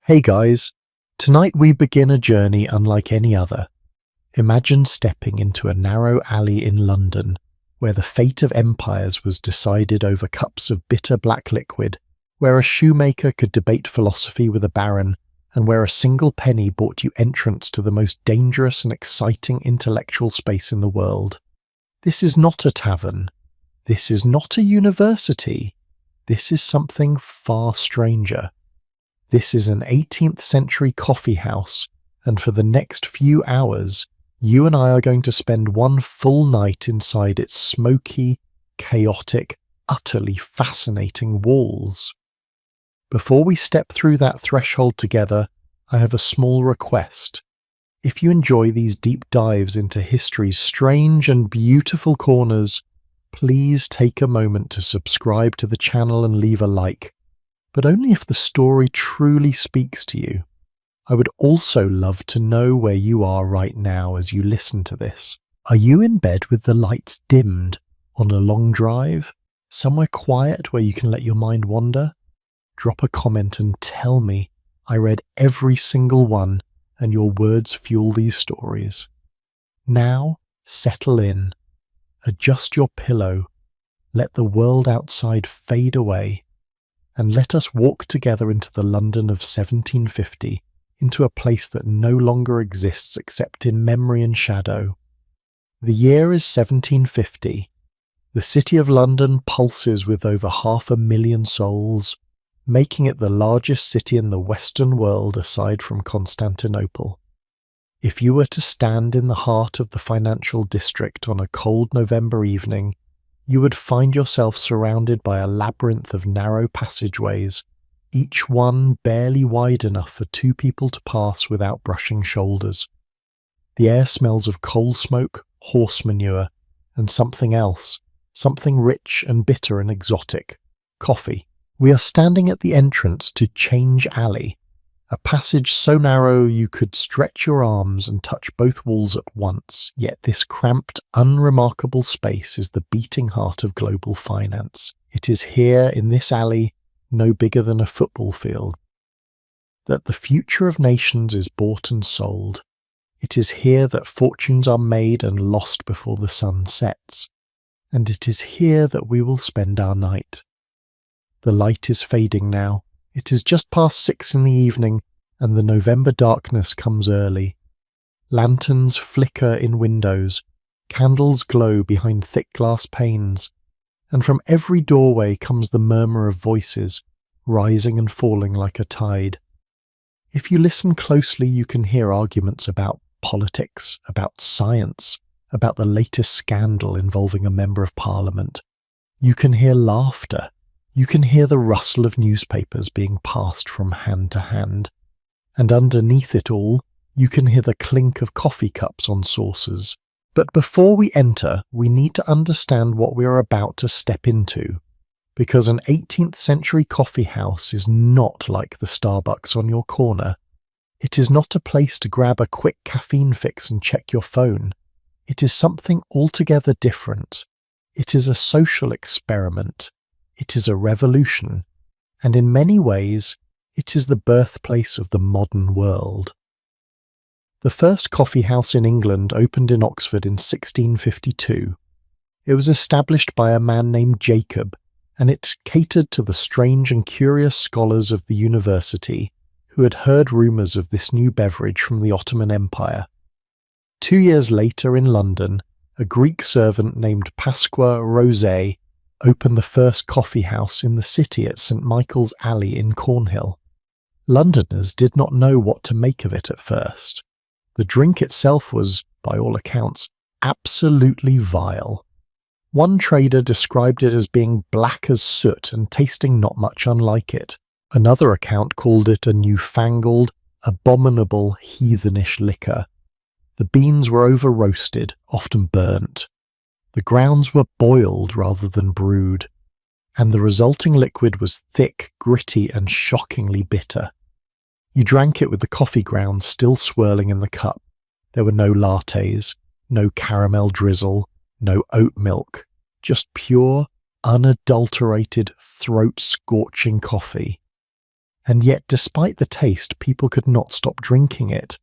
Hey guys, tonight we begin a journey unlike any other. Imagine stepping into a narrow alley in London where the fate of empires was decided over cups of bitter black liquid, where a shoemaker could debate philosophy with a baron, and where a single penny bought you entrance to the most dangerous and exciting intellectual space in the world. This is not a tavern. This is not a university. This is something far stranger. This is an 18th century coffee house, and for the next few hours, you and I are going to spend one full night inside its smoky, chaotic, utterly fascinating walls. Before we step through that threshold together, I have a small request. If you enjoy these deep dives into history's strange and beautiful corners, please take a moment to subscribe to the channel and leave a like, but only if the story truly speaks to you. I would also love to know where you are right now as you listen to this. Are you in bed with the lights dimmed, on a long drive, somewhere quiet where you can let your mind wander? Drop a comment and tell me. I read every single one, and your words fuel these stories. Now, settle in. Adjust your pillow. Let the world outside fade away. And let us walk together into the London of 1750, into a place that no longer exists except in memory and shadow. The year is 1750. The city of London pulses with over 500,000 souls, making it the largest city in the Western world aside from Constantinople. If you were to stand in the heart of the financial district on a cold November evening, you would find yourself surrounded by a labyrinth of narrow passageways, each one barely wide enough for two people to pass without brushing shoulders. The air smells of coal smoke, horse manure, and something else, something rich and bitter and exotic: coffee. We are standing at the entrance to Change Alley, a passage so narrow you could stretch your arms and touch both walls at once, yet this cramped, unremarkable space is the beating heart of global finance. It is here, in this alley, no bigger than a football field, that the future of nations is bought and sold. It is here that fortunes are made and lost before the sun sets. And it is here that we will spend our night. The light is fading now. It is just past 6 in the evening, and the November darkness comes early. Lanterns flicker in windows, candles glow behind thick glass panes, and from every doorway comes the murmur of voices, rising and falling like a tide. If you listen closely, you can hear arguments about politics, about science, about the latest scandal involving a member of parliament. You can hear laughter. You can hear the rustle of newspapers being passed from hand to hand. And underneath it all, you can hear the clink of coffee cups on saucers. But before we enter, we need to understand what we are about to step into, because an 18th century coffee house is not like the Starbucks on your corner. It is not a place to grab a quick caffeine fix and check your phone. It is something altogether different. It is a social experiment. It is a revolution, and in many ways, it is the birthplace of the modern world. The first coffee house in England opened in Oxford in 1652. It was established by a man named Jacob, and it catered to the strange and curious scholars of the university who had heard rumours of this new beverage from the Ottoman Empire. 2 years later in London, a Greek servant named Pasqua Rosé opened the first coffee house in the city at St. Michael's Alley in Cornhill. Londoners did not know what to make of it at first. The drink itself was, by all accounts, absolutely vile. One trader described it as being black as soot and tasting not much unlike it. Another account called it a newfangled, abominable, heathenish liquor. The beans were over-roasted, often burnt. The grounds were boiled rather than brewed, and the resulting liquid was thick, gritty, and shockingly bitter. You drank it with the coffee grounds still swirling in the cup. There were no lattes, no caramel drizzle, no oat milk, just pure, unadulterated, throat-scorching coffee. And yet, despite the taste, people could not stop drinking it,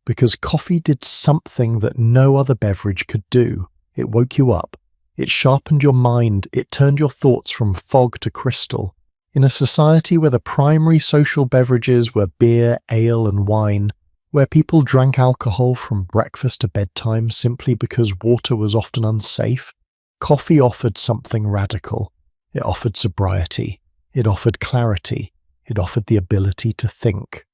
because coffee did something that no other beverage could do. It woke you up. It sharpened your mind. It turned your thoughts from fog to crystal. In a society where the primary social beverages were beer, ale, and wine, where people drank alcohol from breakfast to bedtime simply because water was often unsafe, coffee offered something radical. It offered sobriety. It offered clarity. It offered the ability to think.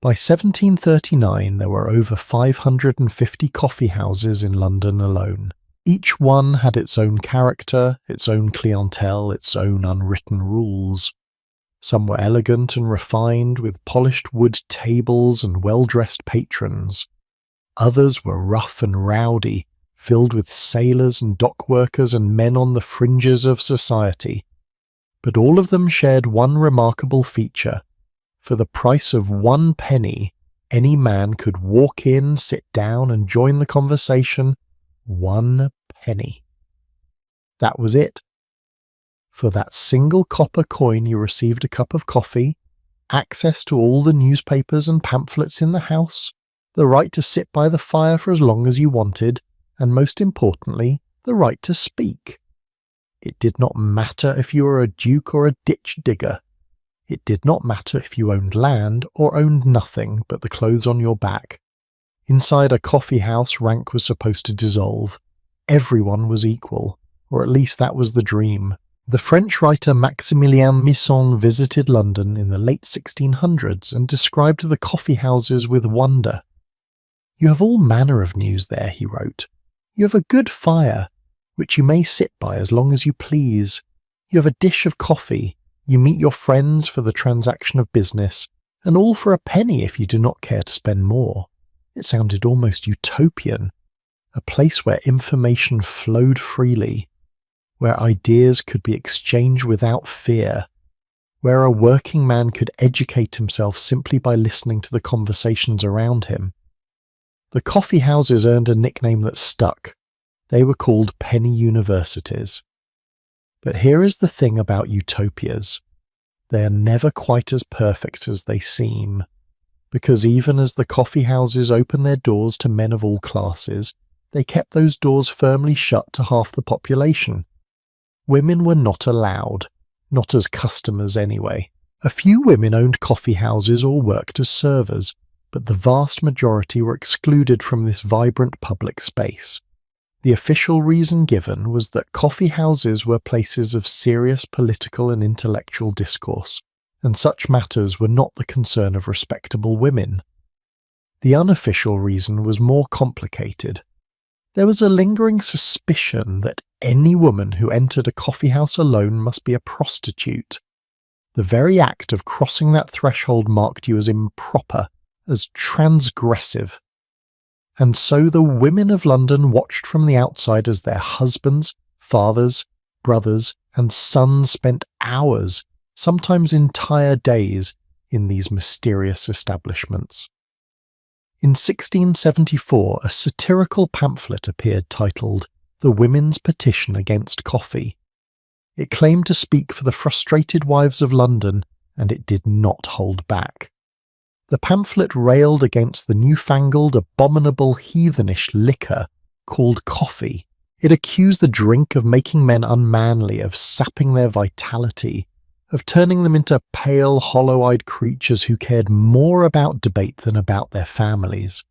By 1739, there were over 550 coffee houses in London alone. Each one had its own character, its own clientele, its own unwritten rules. Some were elegant and refined, with polished wood tables and well-dressed patrons. Others were rough and rowdy, filled with sailors and dock workers and men on the fringes of society. But all of them shared one remarkable feature. For the price of 1 penny, any man could walk in, sit down, and join the conversation. 1 penny. That was it. For that single copper coin, you received a cup of coffee, access to all the newspapers and pamphlets in the house, the right to sit by the fire for as long as you wanted, and most importantly, the right to speak. It did not matter if you were a duke or a ditch digger. It did not matter if you owned land or owned nothing but the clothes on your back. Inside a coffee house, rank was supposed to dissolve. Everyone was equal, or at least that was the dream. The French writer Maximilien Misson visited London in the late 1600s and described the coffee houses with wonder. "You have all manner of news there," he wrote. "You have a good fire, which you may sit by as long as you please. You have a dish of coffee. You meet your friends for the transaction of business, and all for a penny if you do not care to spend more." It sounded almost utopian, a place where information flowed freely, where ideas could be exchanged without fear, where a working man could educate himself simply by listening to the conversations around him. The coffee houses earned a nickname that stuck. They were called penny universities. But here is the thing about utopias. They are never quite as perfect as they seem, because even as the coffee houses opened their doors to men of all classes, they kept those doors firmly shut to half the population. Women were not allowed, not as customers anyway. A few women owned coffee houses or worked as servers, but the vast majority were excluded from this vibrant public space. The official reason given was that coffee houses were places of serious political and intellectual discourse, and such matters were not the concern of respectable women. The unofficial reason was more complicated. There was a lingering suspicion that any woman who entered a coffee house alone must be a prostitute. The very act of crossing that threshold marked you as improper, as transgressive. And so the women of London watched from the outside as their husbands, fathers, brothers, and sons spent hours, sometimes entire days, in these mysterious establishments. In 1674, a satirical pamphlet appeared titled The Women's Petition Against Coffee. It claimed to speak for the frustrated wives of London, and it did not hold back. The pamphlet railed against the newfangled, abominable, heathenish liquor called coffee. It accused the drink of making men unmanly, of sapping their vitality, of turning them into pale, hollow-eyed creatures who cared more about debate than about their families.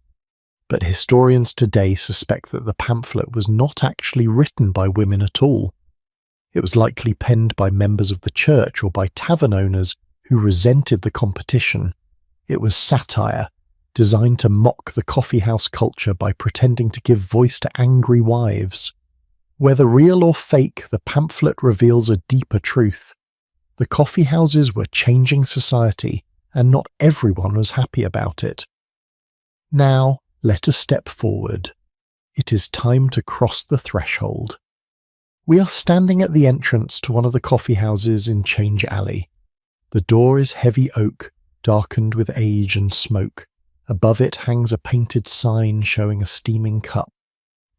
But historians today suspect that the pamphlet was not actually written by women at all. It was likely penned by members of the church or by tavern owners who resented the competition. It was satire, designed to mock the coffeehouse culture by pretending to give voice to angry wives. Whether real or fake, the pamphlet reveals a deeper truth. The coffeehouses were changing society, and not everyone was happy about it. Now, let us step forward. It is time to cross the threshold. We are standing at the entrance to one of the coffeehouses in Change Alley. The door is heavy oak, darkened with age and smoke. Above it hangs a painted sign showing a steaming cup.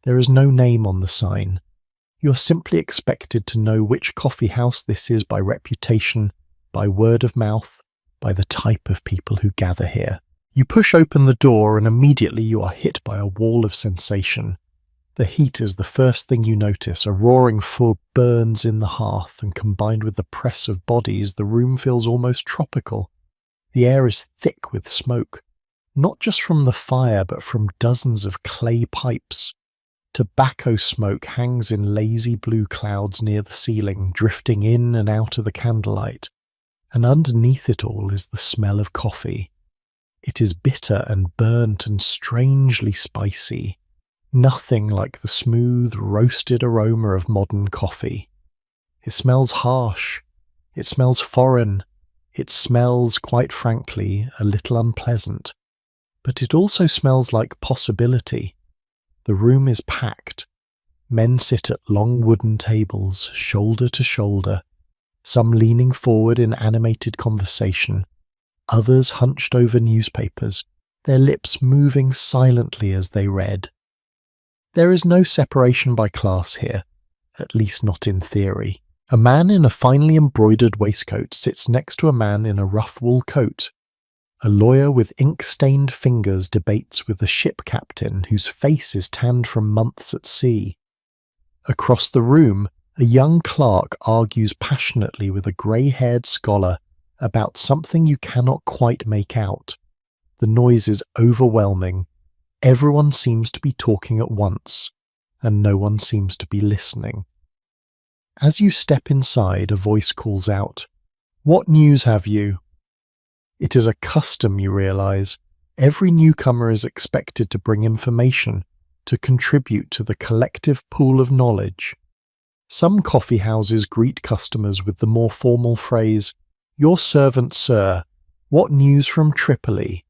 There is no name on the sign. You are simply expected to know which coffee house this is by reputation by word of mouth, by the type of people who gather here. You push open the door and immediately you are hit by a wall of sensation. The heat is the first thing you notice. A roaring fire burns in the hearth, and combined with the press of bodies, the room feels almost tropical. The air is thick with smoke, not just from the fire but from dozens of clay pipes. Tobacco smoke hangs in lazy blue clouds near the ceiling, drifting in and out of the candlelight. And underneath it all is the smell of coffee. It is bitter and burnt and strangely spicy. Nothing like the smooth, roasted aroma of modern coffee. It smells harsh. It smells foreign. It smells, quite frankly, a little unpleasant. But it also smells like possibility. The room is packed. Men sit at long wooden tables, shoulder to shoulder, some leaning forward in animated conversation, others hunched over newspapers, their lips moving silently as they read. There is no separation by class here, at least not in theory. A man in a finely embroidered waistcoat sits next to a man in a rough wool coat. A lawyer with ink-stained fingers debates with a ship captain whose face is tanned from months at sea. Across the room, a young clerk argues passionately with a grey-haired scholar about something you cannot quite make out. The noise is overwhelming. Everyone seems to be talking at once, and no one seems to be listening. As you step inside, a voice calls out, "What news have you?" It is a custom, you realise. Every newcomer is expected to bring information, to contribute to the collective pool of knowledge. Some coffee houses greet customers with the more formal phrase, "Your servant, sir. What news from Tripoli?"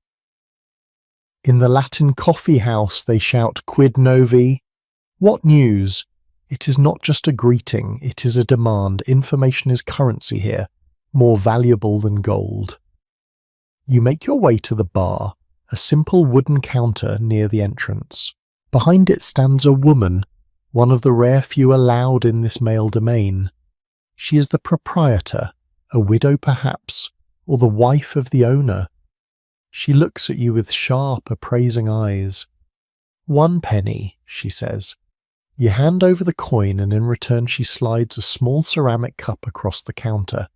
In the Latin coffee house they shout, "Quid novi?" What news? It is not just a greeting, it is a demand. Information is currency here, more valuable than gold. You make your way to the bar, a simple wooden counter near the entrance. Behind it stands a woman, one of the rare few allowed in this male domain. She is the proprietor, a widow perhaps, or the wife of the owner. She looks at you with sharp, appraising eyes. "1 penny," she says. You hand over the coin and in return she slides a small ceramic cup across the counter.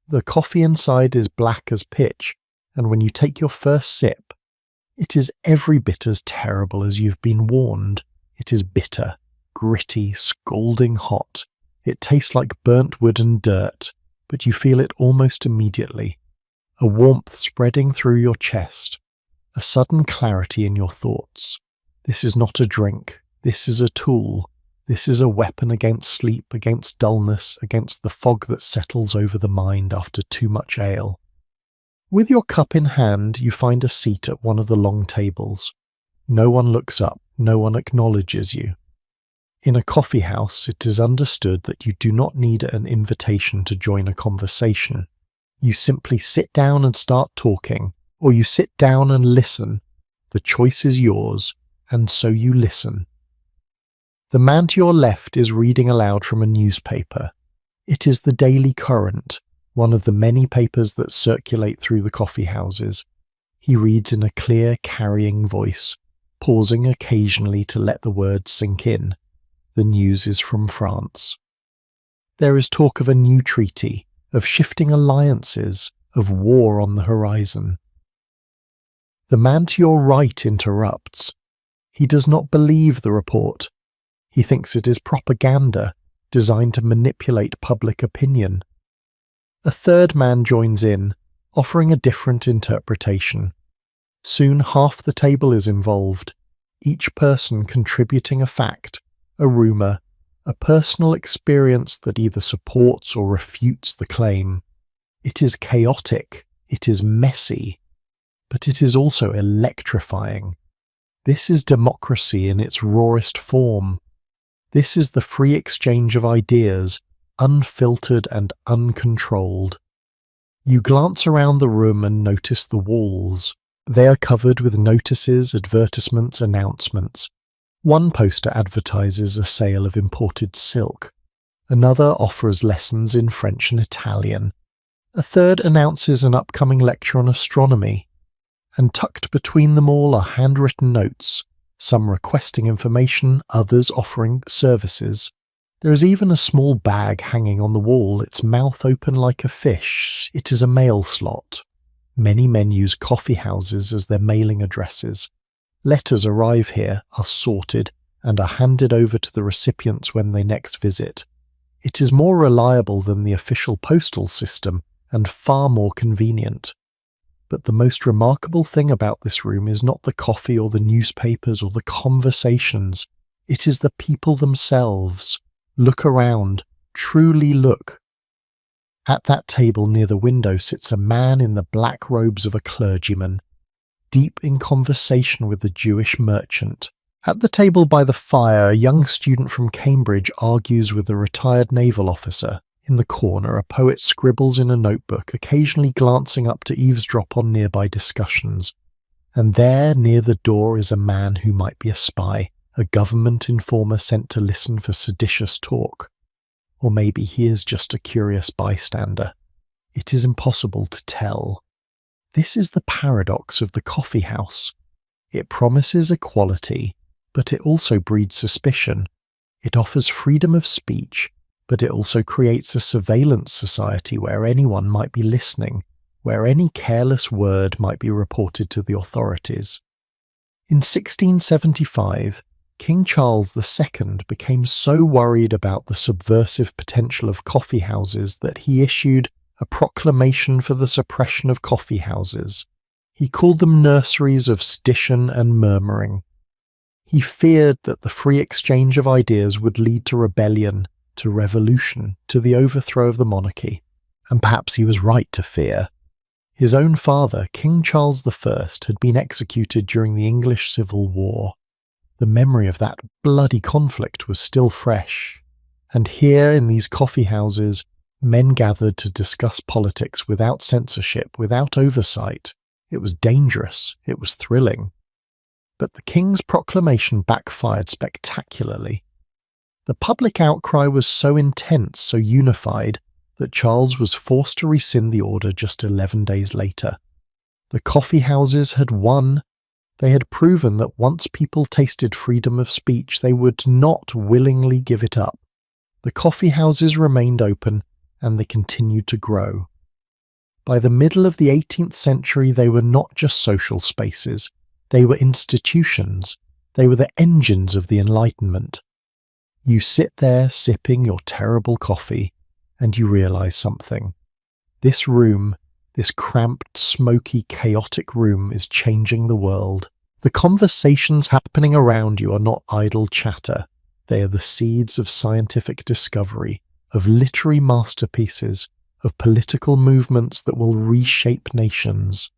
The coffee inside is black as pitch, and when you take your first sip, it is every bit as terrible as you've been warned. It is bitter, gritty, scalding hot. It tastes like burnt wood and dirt, but you feel it almost immediately. A warmth spreading through your chest, a sudden clarity in your thoughts. This is not a drink. This is a tool. This is a weapon against sleep, against dullness, against the fog that settles over the mind after too much ale. With your cup in hand, you find a seat at one of the long tables. No one looks up, no one acknowledges you. In a coffee house, it is understood that you do not need an invitation to join a conversation. You simply sit down and start talking, or you sit down and listen. The choice is yours, and so you listen. The man to your left is reading aloud from a newspaper. It is the Daily Current, one of the many papers that circulate through the coffee houses. He reads in a clear, carrying voice, pausing occasionally to let the words sink in. The news is from France. There is talk of a new treaty, of shifting alliances, of war on the horizon. The man to your right interrupts. He does not believe the report. He thinks it is propaganda, designed to manipulate public opinion. A third man joins in, offering a different interpretation. Soon half the table is involved, each person contributing a fact, a rumour, a personal experience that either supports or refutes the claim. It is chaotic, it is messy, but it is also electrifying. This is democracy in its rawest form. This is the free exchange of ideas, unfiltered and uncontrolled. You glance around the room and notice the walls. They are covered with notices, advertisements, announcements. One poster advertises a sale of imported silk. Another offers lessons in French and Italian. A third announces an upcoming lecture on astronomy. And tucked between them all are handwritten notes, some requesting information, others offering services. There is even a small bag hanging on the wall, its mouth open like a fish. It is a mail slot. Many men use coffee houses as their mailing addresses. Letters arrive here, are sorted, and are handed over to the recipients when they next visit. It is more reliable than the official postal system and far more convenient. But the most remarkable thing about this room is not the coffee or the newspapers or the conversations. It is the people themselves. Look around. Truly look. At that table near the window sits a man in the black robes of a clergyman, deep in conversation with the Jewish merchant. At the table by the fire, a young student from Cambridge argues with a retired naval officer. In the corner, a poet scribbles in a notebook, occasionally glancing up to eavesdrop on nearby discussions. And there, near the door, is a man who might be a spy, a government informer sent to listen for seditious talk. Or maybe he is just a curious bystander. It is impossible to tell. This is the paradox of the coffee house. It promises equality, but it also breeds suspicion. It offers freedom of speech, but it also creates a surveillance society where anyone might be listening, where any careless word might be reported to the authorities. In 1675, King Charles II became so worried about the subversive potential of coffee houses that he issued a proclamation for the suppression of coffee houses. He called them nurseries of sedition and murmuring. He feared that the free exchange of ideas would lead to rebellion, to revolution, to the overthrow of the monarchy. And perhaps he was right to fear. His own father, King Charles I, had been executed during the English Civil War. The memory of that bloody conflict was still fresh. And here, in these coffee houses, men gathered to discuss politics without censorship, without oversight. It was dangerous. It was thrilling. But the king's proclamation backfired spectacularly. The public outcry was so intense, so unified, that Charles was forced to rescind the order just 11 days later. The coffee houses had won. They had proven that once people tasted freedom of speech, they would not willingly give it up. The coffee houses remained open, and they continued to grow. By the middle of the 18th century, they were not just social spaces. They were institutions. They were the engines of the Enlightenment. You sit there sipping your terrible coffee, and you realize something. This room, this cramped, smoky, chaotic room is changing the world. The conversations happening around you are not idle chatter. They are the seeds of scientific discovery, of literary masterpieces, of political movements that will reshape nations.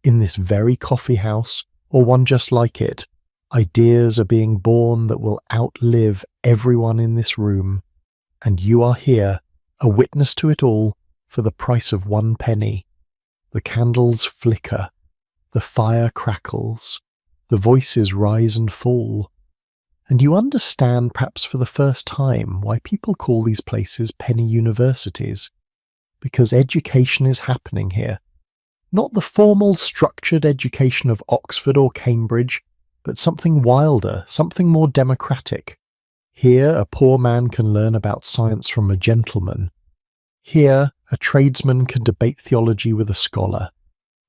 In this very coffee house, or one just like it, ideas are being born that will outlive everyone in this room. And you are here, a witness to it all, for the price of 1 penny. The candles flicker, the fire crackles, the voices rise and fall. And you understand, perhaps for the first time, why people call these places penny universities. Because education is happening here. Not the formal, structured education of Oxford or Cambridge, but something wilder, something more democratic. Here, a poor man can learn about science from a gentleman. Here, a tradesman can debate theology with a scholar.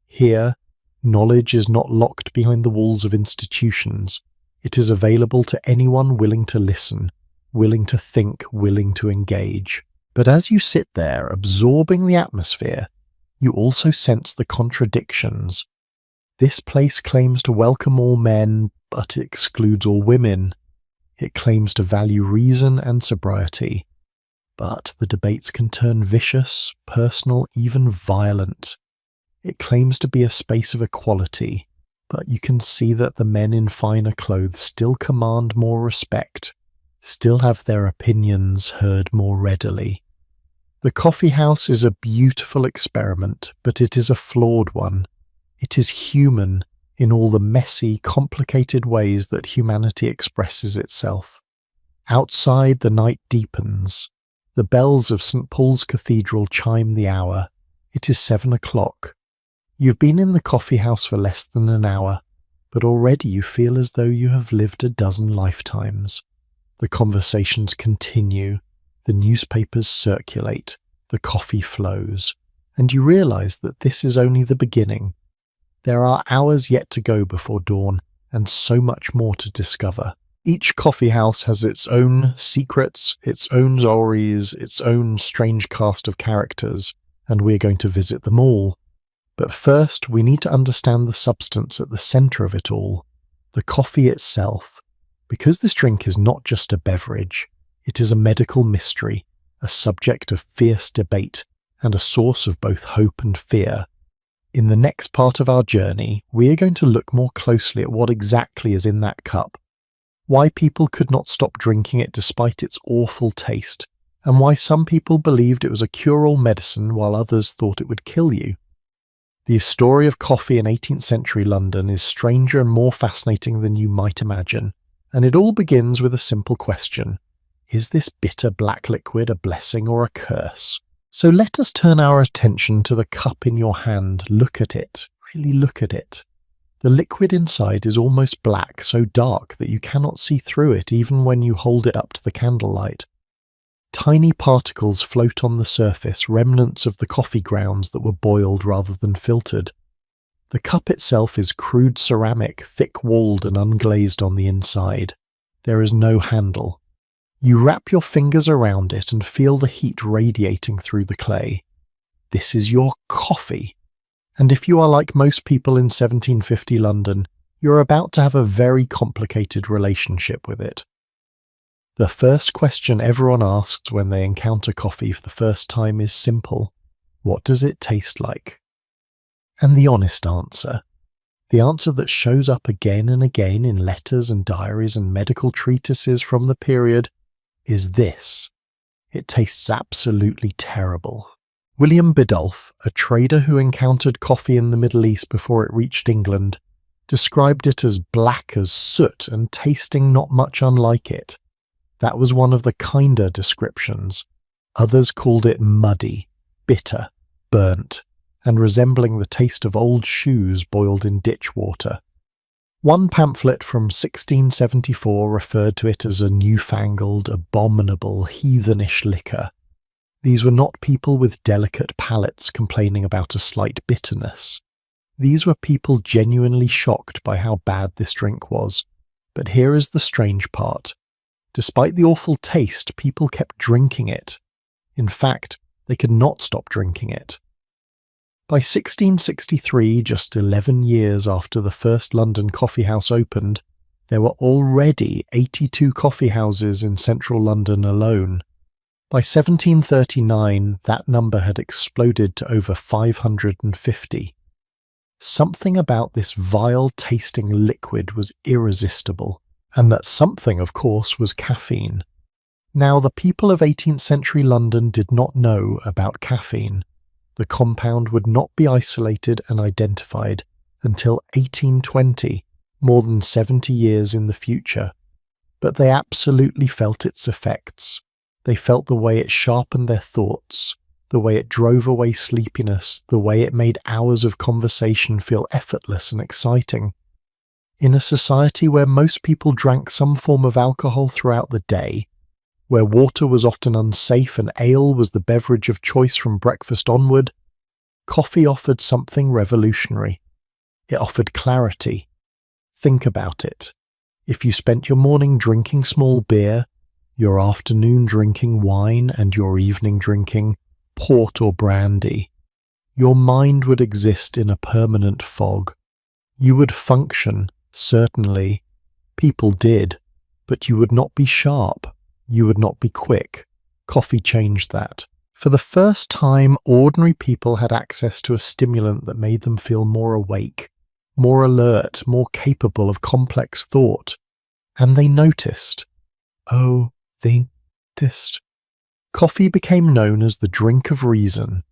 Here, knowledge is not locked behind the walls of institutions. It is available to anyone willing to listen, willing to think, willing to engage. But as you sit there, absorbing the atmosphere, you also sense the contradictions. This place claims to welcome all men, but it excludes all women. It claims to value reason and sobriety. But the debates can turn vicious, personal, even violent. It claims to be a space of equality, but you can see that the men in finer clothes still command more respect, still have their opinions heard more readily. The coffee house is a beautiful experiment, but it is a flawed one. It is human in all the messy, complicated ways that humanity expresses itself. Outside, the night deepens. The bells of St. Paul's Cathedral chime the hour. It is 7 o'clock. You've been in the coffee house for less than an hour, but already you feel as though you have lived a dozen lifetimes. The conversations continue, the newspapers circulate, the coffee flows, and you realize that this is only the beginning. There are hours yet to go before dawn, and so much more to discover. Each coffee house has its own secrets, its own stories, its own strange cast of characters, and we're going to visit them all. But first, we need to understand the substance at the center of it all, the coffee itself. Because this drink is not just a beverage, it is a medical mystery, a subject of fierce debate, and a source of both hope and fear. In the next part of our journey, we are going to look more closely at what exactly is in that cup, why people could not stop drinking it despite its awful taste, and why some people believed it was a cure-all medicine while others thought it would kill you. The story of coffee in 18th century London is stranger and more fascinating than you might imagine, and it all begins with a simple question. Is this bitter black liquid a blessing or a curse? So let us turn our attention to the cup in your hand. Look at it. Really look at it. The liquid inside is almost black, so dark that you cannot see through it even when you hold it up to the candlelight. Tiny particles float on the surface, remnants of the coffee grounds that were boiled rather than filtered. The cup itself is crude ceramic, thick-walled and unglazed on the inside. There is no handle. You wrap your fingers around it and feel the heat radiating through the clay. This is your coffee. And if you are like most people in 1750 London, you're about to have a very complicated relationship with it. The first question everyone asks when they encounter coffee for the first time is simple. What does it taste like? And the honest answer, the answer that shows up again and again in letters and diaries and medical treatises from the period, is this. It tastes absolutely terrible. William Biddulph, a trader who encountered coffee in the Middle East before it reached England, described it as black as soot and tasting not much unlike it. That was one of the kinder descriptions. Others called it muddy, bitter, burnt, and resembling the taste of old shoes boiled in ditch water. One pamphlet from 1674 referred to it as a newfangled, abominable, heathenish liquor. These were not people with delicate palates complaining about a slight bitterness. These were people genuinely shocked by how bad this drink was. But here is the strange part. Despite the awful taste, people kept drinking it. In fact, they could not stop drinking it. By 1663, just 11 years after the first London coffee house opened, there were already 82 coffee houses in central London alone. By 1739, that number had exploded to over 550. Something about this vile-tasting liquid was irresistible, and that something, of course, was caffeine. Now, the people of 18th century London did not know about caffeine. The compound would not be isolated and identified until 1820, more than 70 years in the future. But they absolutely felt its effects. They felt the way it sharpened their thoughts, the way it drove away sleepiness, the way it made hours of conversation feel effortless and exciting. In a society where most people drank some form of alcohol throughout the day, where water was often unsafe and ale was the beverage of choice from breakfast onward, coffee offered something revolutionary. It offered clarity. Think about it. If you spent your morning drinking small beer, your afternoon drinking wine, and your evening drinking port or brandy, your mind would exist in a permanent fog. You would function, certainly. People did, but you would not be sharp. You would not be quick. Coffee changed that. For the first time, ordinary people had access to a stimulant that made them feel more awake, more alert, more capable of complex thought. And they noticed. Oh, they noticed. Coffee became known as the drink of reason.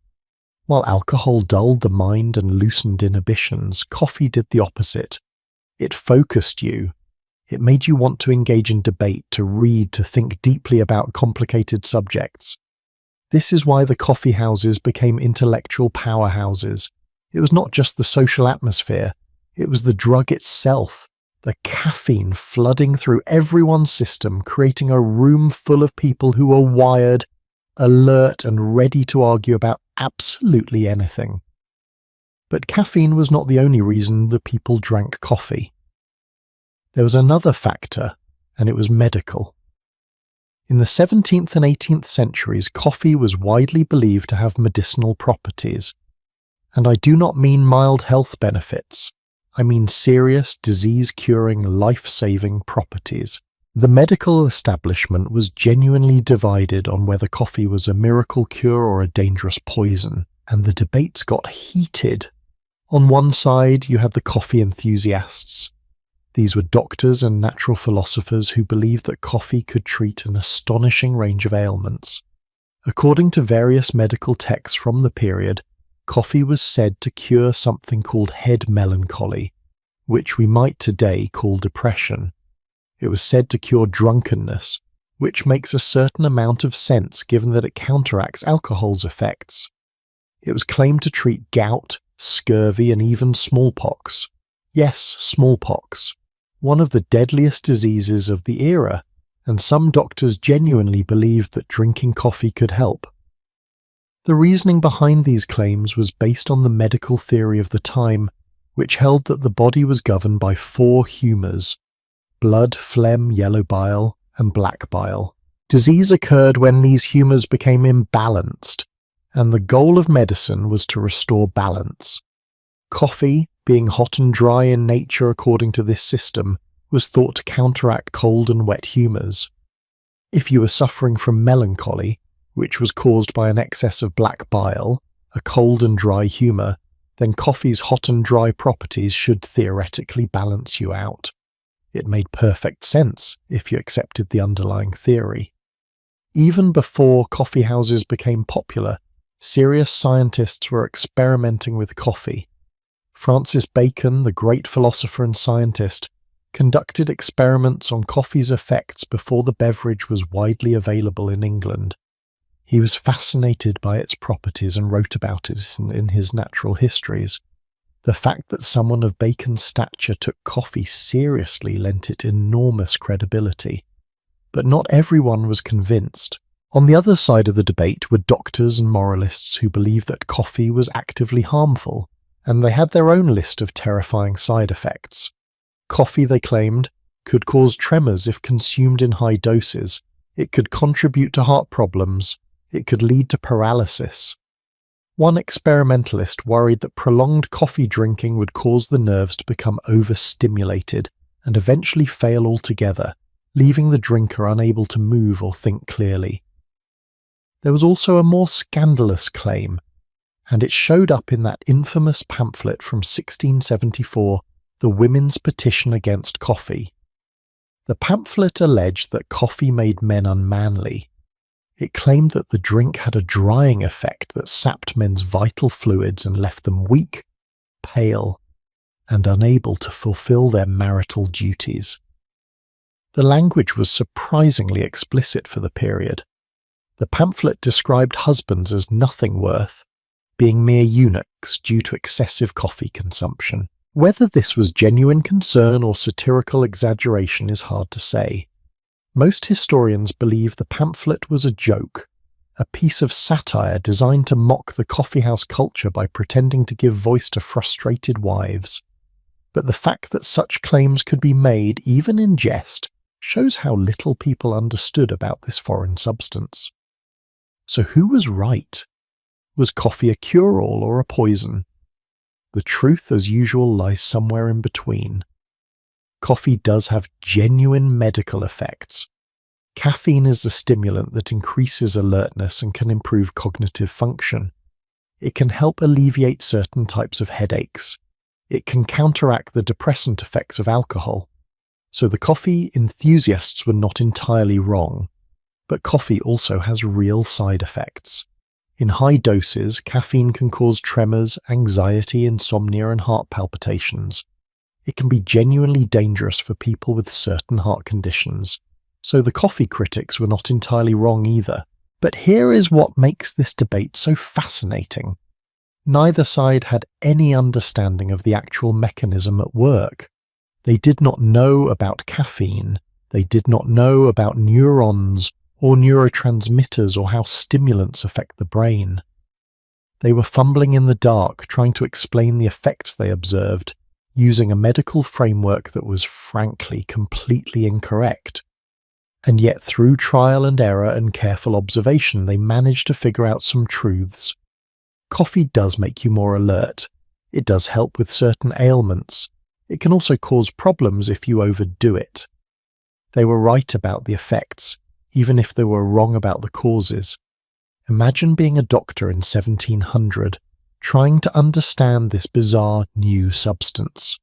While alcohol dulled the mind and loosened inhibitions, coffee did the opposite. It focused you. It made you want to engage in debate, to read, to think deeply about complicated subjects. This is why the coffee houses became intellectual powerhouses. It was not just the social atmosphere, it was the drug itself, the caffeine flooding through everyone's system, creating a room full of people who were wired, alert, and ready to argue about absolutely anything. But caffeine was not the only reason the people drank coffee. There was another factor, and it was medical. In the 17th and 18th centuries, coffee was widely believed to have medicinal properties. And I do not mean mild health benefits. I mean serious, disease-curing, life-saving properties. The medical establishment was genuinely divided on whether coffee was a miracle cure or a dangerous poison, and the debates got heated. On one side, you had the coffee enthusiasts. These were doctors and natural philosophers who believed that coffee could treat an astonishing range of ailments. According to various medical texts from the period, coffee was said to cure something called head melancholy, which we might today call depression. It was said to cure drunkenness, which makes a certain amount of sense given that it counteracts alcohol's effects. It was claimed to treat gout, scurvy, and even smallpox. Yes, smallpox, one of the deadliest diseases of the era, and some doctors genuinely believed that drinking coffee could help. The reasoning behind these claims was based on the medical theory of the time, which held that the body was governed by 4 humours: blood, phlegm, yellow bile, and black bile. Disease occurred when these humours became imbalanced, and the goal of medicine was to restore balance. Coffee, being hot and dry in nature according to this system, was thought to counteract cold and wet humours. If you were suffering from melancholy, which was caused by an excess of black bile, a cold and dry humour, then coffee's hot and dry properties should theoretically balance you out. It made perfect sense if you accepted the underlying theory. Even before coffee houses became popular, serious scientists were experimenting with coffee. Francis Bacon, the great philosopher and scientist, conducted experiments on coffee's effects before the beverage was widely available in England. He was fascinated by its properties and wrote about it in his natural histories. The fact that someone of Bacon's stature took coffee seriously lent it enormous credibility. But not everyone was convinced. On the other side of the debate were doctors and moralists who believed that coffee was actively harmful, and they had their own list of terrifying side effects. Coffee, they claimed, could cause tremors if consumed in high doses. It could contribute to heart problems. It could lead to paralysis. One experimentalist worried that prolonged coffee drinking would cause the nerves to become overstimulated and eventually fail altogether, leaving the drinker unable to move or think clearly. There was also a more scandalous claim, and it showed up in that infamous pamphlet from 1674, The Women's Petition Against Coffee. The pamphlet alleged that coffee made men unmanly. It claimed that the drink had a drying effect that sapped men's vital fluids and left them weak, pale, and unable to fulfill their marital duties. The language was surprisingly explicit for the period. The pamphlet described husbands as nothing worth, being mere eunuchs due to excessive coffee consumption. Whether this was genuine concern or satirical exaggeration is hard to say. Most historians believe the pamphlet was a joke, a piece of satire designed to mock the coffeehouse culture by pretending to give voice to frustrated wives. But the fact that such claims could be made, even in jest, shows how little people understood about this foreign substance. So who was right? Was coffee a cure-all or a poison? The truth, as usual, lies somewhere in between. Coffee does have genuine medical effects. Caffeine is a stimulant that increases alertness and can improve cognitive function. It can help alleviate certain types of headaches. It can counteract the depressant effects of alcohol. So the coffee enthusiasts were not entirely wrong. But coffee also has real side effects. In high doses, caffeine can cause tremors, anxiety, insomnia, and heart palpitations. It can be genuinely dangerous for people with certain heart conditions. So the coffee critics were not entirely wrong either. But here is what makes this debate so fascinating. Neither side had any understanding of the actual mechanism at work. They did not know about caffeine, they did not know about neurons or neurotransmitters or how stimulants affect the brain. They were fumbling in the dark, trying to explain the effects they observed, using a medical framework that was frankly completely incorrect. And yet through trial and error and careful observation, they managed to figure out some truths. Coffee does make you more alert. It does help with certain ailments. It can also cause problems if you overdo it. They were right about the effects, even if they were wrong about the causes. Imagine being a doctor in 1700, trying to understand this bizarre new substance.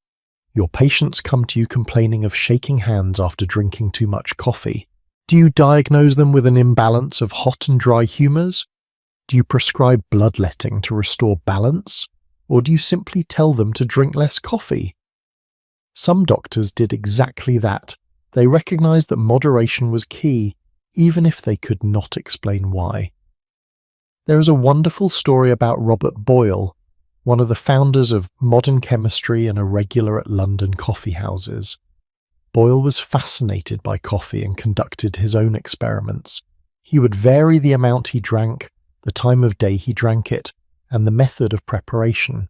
Your patients come to you complaining of shaking hands after drinking too much coffee. Do you diagnose them with an imbalance of hot and dry humours? Do you prescribe bloodletting to restore balance? Or do you simply tell them to drink less coffee? Some doctors did exactly that. They recognised that moderation was key, even if they could not explain why. There is a wonderful story about Robert Boyle, one of the founders of modern chemistry and a regular at London coffeehouses. Boyle was fascinated by coffee and conducted his own experiments. He would vary the amount he drank, the time of day he drank it, and the method of preparation.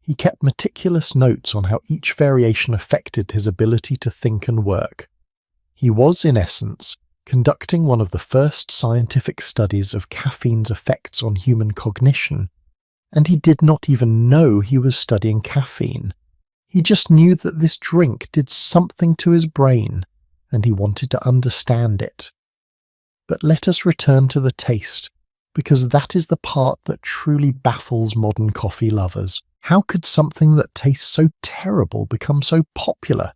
He kept meticulous notes on how each variation affected his ability to think and work. He was, in essence, conducting one of the first scientific studies of caffeine's effects on human cognition, and he did not even know he was studying caffeine. He just knew that this drink did something to his brain, and he wanted to understand it. But let us return to the taste, because that is the part that truly baffles modern coffee lovers. How could something that tastes so terrible become so popular?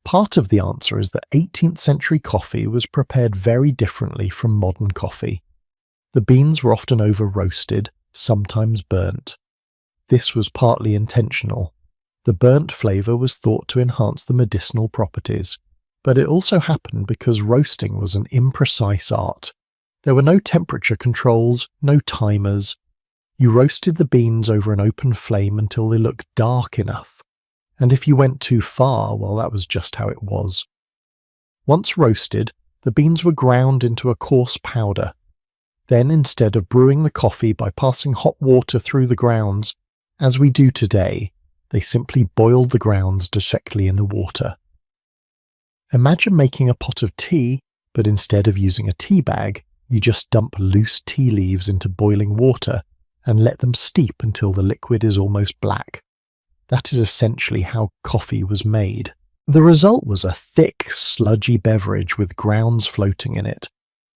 Part of the answer is that 18th century coffee was prepared very differently from modern coffee. The beans were often over-roasted, sometimes burnt. This was partly intentional. The burnt flavour was thought to enhance the medicinal properties, but it also happened because roasting was an imprecise art. There were no temperature controls, no timers. You roasted the beans over an open flame until they looked dark enough, and if you went too far, well, that was just how it was. Once roasted, the beans were ground into a coarse powder. Then, instead of brewing the coffee by passing hot water through the grounds, as we do today, they simply boiled the grounds directly in the water. Imagine making a pot of tea, but instead of using a tea bag, you just dump loose tea leaves into boiling water and let them steep until the liquid is almost black. That is essentially how coffee was made. The result was a thick, sludgy beverage with grounds floating in it.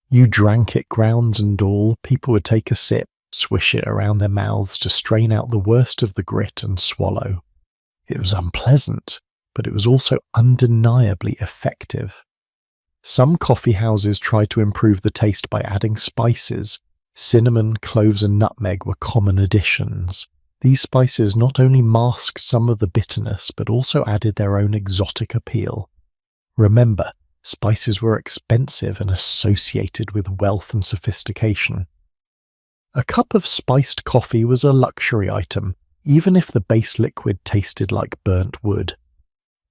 You drank it, grounds and all. People would take a sip, swish it around their mouths to strain out the worst of the grit and swallow. It was unpleasant, but it was also undeniably effective. Some coffee houses tried to improve the taste by adding spices. Cinnamon, cloves and nutmeg were common additions. These spices not only masked some of the bitterness, but also added their own exotic appeal. Remember, spices were expensive and associated with wealth and sophistication. A cup of spiced coffee was a luxury item, even if the base liquid tasted like burnt wood.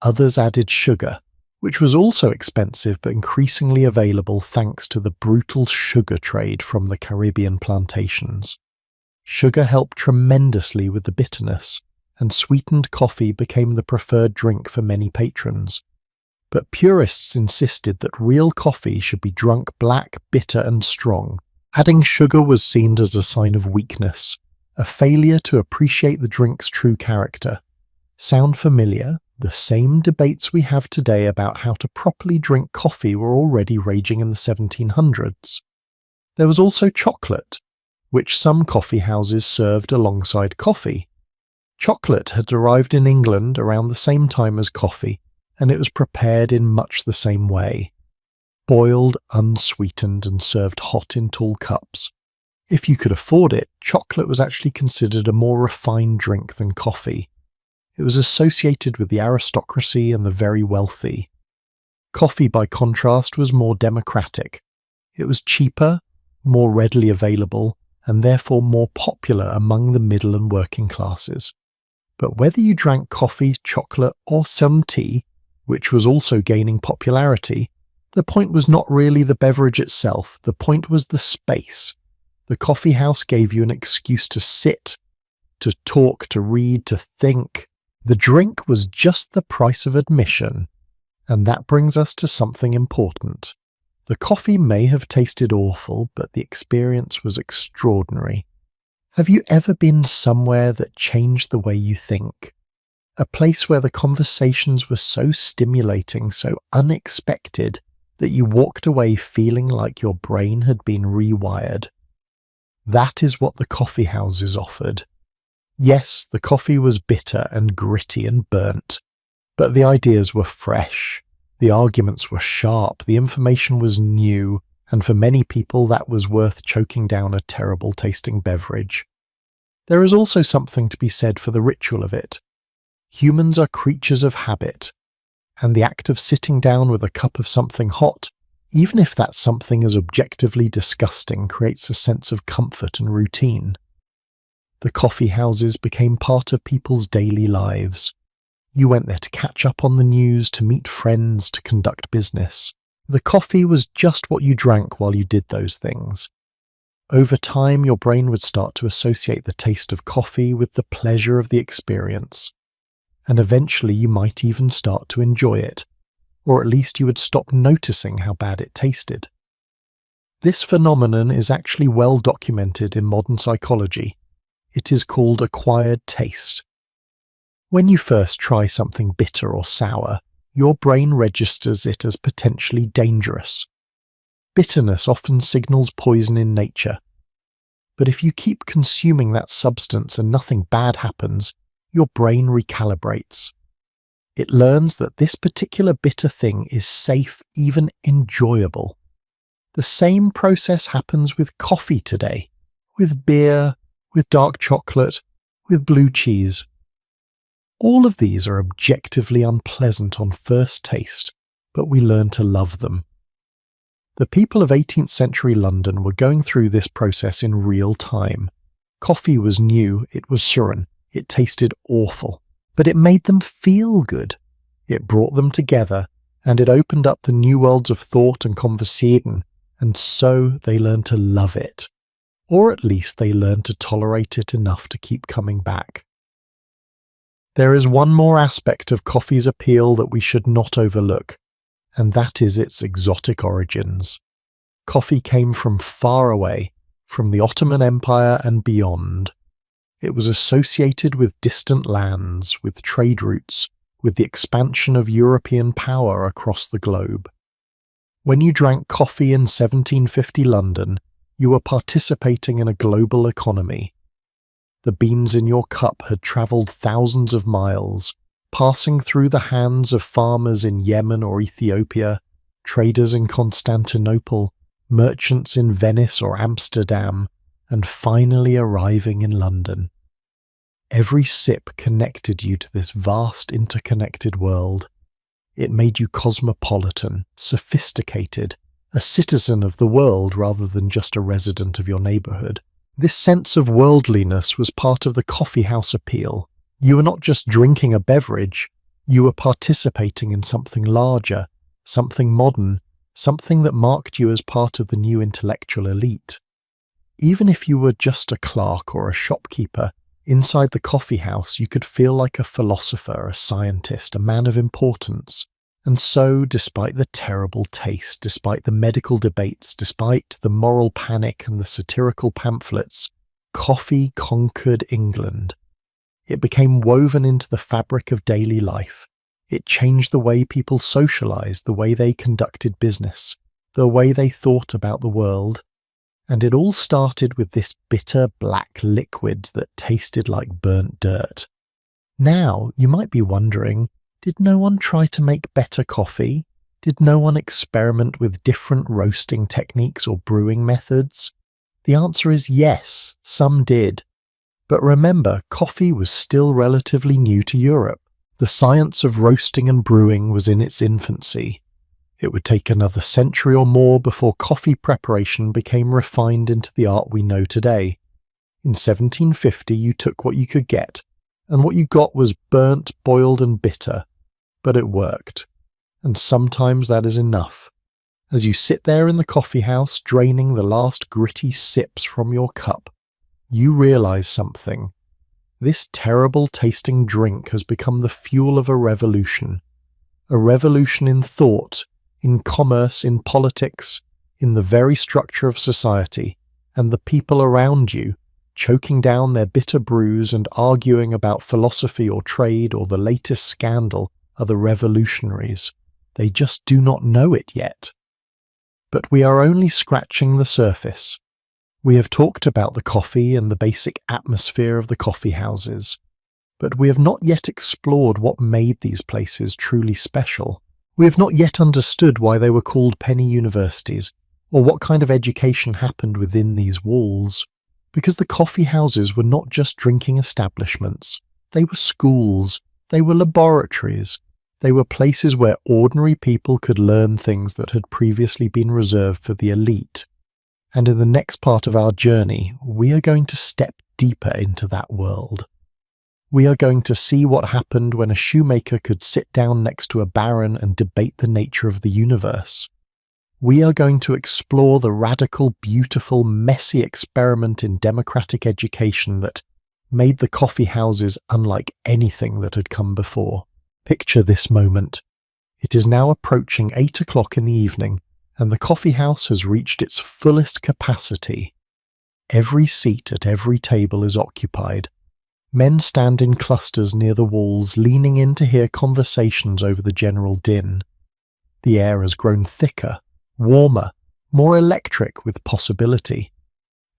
Others added sugar, which was also expensive but increasingly available thanks to the brutal sugar trade from the Caribbean plantations. Sugar helped tremendously with the bitterness, and sweetened coffee became the preferred drink for many patrons. But purists insisted that real coffee should be drunk black, bitter and strong. Adding sugar was seen as a sign of weakness, a failure to appreciate the drink's true character. Sound familiar? The same debates we have today about how to properly drink coffee were already raging in the 1700s. There was also chocolate, which some coffee houses served alongside coffee. Chocolate had arrived in England around the same time as coffee, and it was prepared in much the same way. Boiled, unsweetened, and served hot in tall cups. If you could afford it, chocolate was actually considered a more refined drink than coffee. It was associated with the aristocracy and the very wealthy. Coffee, by contrast, was more democratic. It was cheaper, more readily available, and therefore more popular among the middle and working classes. But whether you drank coffee, chocolate, or some tea, which was also gaining popularity, the point was not really the beverage itself, the point was the space. The coffee house gave you an excuse to sit, to talk, to read, to think. The drink was just the price of admission. And that brings us to something important. The coffee may have tasted awful, but the experience was extraordinary. Have you ever been somewhere that changed the way you think? A place where the conversations were so stimulating, so unexpected, that you walked away feeling like your brain had been rewired. That is what the coffee houses offered. Yes, the coffee was bitter and gritty and burnt, but the ideas were fresh, the arguments were sharp, the information was new, and for many people that was worth choking down a terrible tasting beverage. There is also something to be said for the ritual of it. Humans are creatures of habit, and the act of sitting down with a cup of something hot, even if that something is objectively disgusting, creates a sense of comfort and routine. The coffee houses became part of people's daily lives. You went there to catch up on the news, to meet friends, to conduct business. The coffee was just what you drank while you did those things. Over time, your brain would start to associate the taste of coffee with the pleasure of the experience. And eventually you might even start to enjoy it, or at least you would stop noticing how bad it tasted. This phenomenon is actually well documented in modern psychology. It is called acquired taste. When you first try something bitter or sour, your brain registers it as potentially dangerous. Bitterness often signals poison in nature. But if you keep consuming that substance and nothing bad happens, your brain recalibrates. It learns that this particular bitter thing is safe, even enjoyable. The same process happens with coffee today, with beer, with dark chocolate, with blue cheese. All of these are objectively unpleasant on first taste, but we learn to love them. The people of 18th century London were going through this process in real time. Coffee was new, it was Surin, it tasted awful, but it made them feel good. It brought them together, and it opened up the new worlds of thought and conversation, and so they learned to love it. Or at least they learned to tolerate it enough to keep coming back. There is one more aspect of coffee's appeal that we should not overlook, and that is its exotic origins. Coffee came from far away, from the Ottoman Empire and beyond. It was associated with distant lands, with trade routes, with the expansion of European power across the globe. When you drank coffee in 1750 London, you were participating in a global economy. The beans in your cup had travelled thousands of miles, passing through the hands of farmers in Yemen or Ethiopia, traders in Constantinople, merchants in Venice or Amsterdam, and finally arriving in London. Every sip connected you to this vast interconnected world. It made you cosmopolitan, sophisticated, a citizen of the world rather than just a resident of your neighbourhood. This sense of worldliness was part of the coffee house appeal. You were not just drinking a beverage, you were participating in something larger, something modern, something that marked you as part of the new intellectual elite. Even if you were just a clerk or a shopkeeper, inside the coffee house you could feel like a philosopher, a scientist, a man of importance. And so, despite the terrible taste, despite the medical debates, despite the moral panic and the satirical pamphlets, coffee conquered England. It became woven into the fabric of daily life. It changed the way people socialized, the way they conducted business, the way they thought about the world. And it all started with this bitter black liquid that tasted like burnt dirt. Now, you might be wondering, did no one try to make better coffee? Did no one experiment with different roasting techniques or brewing methods? The answer is yes, some did. But remember, coffee was still relatively new to Europe. The science of roasting and brewing was in its infancy. It would take another century or more before coffee preparation became refined into the art we know today. In 1750 you took what you could get, and what you got was burnt, boiled and bitter. But it worked. And sometimes that is enough. As you sit there in the coffee house draining the last gritty sips from your cup, you realize something. This terrible tasting drink has become the fuel of a revolution. A revolution in thought, in commerce, in politics, in the very structure of society, and the people around you, choking down their bitter brews and arguing about philosophy or trade or the latest scandal, are the revolutionaries. They just do not know it yet. But we are only scratching the surface. We have talked about the coffee and the basic atmosphere of the coffee houses, but we have not yet explored what made these places truly special. We have not yet understood why they were called penny universities, or what kind of education happened within these walls. Because the coffee houses were not just drinking establishments, they were schools, they were laboratories, they were places where ordinary people could learn things that had previously been reserved for the elite. And in the next part of our journey, we are going to step deeper into that world. We are going to see what happened when a shoemaker could sit down next to a baron and debate the nature of the universe. We are going to explore the radical, beautiful, messy experiment in democratic education that made the coffee houses unlike anything that had come before. Picture this moment. It is now approaching 8 o'clock in the evening, and the coffee house has reached its fullest capacity. Every seat at every table is occupied. Men stand in clusters near the walls, leaning in to hear conversations over the general din. The air has grown thicker, warmer, more electric with possibility.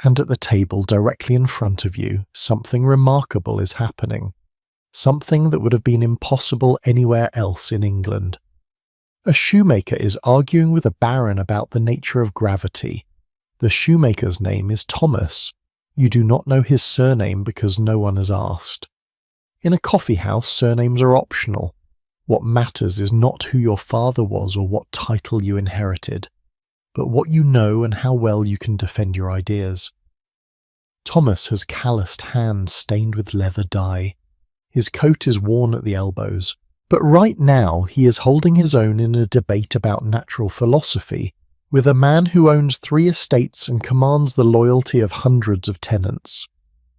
And at the table directly in front of you, something remarkable is happening. Something that would have been impossible anywhere else in England. A shoemaker is arguing with a baron about the nature of gravity. The shoemaker's name is Thomas. You do not know his surname because no one has asked. In a coffee house, surnames are optional. What matters is not who your father was or what title you inherited, but what you know and how well you can defend your ideas. Thomas has calloused hands stained with leather dye. His coat is worn at the elbows, but right now he is holding his own in a debate about natural philosophy with a man who owns 3 estates and commands the loyalty of hundreds of tenants.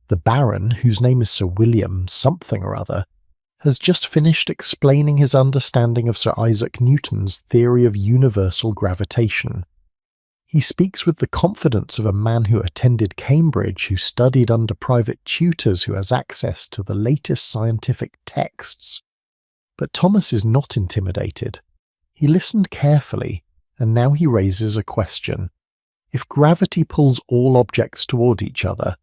The Baron, whose name is Sir William something or other, has just finished explaining his understanding of Sir Isaac Newton's theory of universal gravitation. He speaks with the confidence of a man who attended Cambridge, who studied under private tutors, who has access to the latest scientific texts. But Thomas is not intimidated. He listened carefully, and now he raises a question. If gravity pulls all objects toward each other,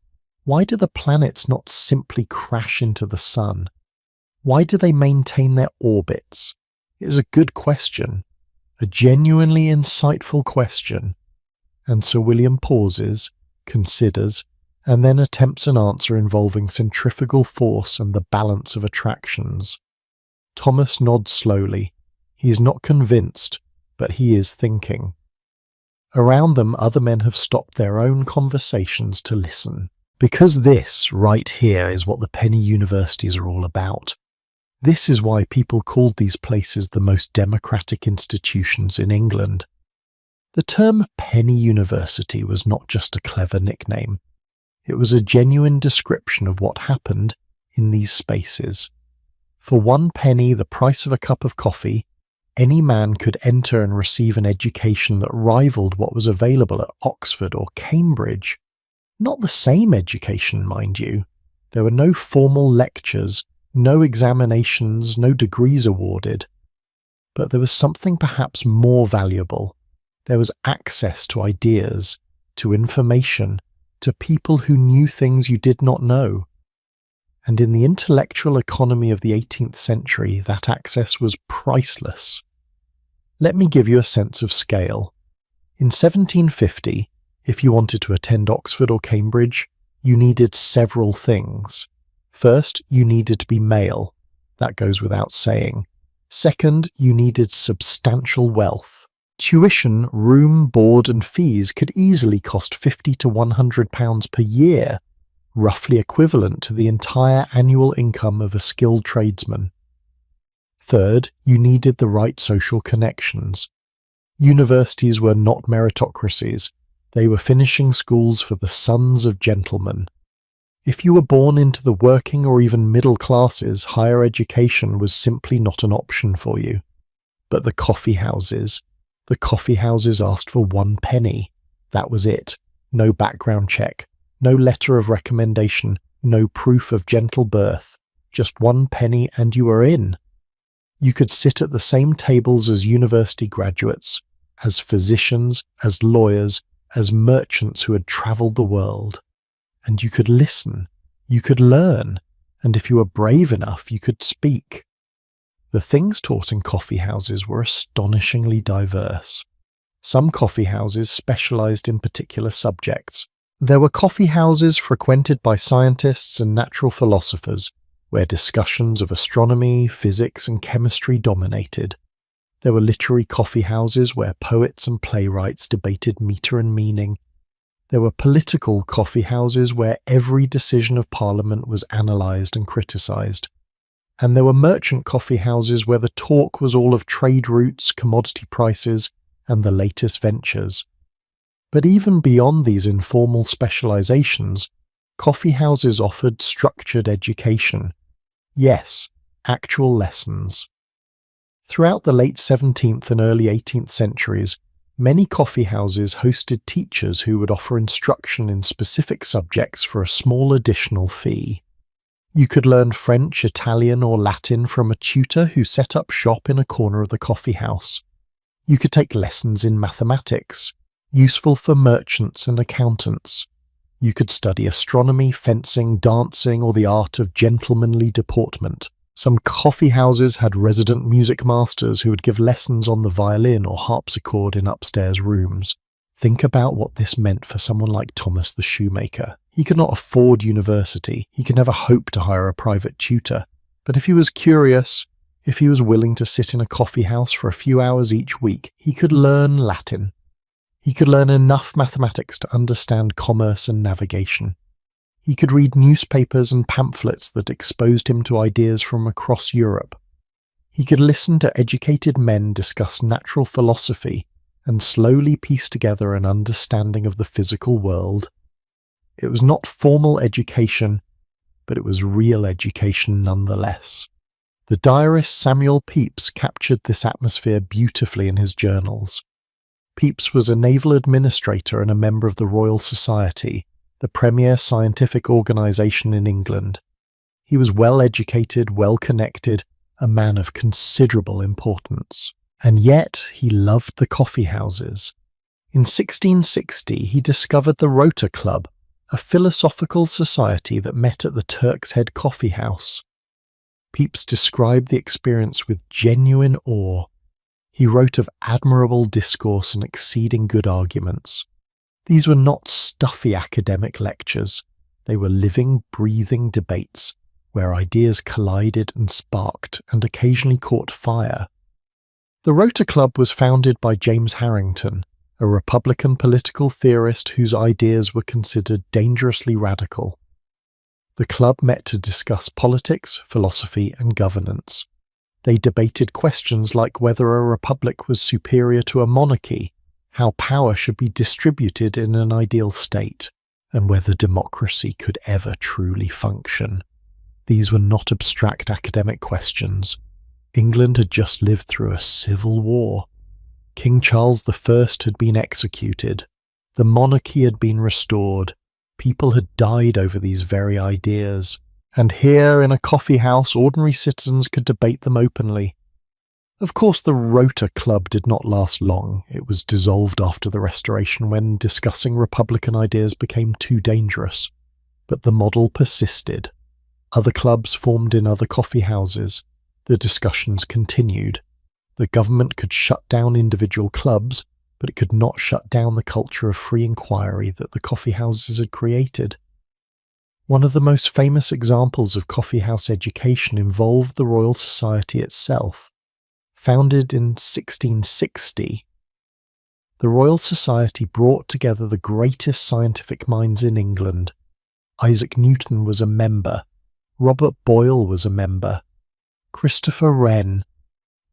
why do the planets not simply crash into the sun? Why do they maintain their orbits? It is a good question, a genuinely insightful question. And Sir William pauses, considers, and then attempts an answer involving centrifugal force and the balance of attractions. Thomas nods slowly. He is not convinced, but he is thinking. Around them, other men have stopped their own conversations to listen. Because this, right here, is what the penny universities are all about. This is why people called these places the most democratic institutions in England. The term penny university was not just a clever nickname. It was a genuine description of what happened in these spaces. For 1 penny, the price of a cup of coffee, any man could enter and receive an education that rivaled what was available at Oxford or Cambridge. Not the same education, mind you. There were no formal lectures, no examinations, no degrees awarded. But there was something perhaps more valuable. There was access to ideas, to information, to people who knew things you did not know. And in the intellectual economy of the 18th century, that access was priceless. Let me give you a sense of scale. In 1750, if you wanted to attend Oxford or Cambridge, you needed several things. First, you needed to be male. That goes without saying. Second, you needed substantial wealth. Tuition, room, board and fees could easily cost £50 to £100 per year, roughly equivalent to the entire annual income of a skilled tradesman. Third, you needed the right social connections. Universities were not meritocracies. They were finishing schools for the sons of gentlemen. If you were born into the working or even middle classes, higher education was simply not an option for you. But the coffee houses asked for 1 penny. That was it. No background check, no letter of recommendation, no proof of gentle birth. Just 1 penny and you were in. You could sit at the same tables as university graduates, as physicians, as lawyers, as merchants who had travelled the world. And you could listen, you could learn, and if you were brave enough, you could speak. The things taught in coffee houses were astonishingly diverse. Some coffee houses specialised in particular subjects. There were coffee houses frequented by scientists and natural philosophers, where discussions of astronomy, physics and chemistry dominated. There were literary coffee houses where poets and playwrights debated metre and meaning. There were political coffee houses where every decision of Parliament was analysed and criticised. And there were merchant coffee houses where the talk was all of trade routes, commodity prices, and the latest ventures. But even beyond these informal specialisations, coffee houses offered structured education. Yes, actual lessons. Throughout the late 17th and early 18th centuries, many coffee houses hosted teachers who would offer instruction in specific subjects for a small additional fee. You could learn French, Italian or Latin from a tutor who set up shop in a corner of the coffee house. You could take lessons in mathematics, useful for merchants and accountants. You could study astronomy, fencing, dancing or the art of gentlemanly deportment. Some coffee houses had resident music masters who would give lessons on the violin or harpsichord in upstairs rooms. Think about what this meant for someone like Thomas the shoemaker. He could not afford university, he could never hope to hire a private tutor. But if he was curious, if he was willing to sit in a coffee house for a few hours each week, he could learn Latin. He could learn enough mathematics to understand commerce and navigation. He could read newspapers and pamphlets that exposed him to ideas from across Europe. He could listen to educated men discuss natural philosophy and slowly piece together an understanding of the physical world. It was not formal education, but it was real education nonetheless. The diarist Samuel Pepys captured this atmosphere beautifully in his journals. Pepys was a naval administrator and a member of the Royal Society, the premier scientific organisation in England. He was well educated, well connected, a man of considerable importance. And yet he loved the coffee houses. In 1660 he discovered the Rota Club, a philosophical society that met at the Turk's Head Coffee House. Pepys described the experience with genuine awe. He wrote of admirable discourse and exceeding good arguments. These were not stuffy academic lectures. They were living, breathing debates where ideas collided and sparked and occasionally caught fire. The Rota Club was founded by James Harrington, a Republican political theorist whose ideas were considered dangerously radical. The club met to discuss politics, philosophy, and governance. They debated questions like whether a republic was superior to a monarchy, how power should be distributed in an ideal state, and whether democracy could ever truly function. These were not abstract academic questions. England had just lived through a civil war. King Charles I had been executed. The monarchy had been restored. People had died over these very ideas. And here in a coffee house, ordinary citizens could debate them openly. Of course, the Rota Club did not last long. It was dissolved after the Restoration when discussing Republican ideas became too dangerous. But the model persisted. Other clubs formed in other coffee houses. The discussions continued. The government could shut down individual clubs, but it could not shut down the culture of free inquiry that the coffee houses had created. One of the most famous examples of coffee house education involved the Royal Society itself. Founded in 1660, the Royal Society brought together the greatest scientific minds in England. Isaac Newton was a member. Robert Boyle was a member. Christopher Wren,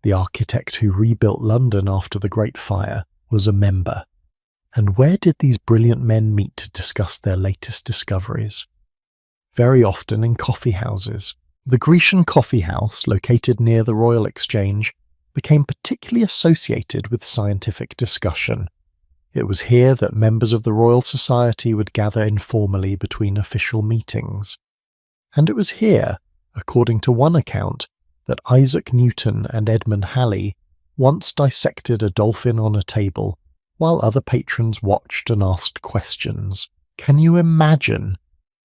the architect who rebuilt London after the Great Fire, was a member. And where did these brilliant men meet to discuss their latest discoveries? Very often in coffee houses. The Grecian Coffeehouse, located near the Royal Exchange, became particularly associated with scientific discussion. It was here that members of the Royal Society would gather informally between official meetings. And it was here, according to one account, that Isaac Newton and Edmund Halley once dissected a dolphin on a table while other patrons watched and asked questions. Can you imagine?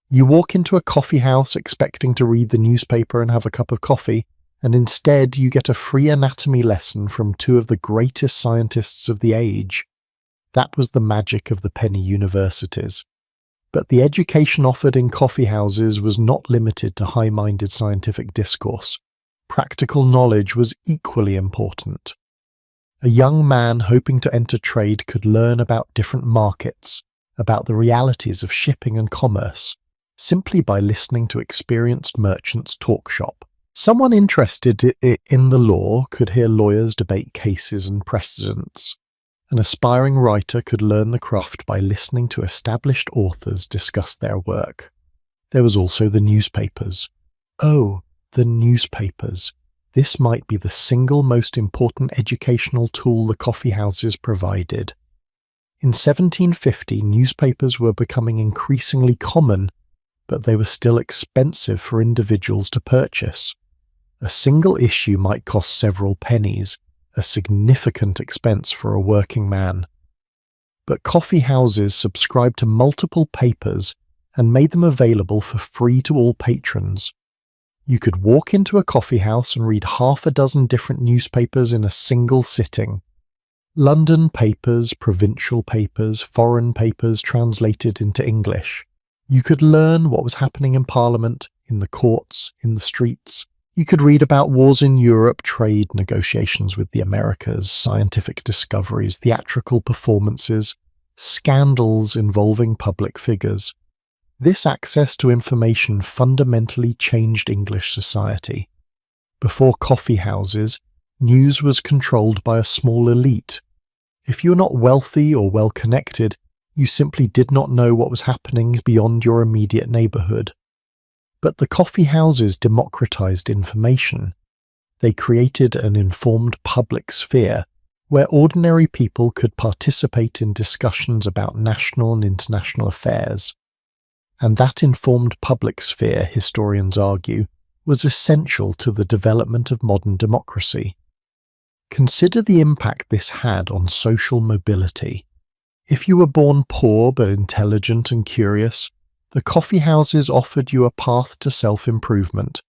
You walk into a coffee house expecting to read the newspaper and have a cup of coffee, and instead you get a free anatomy lesson from two of the greatest scientists of the age. That was the magic of the penny universities. But the education offered in coffee houses was not limited to high-minded scientific discourse. Practical knowledge was equally important. A young man hoping to enter trade could learn about different markets, about the realities of shipping and commerce, simply by listening to experienced merchants' talk shop. Someone interested in the law could hear lawyers debate cases and precedents. An aspiring writer could learn the craft by listening to established authors discuss their work. There was also the newspapers. Oh, the newspapers. This might be the single most important educational tool the coffee houses provided. In 1750, newspapers were becoming increasingly common, but they were still expensive for individuals to purchase. A single issue might cost several pennies, a significant expense for a working man. But coffee houses subscribed to multiple papers and made them available for free to all patrons. You could walk into a coffee house and read half a dozen different newspapers in a single sitting. London papers, provincial papers, foreign papers translated into English. You could learn what was happening in Parliament, in the courts, in the streets. You could read about wars in Europe, trade negotiations with the Americas, scientific discoveries, theatrical performances, scandals involving public figures. This access to information fundamentally changed English society. Before coffee houses, news was controlled by a small elite. If you were not wealthy or well-connected, you simply did not know what was happening beyond your immediate neighbourhood. But the coffee houses democratized information. They created an informed public sphere where ordinary people could participate in discussions about national and international affairs. And that informed public sphere, historians argue, was essential to the development of modern democracy. Consider the impact this had on social mobility. If you were born poor but intelligent and curious, the coffee houses offered you a path to self-improvement.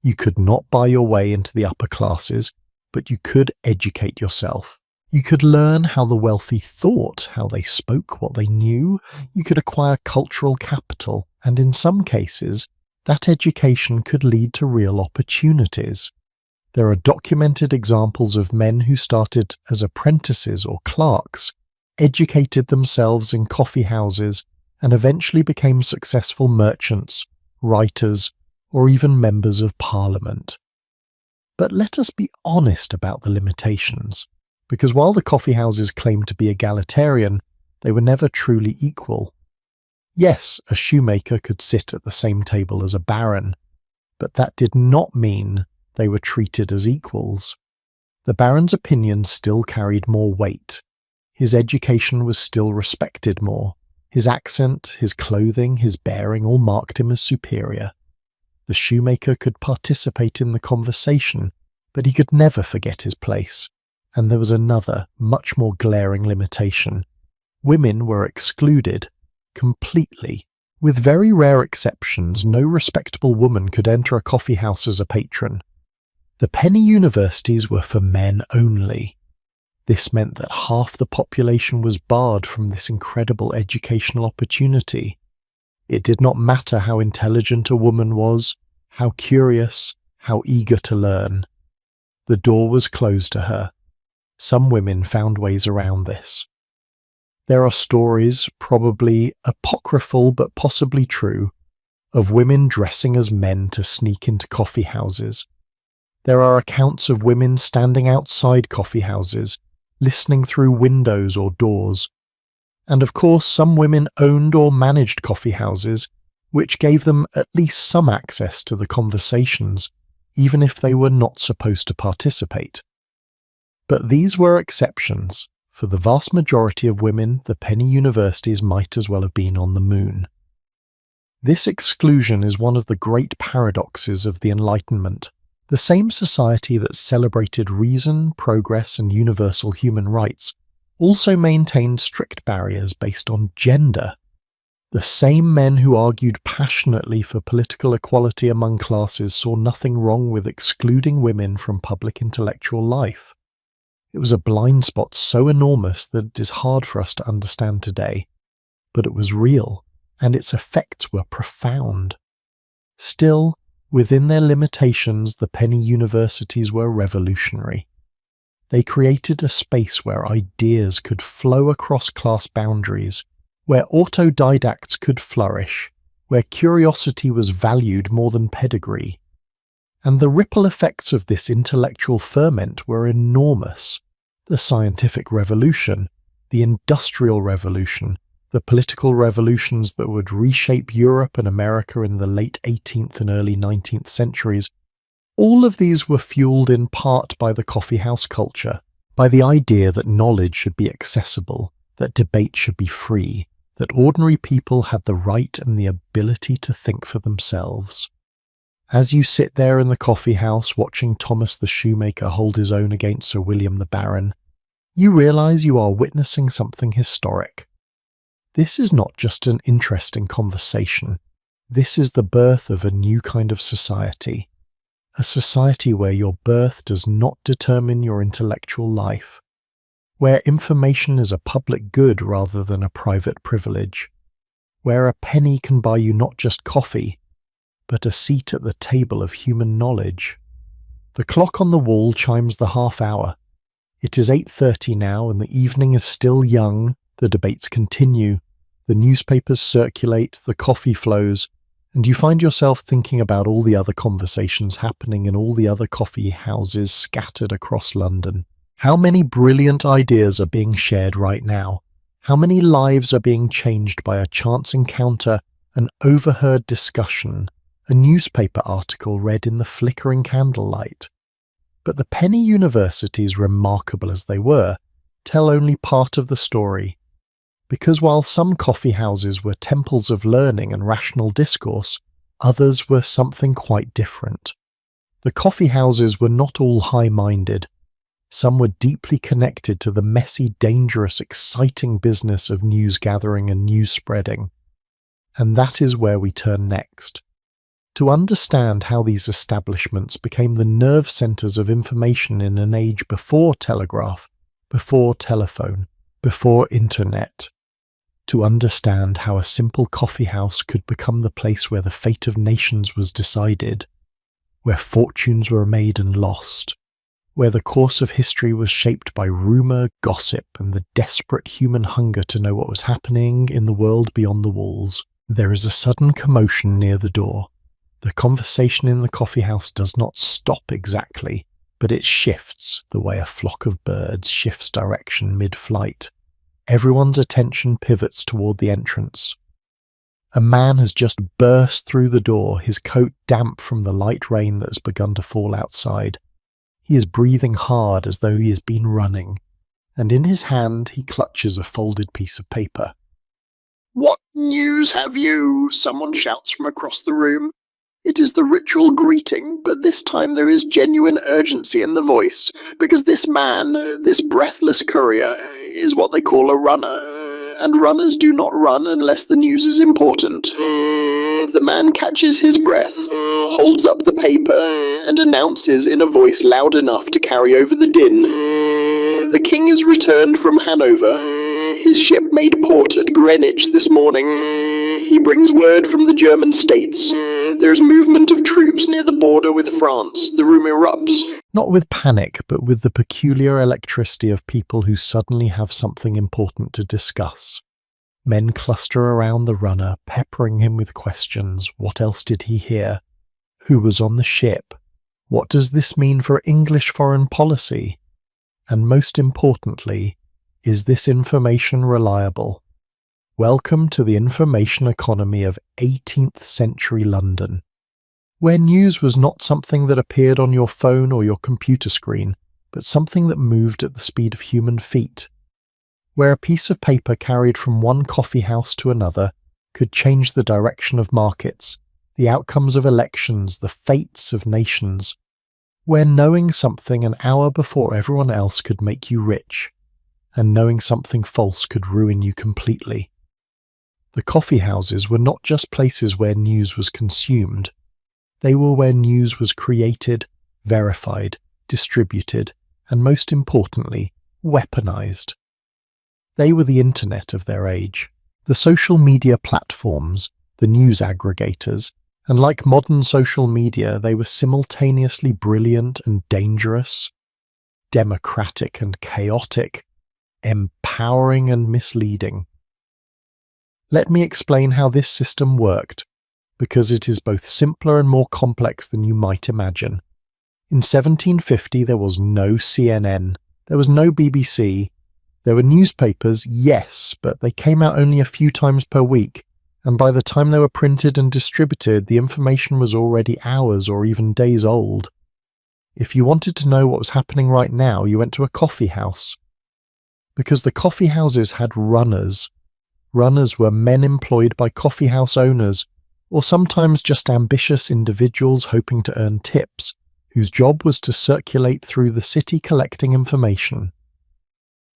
You could not buy your way into the upper classes, but you could educate yourself. You could learn how the wealthy thought, how they spoke, what they knew. You could acquire cultural capital, and in some cases, that education could lead to real opportunities. There are documented examples of men who started as apprentices or clerks, educated themselves in coffee houses, and eventually became successful merchants, writers, or even members of parliament. But let us be honest about the limitations, because while the coffee houses claimed to be egalitarian, they were never truly equal. Yes, a shoemaker could sit at the same table as a baron, but that did not mean they were treated as equals. The baron's opinion still carried more weight. His education was still respected more. His accent, his clothing, his bearing all marked him as superior. The shoemaker could participate in the conversation, but he could never forget his place. And there was another, much more glaring limitation. Women were excluded, completely. With very rare exceptions, no respectable woman could enter a coffee house as a patron. The penny universities were for men only. This meant that half the population was barred from this incredible educational opportunity. It did not matter how intelligent a woman was, how curious, how eager to learn. The door was closed to her. Some women found ways around this. There are stories, probably apocryphal but possibly true, of women dressing as men to sneak into coffee houses. There are accounts of women standing outside coffee houses, listening through windows or doors. And of course, some women owned or managed coffee houses, which gave them at least some access to the conversations, even if they were not supposed to participate. But these were exceptions. For the vast majority of women, the penny universities might as well have been on the moon. This exclusion is one of the great paradoxes of the Enlightenment. The same society that celebrated reason, progress, and universal human rights also maintained strict barriers based on gender. The same men who argued passionately for political equality among classes saw nothing wrong with excluding women from public intellectual life. It was a blind spot so enormous that it is hard for us to understand today, but it was real, and its effects were profound. Still, within their limitations, the penny universities were revolutionary. They created a space where ideas could flow across class boundaries, where autodidacts could flourish, where curiosity was valued more than pedigree. And the ripple effects of this intellectual ferment were enormous. The scientific revolution, the industrial revolution, the political revolutions that would reshape Europe and America in the late 18th and early 19th centuries, all of these were fueled in part by the coffeehouse culture, by the idea that knowledge should be accessible, that debate should be free, that ordinary people had the right and the ability to think for themselves. As you sit there in the coffee house watching Thomas the shoemaker hold his own against Sir William the Baron, you realize you are witnessing something historic. This is not just an interesting conversation. This is the birth of a new kind of society. A society where your birth does not determine your intellectual life, where information is a public good rather than a private privilege, where a penny can buy you not just coffee, but a seat at the table of human knowledge. The clock on the wall chimes the half hour. It is 8:30 now, and the evening is still young. The debates continue. The newspapers circulate, the coffee flows, and you find yourself thinking about all the other conversations happening in all the other coffee houses scattered across London. How many brilliant ideas are being shared right now? How many lives are being changed by a chance encounter, an overheard discussion, a newspaper article read in the flickering candlelight? But the penny universities, remarkable as they were, tell only part of the story. Because while some coffee houses were temples of learning and rational discourse, others were something quite different. The coffee houses were not all high-minded. Some were deeply connected to the messy, dangerous, exciting business of news gathering and news spreading. And that is where we turn next. To understand how these establishments became the nerve centers of information in an age before telegraph, before telephone, before internet. To understand how a simple coffee house could become the place where the fate of nations was decided, where fortunes were made and lost, where the course of history was shaped by rumor, gossip, and the desperate human hunger to know what was happening in the world beyond the walls. There is a sudden commotion near the door. The conversation in the coffee house does not stop exactly, but it shifts the way a flock of birds shifts direction mid-flight. Everyone's attention pivots toward the entrance. A man has just burst through the door, his coat damp from the light rain that has begun to fall outside. He is breathing hard as though he has been running, and in his hand he clutches a folded piece of paper. "What news have you?" someone shouts from across the room. It is the ritual greeting, but this time there is genuine urgency in the voice, because this man, this breathless courier, is what they call a runner, and runners do not run unless the news is important. The man catches his breath, holds up the paper, and announces in a voice loud enough to carry over the din. The king is returned from Hanover. His ship made port at Greenwich this morning. He brings word from the German states. There's movement of troops near the border with France. The room erupts. Not with panic, but with the peculiar electricity of people who suddenly have something important to discuss. Men cluster around the runner, peppering him with questions. What else did he hear? Who was on the ship? What does this mean for English foreign policy? And most importantly, is this information reliable? Welcome to the information economy of 18th century London, where news was not something that appeared on your phone or your computer screen, but something that moved at the speed of human feet, where a piece of paper carried from one coffeehouse to another could change the direction of markets, the outcomes of elections, the fates of nations, where knowing something an hour before everyone else could make you rich, and knowing something false could ruin you completely. The coffeehouses were not just places where news was consumed, they were where news was created, verified, distributed, and most importantly, weaponized. They were the internet of their age, the social media platforms, the news aggregators, and like modern social media, they were simultaneously brilliant and dangerous, democratic and chaotic, empowering and misleading. Let me explain how this system worked, because it is both simpler and more complex than you might imagine. In 1750 there was no CNN, there was no BBC, there were newspapers, yes, but they came out only a few times per week, and by the time they were printed and distributed, the information was already hours or even days old. If you wanted to know what was happening right now, you went to a coffee house. Because the coffee houses had runners. Runners were men employed by coffee house owners, or sometimes just ambitious individuals hoping to earn tips, whose job was to circulate through the city collecting information.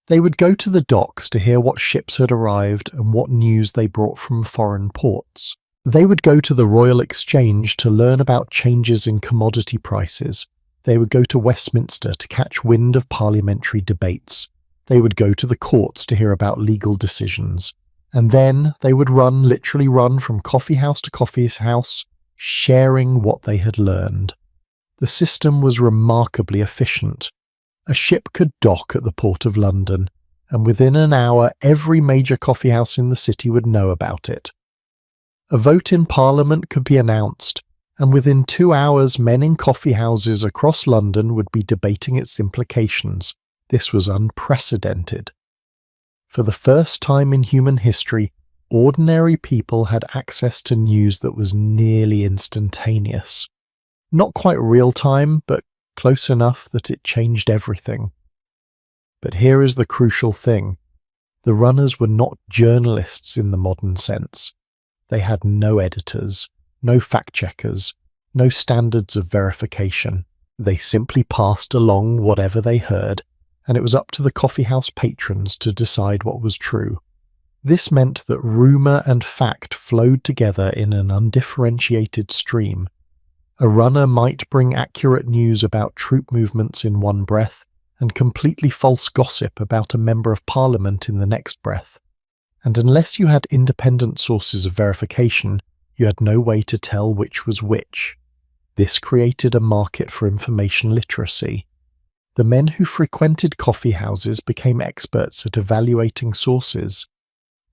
They would go to the docks to hear what ships had arrived and what news they brought from foreign ports. They would go to the Royal Exchange to learn about changes in commodity prices. They would go to Westminster to catch wind of parliamentary debates. They would go to the courts to hear about legal decisions. And then they would literally run from coffeehouse to coffeehouse, sharing what they had learned. The system was remarkably efficient. A ship could dock at the Port of London, and within an hour every major coffeehouse in the city would know about it. A vote in Parliament could be announced, and within 2 hours men in coffeehouses across London would be debating its implications. This was unprecedented. For the first time in human history, ordinary people had access to news that was nearly instantaneous. Not quite real-time, but close enough that it changed everything. But here is the crucial thing. The runners were not journalists in the modern sense. They had no editors, no fact-checkers, no standards of verification. They simply passed along whatever they heard, and it was up to the coffeehouse patrons to decide what was true. This meant that rumour and fact flowed together in an undifferentiated stream. A runner might bring accurate news about troop movements in one breath and completely false gossip about a member of parliament in the next breath. And unless you had independent sources of verification, you had no way to tell which was which. This created a market for information literacy. The men who frequented coffee houses became experts at evaluating sources.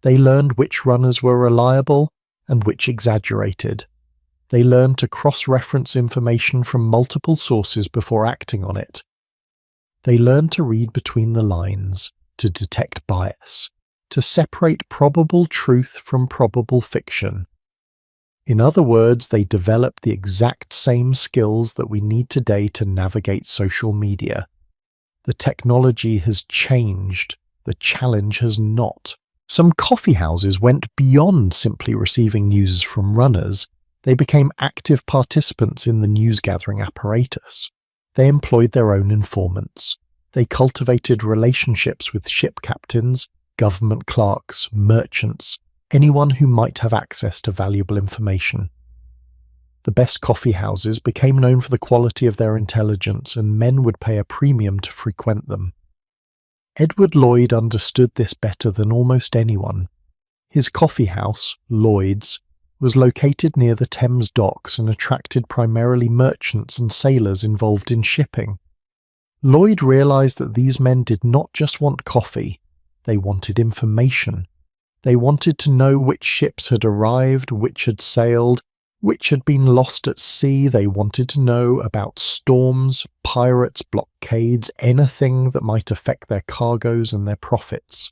They learned which runners were reliable and which exaggerated. They learned to cross-reference information from multiple sources before acting on it. They learned to read between the lines, to detect bias, to separate probable truth from probable fiction. In other words, they developed the exact same skills that we need today to navigate social media. The technology has changed, the challenge has not. Some coffee houses went beyond simply receiving news from runners. They became active participants in the news-gathering apparatus. They employed their own informants. They cultivated relationships with ship captains, government clerks, merchants, anyone who might have access to valuable information. The best coffee houses became known for the quality of their intelligence, and men would pay a premium to frequent them. Edward Lloyd understood this better than almost anyone. His coffee house, Lloyd's, was located near the Thames docks and attracted primarily merchants and sailors involved in shipping. Lloyd realised that these men did not just want coffee, they wanted information. They wanted to know which ships had arrived, which had sailed, which had been lost at sea. They wanted to know about storms, pirates, blockades, anything that might affect their cargoes and their profits.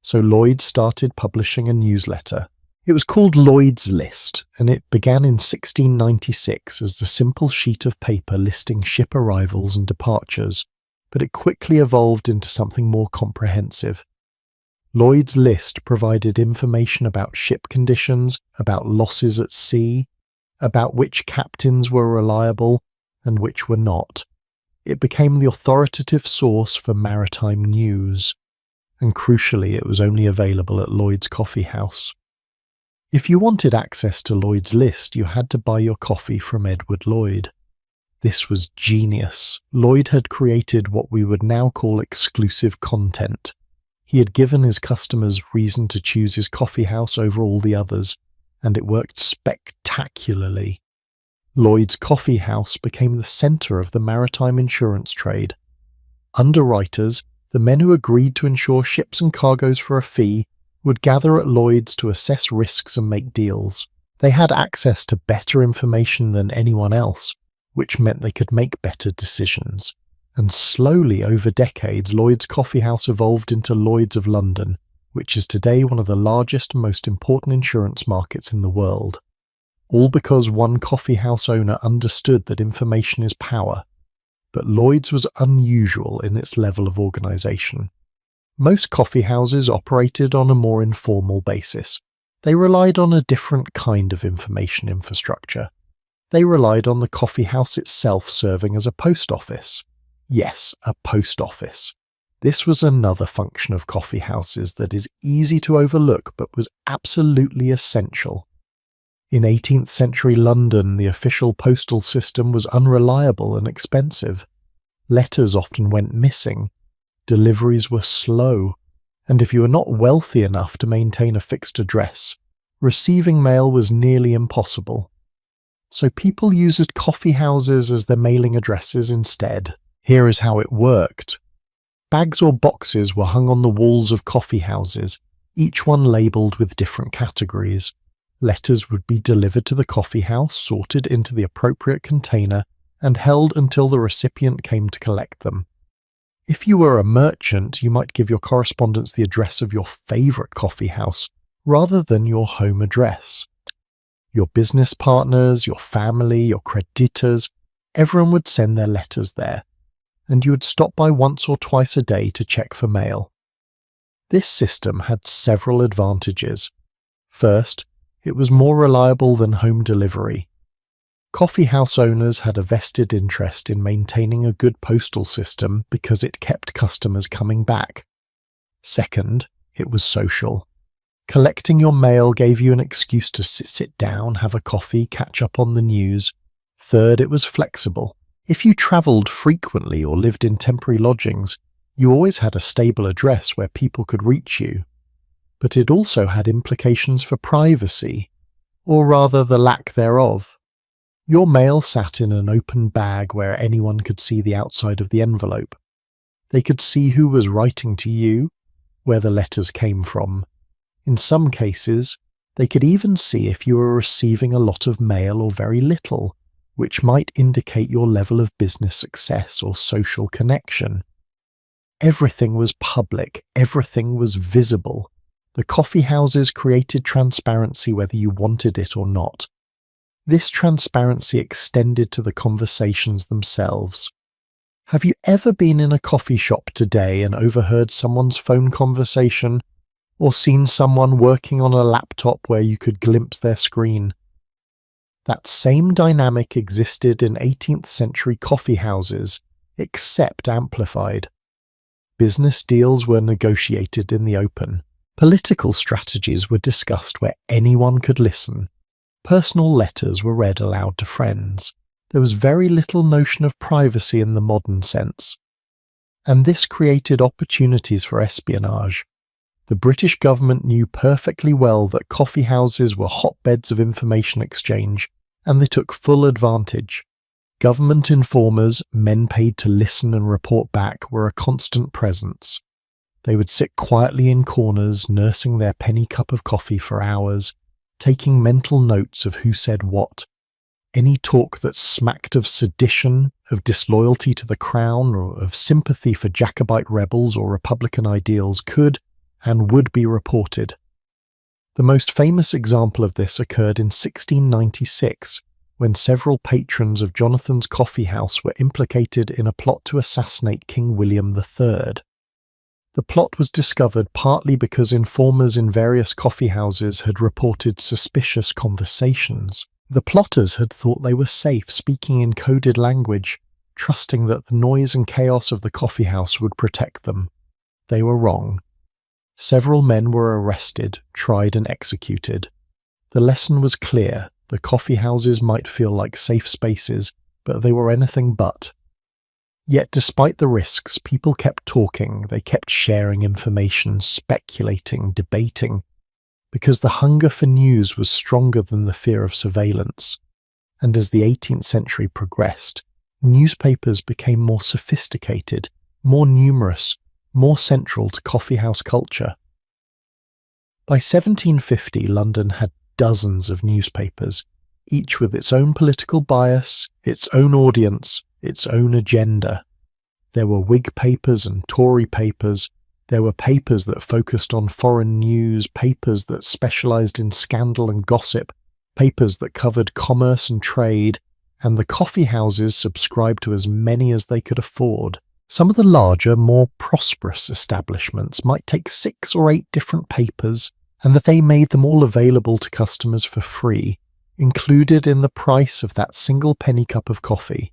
So Lloyd started publishing a newsletter. It was called Lloyd's List, and it began in 1696 as a simple sheet of paper listing ship arrivals and departures, but it quickly evolved into something more comprehensive. Lloyd's List provided information about ship conditions, about losses at sea, about which captains were reliable and which were not. It became the authoritative source for maritime news, and crucially it was only available at Lloyd's Coffeehouse. If you wanted access to Lloyd's List, you had to buy your coffee from Edward Lloyd. This was genius. Lloyd had created what we would now call exclusive content. He had given his customers reason to choose his coffeehouse over all the others, and it worked spectacularly. Lloyd's Coffeehouse became the centre of the maritime insurance trade. Underwriters, the men who agreed to insure ships and cargoes for a fee, would gather at Lloyd's to assess risks and make deals. They had access to better information than anyone else, which meant they could make better decisions. And slowly, over decades, Lloyd's Coffeehouse evolved into Lloyd's of London, which is today one of the largest and most important insurance markets in the world. All because one coffeehouse owner understood that information is power. But Lloyd's was unusual in its level of organisation. Most coffeehouses operated on a more informal basis. They relied on a different kind of information infrastructure. They relied on the coffeehouse itself serving as a post office. Yes, a post office. This was another function of coffeehouses that is easy to overlook but was absolutely essential. In 18th century London, the official postal system was unreliable and expensive. Letters often went missing. Deliveries were slow. And if you were not wealthy enough to maintain a fixed address, receiving mail was nearly impossible. So people used coffeehouses as their mailing addresses instead. Here is how it worked. Bags or boxes were hung on the walls of coffeehouses, each one labelled with different categories. Letters would be delivered to the coffeehouse, sorted into the appropriate container, and held until the recipient came to collect them. If you were a merchant, you might give your correspondents the address of your favourite coffeehouse, rather than your home address. Your business partners, your family, your creditors, everyone would send their letters there, and you would stop by once or twice a day to check for mail. This system had several advantages. First, it was more reliable than home delivery. Coffeehouse owners had a vested interest in maintaining a good postal system because it kept customers coming back. Second, it was social. Collecting your mail gave you an excuse to sit down, have a coffee, catch up on the news. Third, it was flexible. If you travelled frequently or lived in temporary lodgings, you always had a stable address where people could reach you. But it also had implications for privacy, or rather the lack thereof. Your mail sat in an open bag where anyone could see the outside of the envelope. They could see who was writing to you, where the letters came from. In some cases, they could even see if you were receiving a lot of mail or very little, which might indicate your level of business success or social connection. Everything was public, everything was visible. The coffeehouses created transparency whether you wanted it or not. This transparency extended to the conversations themselves. Have you ever been in a coffee shop today and overheard someone's phone conversation, or seen someone working on a laptop where you could glimpse their screen? That same dynamic existed in 18th century coffeehouses, except amplified. Business deals were negotiated in the open. Political strategies were discussed where anyone could listen. Personal letters were read aloud to friends. There was very little notion of privacy in the modern sense. And this created opportunities for espionage. The British government knew perfectly well that coffee houses were hotbeds of information exchange, and they took full advantage. Government informers, men paid to listen and report back, were a constant presence. They would sit quietly in corners, nursing their penny cup of coffee for hours, taking mental notes of who said what. Any talk that smacked of sedition, of disloyalty to the crown, or of sympathy for Jacobite rebels or Republican ideals could and would be reported. The most famous example of this occurred in 1696, when several patrons of Jonathan's Coffeehouse were implicated in a plot to assassinate King William III. The plot was discovered partly because informers in various coffeehouses had reported suspicious conversations. The plotters had thought they were safe speaking in coded language, trusting that the noise and chaos of the coffeehouse would protect them. They were wrong. Several men were arrested, tried and executed. The lesson was clear. The coffeehouses might feel like safe spaces, but they were anything but. Yet despite the risks, people kept talking, they kept sharing information, speculating, debating, because the hunger for news was stronger than the fear of surveillance. And as the 18th century progressed, newspapers became more sophisticated, more numerous, more central to coffeehouse culture. By 1750, London had dozens of newspapers, each with its own political bias, its own audience, its own agenda. There were Whig papers and Tory papers. There were papers that focused on foreign news, papers that specialized in scandal and gossip, papers that covered commerce and trade, and the coffee houses subscribed to as many as they could afford. Some of the larger, more prosperous establishments might take 6 or 8 different papers, and that they made them all available to customers for free, included in the price of that single penny cup of coffee.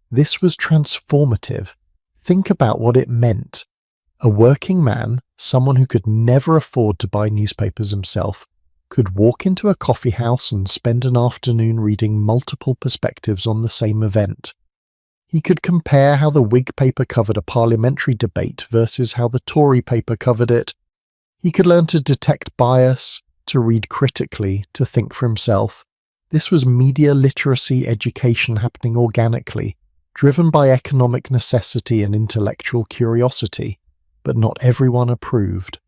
This was transformative. Think about what it meant. A working man, someone who could never afford to buy newspapers himself, could walk into a coffee house and spend an afternoon reading multiple perspectives on the same event. He could compare how the Whig paper covered a parliamentary debate versus how the Tory paper covered it. He could learn to detect bias, to read critically, to think for himself. This was media literacy education happening organically, driven by economic necessity and intellectual curiosity, but not everyone approved.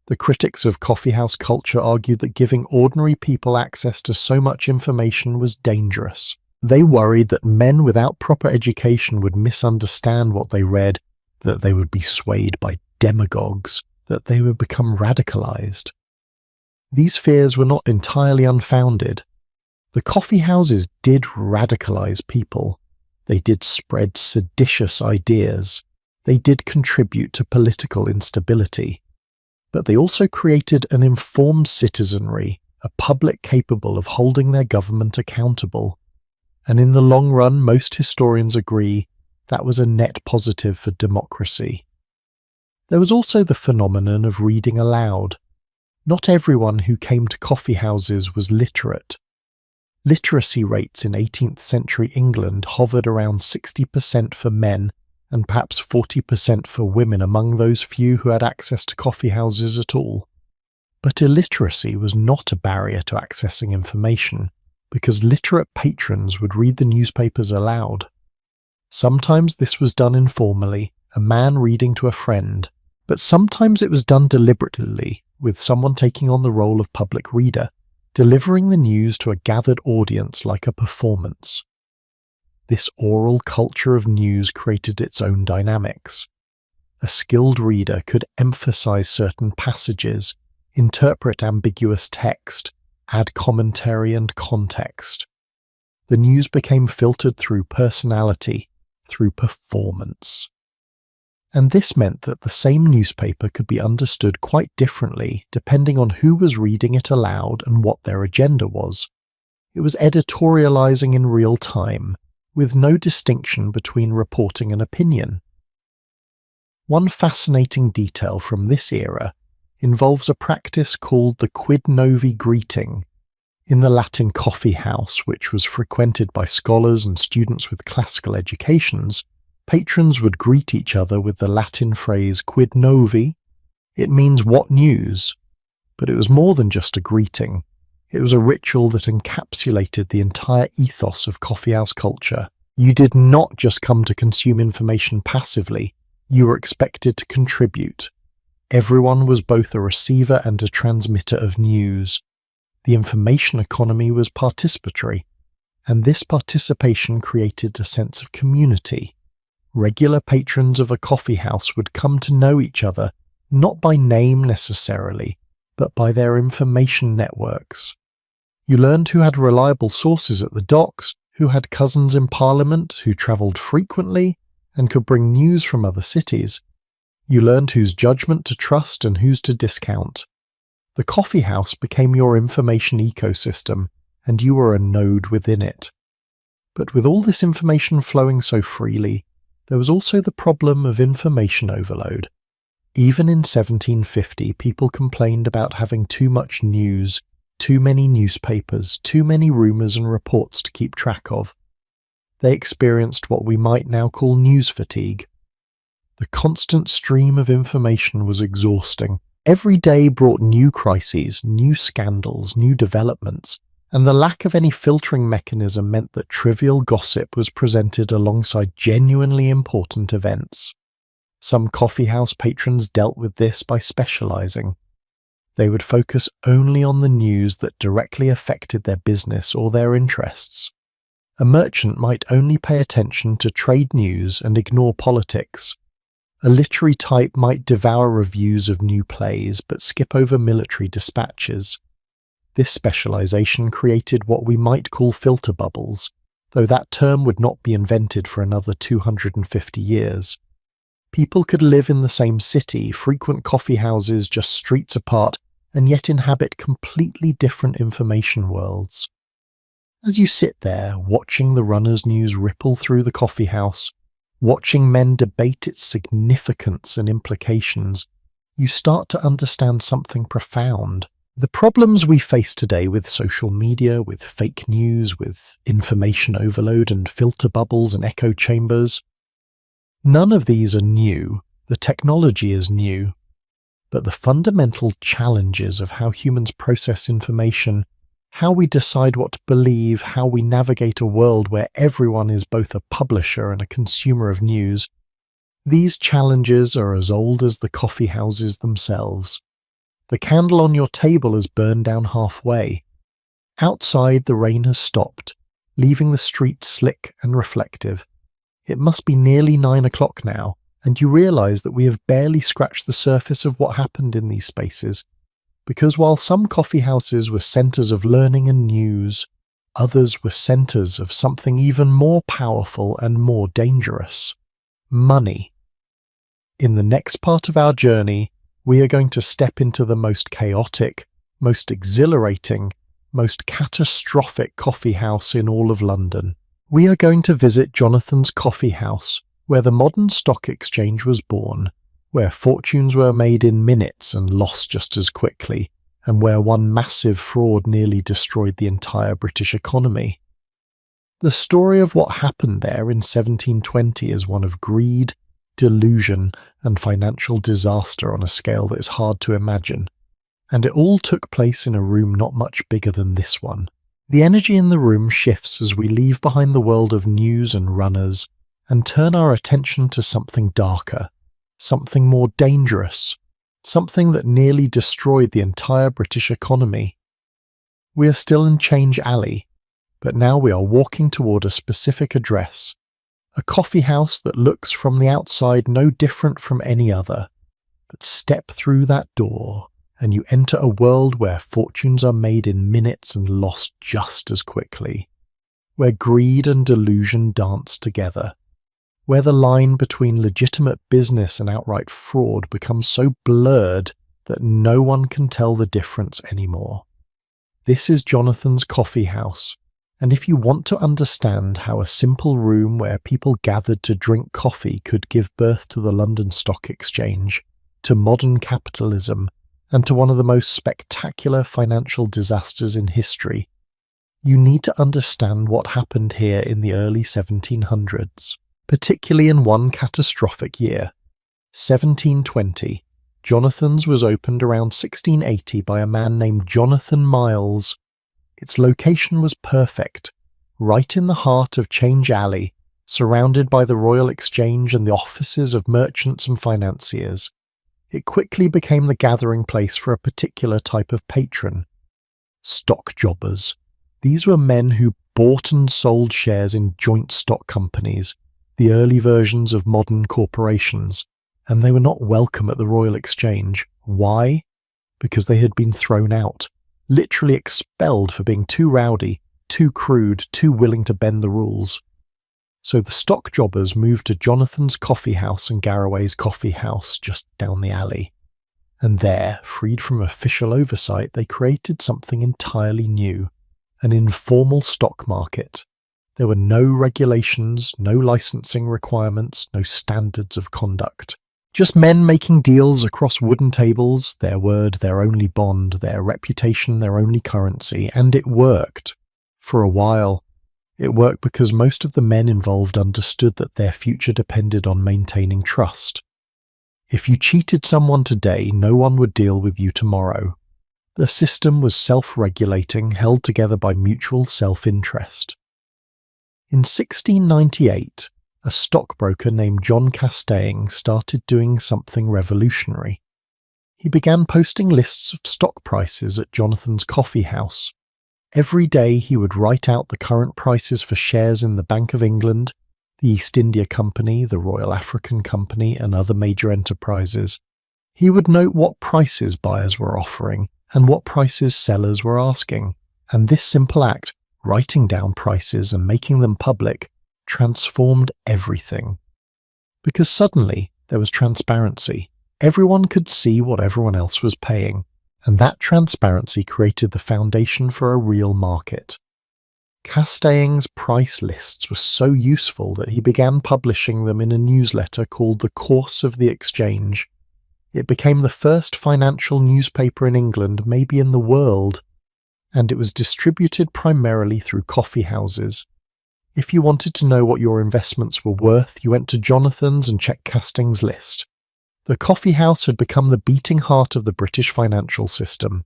The critics of coffeehouse culture argued that giving ordinary people access to so much information was dangerous. They worried that men without proper education would misunderstand what they read, that they would be swayed by demagogues, that they would become radicalized. These fears were not entirely unfounded. The coffee houses did radicalize people. They did spread seditious ideas. They did contribute to political instability. But they also created an informed citizenry, a public capable of holding their government accountable. And in the long run, most historians agree that was a net positive for democracy. There was also the phenomenon of reading aloud. Not everyone who came to coffee houses was literate. Literacy rates in 18th century England hovered around 60% for men and perhaps 40% for women among those few who had access to coffee houses at all. But illiteracy was not a barrier to accessing information, because literate patrons would read the newspapers aloud. Sometimes this was done informally, a man reading to a friend, but sometimes it was done deliberately, with someone taking on the role of public reader, delivering the news to a gathered audience like a performance. This oral culture of news created its own dynamics. A skilled reader could emphasize certain passages, interpret ambiguous text, add commentary and context. The news became filtered through personality, through performance. And this meant that the same newspaper could be understood quite differently depending on who was reading it aloud and what their agenda was. It was editorializing in real time, with no distinction between reporting and opinion. One fascinating detail from this era involves a practice called the quid novi greeting. In the Latin coffee house, which was frequented by scholars and students with classical educations, patrons would greet each other with the Latin phrase quid novi, It means what news? But it was more than just a greeting. It was a ritual that encapsulated the entire ethos of coffeehouse culture. You did not just come to consume information passively, you were expected to contribute. Everyone was both a receiver and a transmitter of news. The information economy was participatory, and this participation created a sense of community. Regular patrons of a coffeehouse would come to know each other, not by name necessarily, but by their information networks. You learned who had reliable sources at the docks, who had cousins in Parliament, who travelled frequently, and could bring news from other cities. You learned whose judgment to trust and whose to discount. The coffeehouse became your information ecosystem, and you were a node within it. But with all this information flowing so freely, there was also the problem of information overload. Even in 1750, people complained about having too much news, too many newspapers, too many rumours and reports to keep track of. They experienced what we might now call news fatigue. The constant stream of information was exhausting. Every day brought new crises, new scandals, new developments, and the lack of any filtering mechanism meant that trivial gossip was presented alongside genuinely important events. Some coffeehouse patrons dealt with this by specialising. They would focus only on the news that directly affected their business or their interests. A merchant might only pay attention to trade news and ignore politics. A literary type might devour reviews of new plays but skip over military dispatches. This specialisation created what we might call filter bubbles, though that term would not be invented for another 250 years. People could live in the same city, frequent coffee houses just streets apart, and yet inhabit completely different information worlds. As you sit there, watching the runner's news ripple through the coffee house, watching men debate its significance and implications, you start to understand something profound. The problems we face today with social media, with fake news, with information overload and filter bubbles and echo chambers, none of these are new. The technology is new. But the fundamental challenges of how humans process information, how we decide what to believe, how we navigate a world where everyone is both a publisher and a consumer of news, these challenges are as old as the coffee houses themselves. The candle on your table has burned down halfway. Outside, the rain has stopped, leaving the street slick and reflective. It must be nearly 9 o'clock now, and you realise that we have barely scratched the surface of what happened in these spaces. Because while some coffee houses were centres of learning and news, others were centres of something even more powerful and more dangerous: money. In the next part of our journey, we are going to step into the most chaotic, most exhilarating, most catastrophic coffee house in all of London. We are going to visit Jonathan's Coffee House, where the modern stock exchange was born, where fortunes were made in minutes and lost just as quickly, and where one massive fraud nearly destroyed the entire British economy. The story of what happened there in 1720 is one of greed, delusion, and financial disaster on a scale that is hard to imagine. And it all took place in a room not much bigger than this one. The energy in the room shifts as we leave behind the world of news and runners and turn our attention to something darker, something more dangerous, something that nearly destroyed the entire British economy. We are still in Change Alley, but now we are walking toward a specific address, a coffee house that looks from the outside no different from any other. But step through that door, and you enter a world where fortunes are made in minutes and lost just as quickly, where greed and delusion dance together, where the line between legitimate business and outright fraud becomes so blurred that no one can tell the difference anymore. This is Jonathan's Coffee House, and if you want to understand how a simple room where people gathered to drink coffee could give birth to the London Stock Exchange, to modern capitalism, and to one of the most spectacular financial disasters in history, you need to understand what happened here in the early 1700s, particularly in one catastrophic year, 1720, Jonathan's was opened around 1680 by a man named Jonathan Miles. Its location was perfect, right in the heart of Change Alley, surrounded by the Royal Exchange and the offices of merchants and financiers. It quickly became the gathering place for a particular type of patron: stock jobbers. These were men who bought and sold shares in joint stock companies, the early versions of modern corporations, and they were not welcome at the Royal Exchange. Why? Because they had been thrown out, literally expelled for being too rowdy, too crude, too willing to bend the rules. So the stock jobbers moved to Jonathan's Coffeehouse and Garraway's Coffeehouse just down the alley. And there, freed from official oversight, they created something entirely new: an informal stock market. There were no regulations, no licensing requirements, no standards of conduct. Just men making deals across wooden tables, their word their only bond, their reputation their only currency, and it worked. For a while. It worked because most of the men involved understood that their future depended on maintaining trust. If you cheated someone today, no one would deal with you tomorrow. The system was self-regulating, held together by mutual self-interest. In 1698, a stockbroker named John Castaigne started doing something revolutionary. He began posting lists of stock prices at Jonathan's Coffeehouse. Every day he would write out the current prices for shares in the Bank of England, the East India Company, the Royal African Company, and other major enterprises. He would note what prices buyers were offering and what prices sellers were asking, and this simple act, writing down prices and making them public, transformed everything. Because suddenly there was transparency. Everyone could see what everyone else was paying, and that transparency created the foundation for a real market. Castaigne's price lists were so useful that he began publishing them in a newsletter called The Course of the Exchange. It became the first financial newspaper in England, maybe in the world, and it was distributed primarily through coffee houses. If you wanted to know what your investments were worth, you went to Jonathan's and checked Castaigne's list. The coffee house had become the beating heart of the British financial system.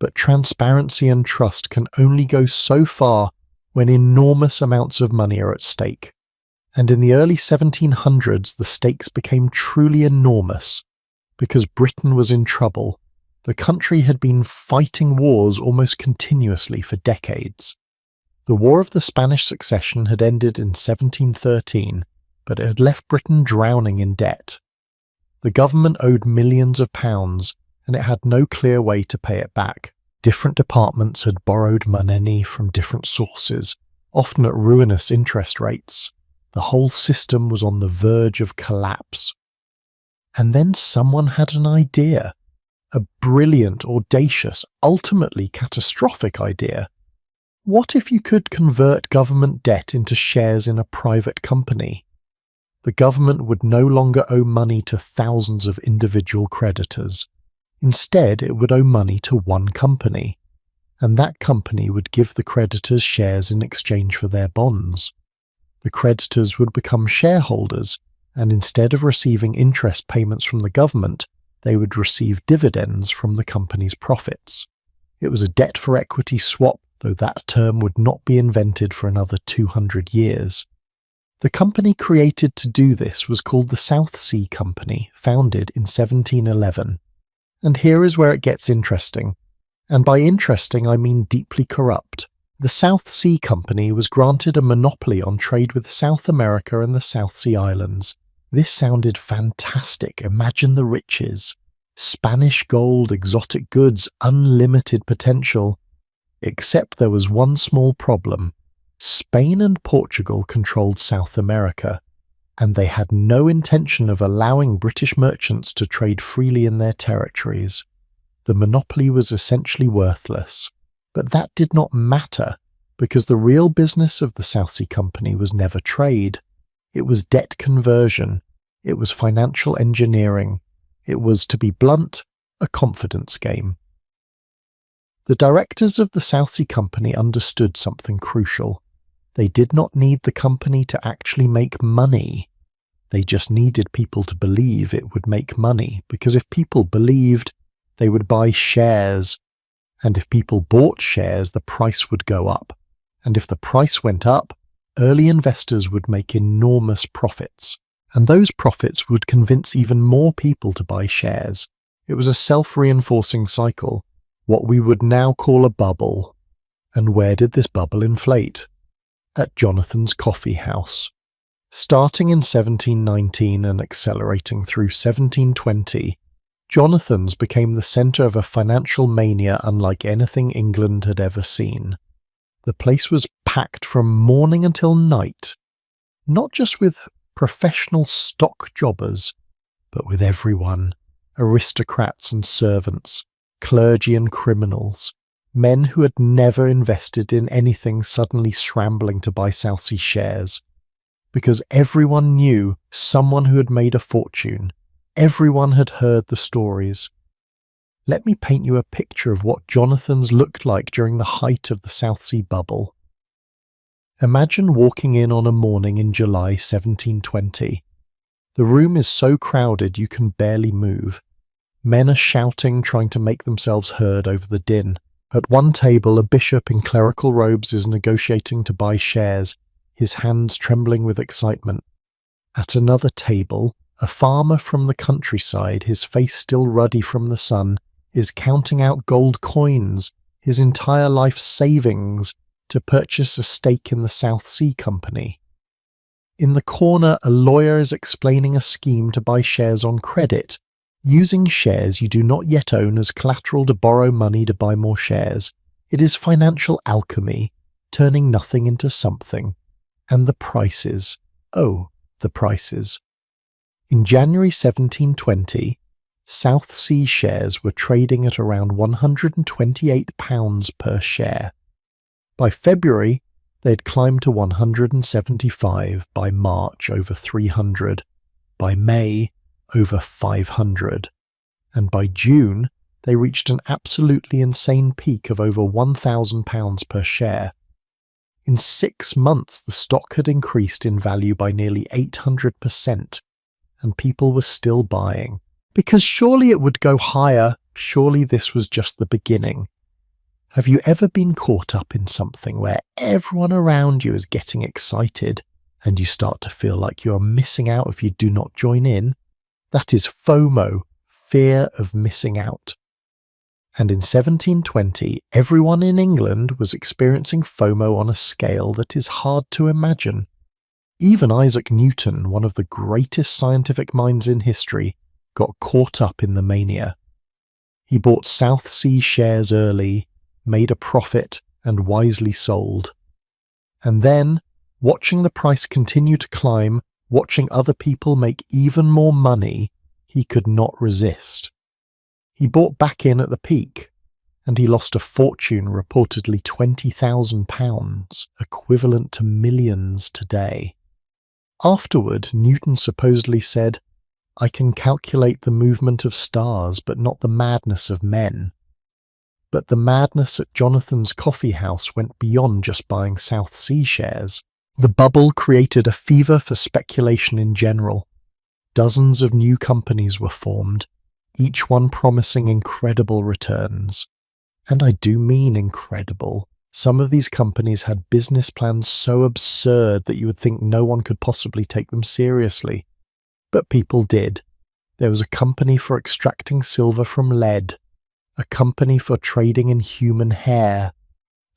But transparency and trust can only go so far when enormous amounts of money are at stake. And in the early 1700s, the stakes became truly enormous. Because Britain was in trouble, the country had been fighting wars almost continuously for decades. The War of the Spanish Succession had ended in 1713, but it had left Britain drowning in debt. The government owed millions of pounds, and it had no clear way to pay it back. Different departments had borrowed money from different sources, often at ruinous interest rates. The whole system was on the verge of collapse. And then someone had an idea. A brilliant, audacious, ultimately catastrophic idea. What if you could convert government debt into shares in a private company? The government would no longer owe money to thousands of individual creditors. Instead, it would owe money to one company, and that company would give the creditors shares in exchange for their bonds. The creditors would become shareholders, and instead of receiving interest payments from the government, they would receive dividends from the company's profits. It was a debt-for-equity swap, though that term would not be invented for another 200 years. The company created to do this was called the South Sea Company, founded in 1711. And here is where it gets interesting. And by interesting, I mean deeply corrupt. The South Sea Company was granted a monopoly on trade with South America and the South Sea Islands. This sounded fantastic. Imagine the riches. Spanish gold, exotic goods, unlimited potential. Except there was one small problem. Spain and Portugal controlled South America, and they had no intention of allowing British merchants to trade freely in their territories. The monopoly was essentially worthless. But that did not matter, because the real business of the South Sea Company was never trade. It was debt conversion. It was financial engineering. It was, to be blunt, a confidence game. The directors of the South Sea Company understood something crucial. They did not need the company to actually make money. They just needed people to believe it would make money, because if people believed, they would buy shares. And if people bought shares, the price would go up. And if the price went up, early investors would make enormous profits. And those profits would convince even more people to buy shares. It was a self-reinforcing cycle, what we would now call a bubble. And where did this bubble inflate? At Jonathan's Coffeehouse. Starting in 1719 and accelerating through 1720, Jonathan's became the centre of a financial mania unlike anything England had ever seen. The place was packed from morning until night, not just with professional stock jobbers, but with everyone, aristocrats and servants, clergy and criminals, men who had never invested in anything suddenly scrambling to buy South Sea shares. Because everyone knew someone who had made a fortune. Everyone had heard the stories. Let me paint you a picture of what Jonathan's looked like during the height of the South Sea bubble. Imagine walking in on a morning in July 1720. The room is so crowded you can barely move. Men are shouting, trying to make themselves heard over the din. At one table, a bishop in clerical robes is negotiating to buy shares, his hands trembling with excitement. At another table, a farmer from the countryside, his face still ruddy from the sun, is counting out gold coins, his entire life's savings, to purchase a stake in the South Sea Company. In the corner, a lawyer is explaining a scheme to buy shares on credit, using shares you do not yet own as collateral to borrow money to buy more shares. It is financial alchemy, turning nothing into something. And the prices. Oh, the prices. In January 1720, South Sea shares were trading at around £128 per share. By February, they had climbed to 175, by March over 300, by May over 500, and by June they reached an absolutely insane peak of over £1,000 per share. In 6 months, the stock had increased in value by nearly 800%, and people were still buying. Because surely it would go higher, surely this was just the beginning. Have you ever been caught up in something where everyone around you is getting excited, and you start to feel like you are missing out if you do not join in? That is FOMO, fear of missing out. And in 1720, everyone in England was experiencing FOMO on a scale that is hard to imagine. Even Isaac Newton, one of the greatest scientific minds in history, got caught up in the mania. He bought South Sea shares early, made a profit, and wisely sold. And then, watching the price continue to climb, watching other people make even more money, he could not resist. He bought back in at the peak, and he lost a fortune, reportedly £20,000, equivalent to millions today. Afterward, Newton supposedly said, "I can calculate the movement of stars, but not the madness of men." But the madness at Jonathan's Coffeehouse went beyond just buying South Sea shares. The bubble created a fever for speculation in general. Dozens of new companies were formed, each one promising incredible returns. And I do mean incredible. Some of these companies had business plans so absurd that you would think no one could possibly take them seriously. But people did. There was a company for extracting silver from lead, a company for trading in human hair,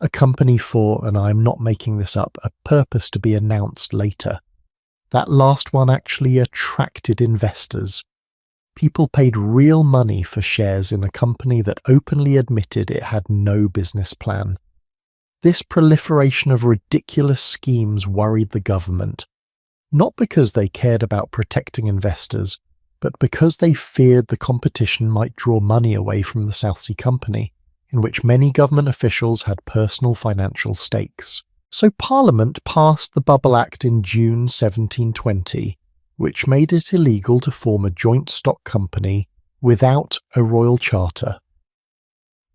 a company for, and I'm not making this up, a purpose to be announced later. That last one actually attracted investors. People paid real money for shares in a company that openly admitted it had no business plan. This proliferation of ridiculous schemes worried the government, not because they cared about protecting investors, but because they feared the competition might draw money away from the South Sea Company, in which many government officials had personal financial stakes. So Parliament passed the Bubble Act in June 1720, which made it illegal to form a joint stock company without a royal charter.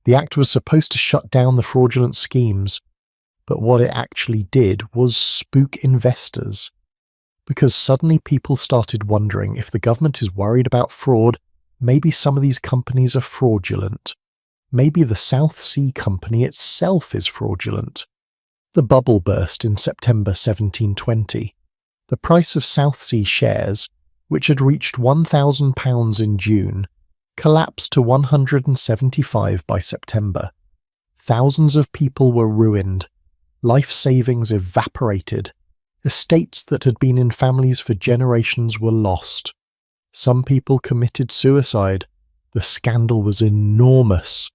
The act was supposed to shut down the fraudulent schemes, but what it actually did was spook investors. because suddenly people started wondering if the government is worried about fraud, maybe some of these companies are fraudulent. Maybe the South Sea Company itself is fraudulent. The bubble burst in September 1720. The price of South Sea shares, which had reached £1,000 in June, collapsed to 175 by September. Thousands of people were ruined. Life savings evaporated. Estates that had been in families for generations were lost. Some people committed suicide. The scandal was enormous.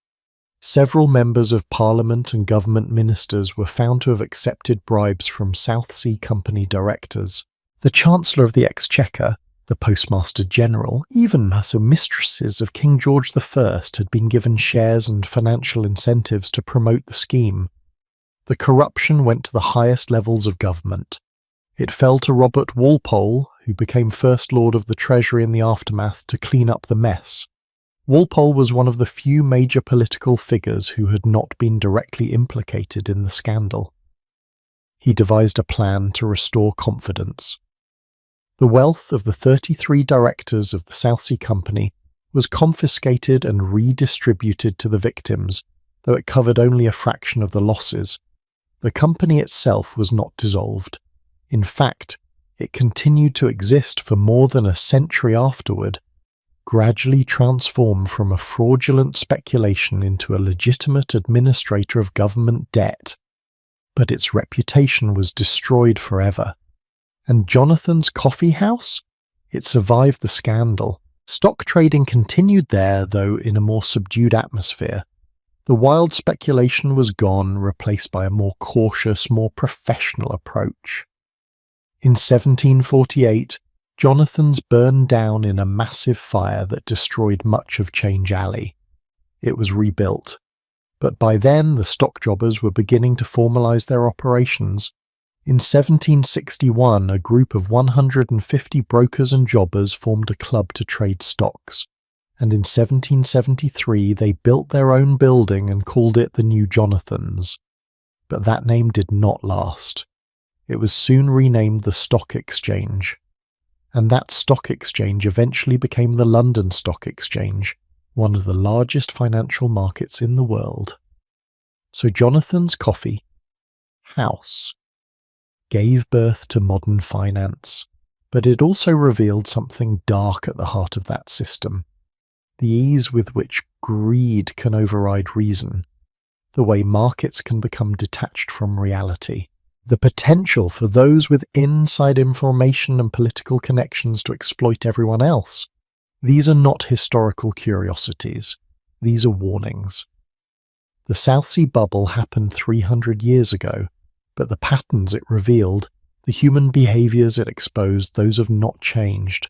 Several members of Parliament and government ministers were found to have accepted bribes from South Sea Company directors. The Chancellor of the Exchequer, the Postmaster General, even some mistresses of King George I had been given shares and financial incentives to promote the scheme. The corruption went to the highest levels of government. It fell to Robert Walpole, who became First Lord of the Treasury in the aftermath, to clean up the mess. Walpole was one of the few major political figures who had not been directly implicated in the scandal. He devised a plan to restore confidence. The wealth of the 33 directors of the South Sea Company was confiscated and redistributed to the victims, though it covered only a fraction of the losses. The company itself was not dissolved. In fact, it continued to exist for more than a century afterward, gradually transformed from a fraudulent speculation into a legitimate administrator of government debt. But its reputation was destroyed forever. And Jonathan's Coffeehouse? It survived the scandal. Stock trading continued there, though in a more subdued atmosphere. The wild speculation was gone, replaced by a more cautious, more professional approach. In 1748, Jonathan's burned down in a massive fire that destroyed much of Change Alley. It was rebuilt. But by then, the stock jobbers were beginning to formalise their operations. In 1761, a group of 150 brokers and jobbers formed a club to trade stocks, and in 1773 they built their own building and called it the New Jonathan's. But that name did not last. It was soon renamed the Stock Exchange, and that stock exchange eventually became the London Stock Exchange, one of the largest financial markets in the world. So Jonathan's Coffeehouse gave birth to modern finance, but it also revealed something dark at the heart of that system. The ease with which greed can override reason, the way markets can become detached from reality, the potential for those with inside information and political connections to exploit everyone else. These are not historical curiosities. These are warnings. The South Sea Bubble happened 300 years ago, but the patterns it revealed, the human behaviours it exposed, those have not changed.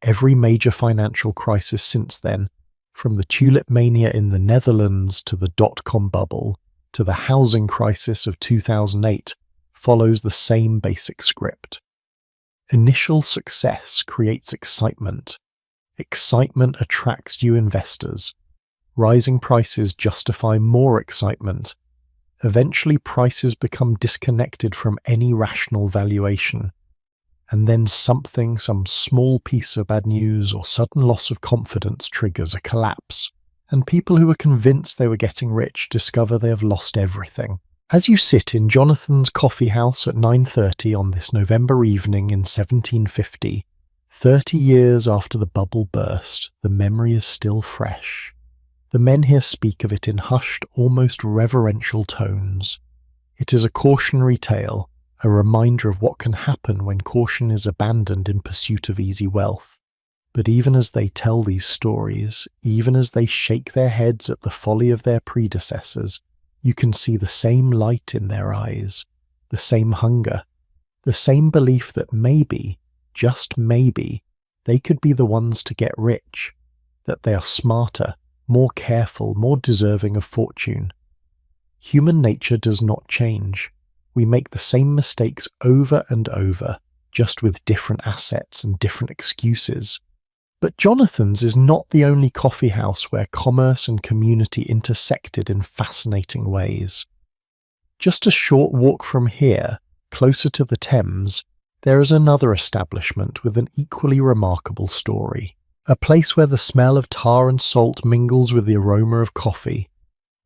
Every major financial crisis since then, from the tulip mania in the Netherlands to the dot-com bubble to the housing crisis of 2008, follows the same basic script. Initial success creates excitement. Excitement attracts new investors. Rising prices justify more excitement. Eventually, prices become disconnected from any rational valuation. And then some small piece of bad news or sudden loss of confidence triggers a collapse. And people who were convinced they were getting rich discover they have lost everything. As you sit in Jonathan's Coffeehouse at 9:30 on this November evening in 1750, 30 years after the bubble burst, the memory is still fresh. The men here speak of it in hushed, almost reverential tones. It is a cautionary tale, a reminder of what can happen when caution is abandoned in pursuit of easy wealth. But even as they tell these stories, even as they shake their heads at the folly of their predecessors, you can see the same light in their eyes, the same hunger, the same belief that maybe, just maybe, they could be the ones to get rich, that they are smarter, more careful, more deserving of fortune. Human nature does not change. We make the same mistakes over and over, just with different assets and different excuses. But Jonathan's is not the only coffeehouse where commerce and community intersected in fascinating ways. Just a short walk from here, closer to the Thames, There is another establishment with an equally remarkable story. A place where the smell of tar and salt mingles with the aroma of coffee,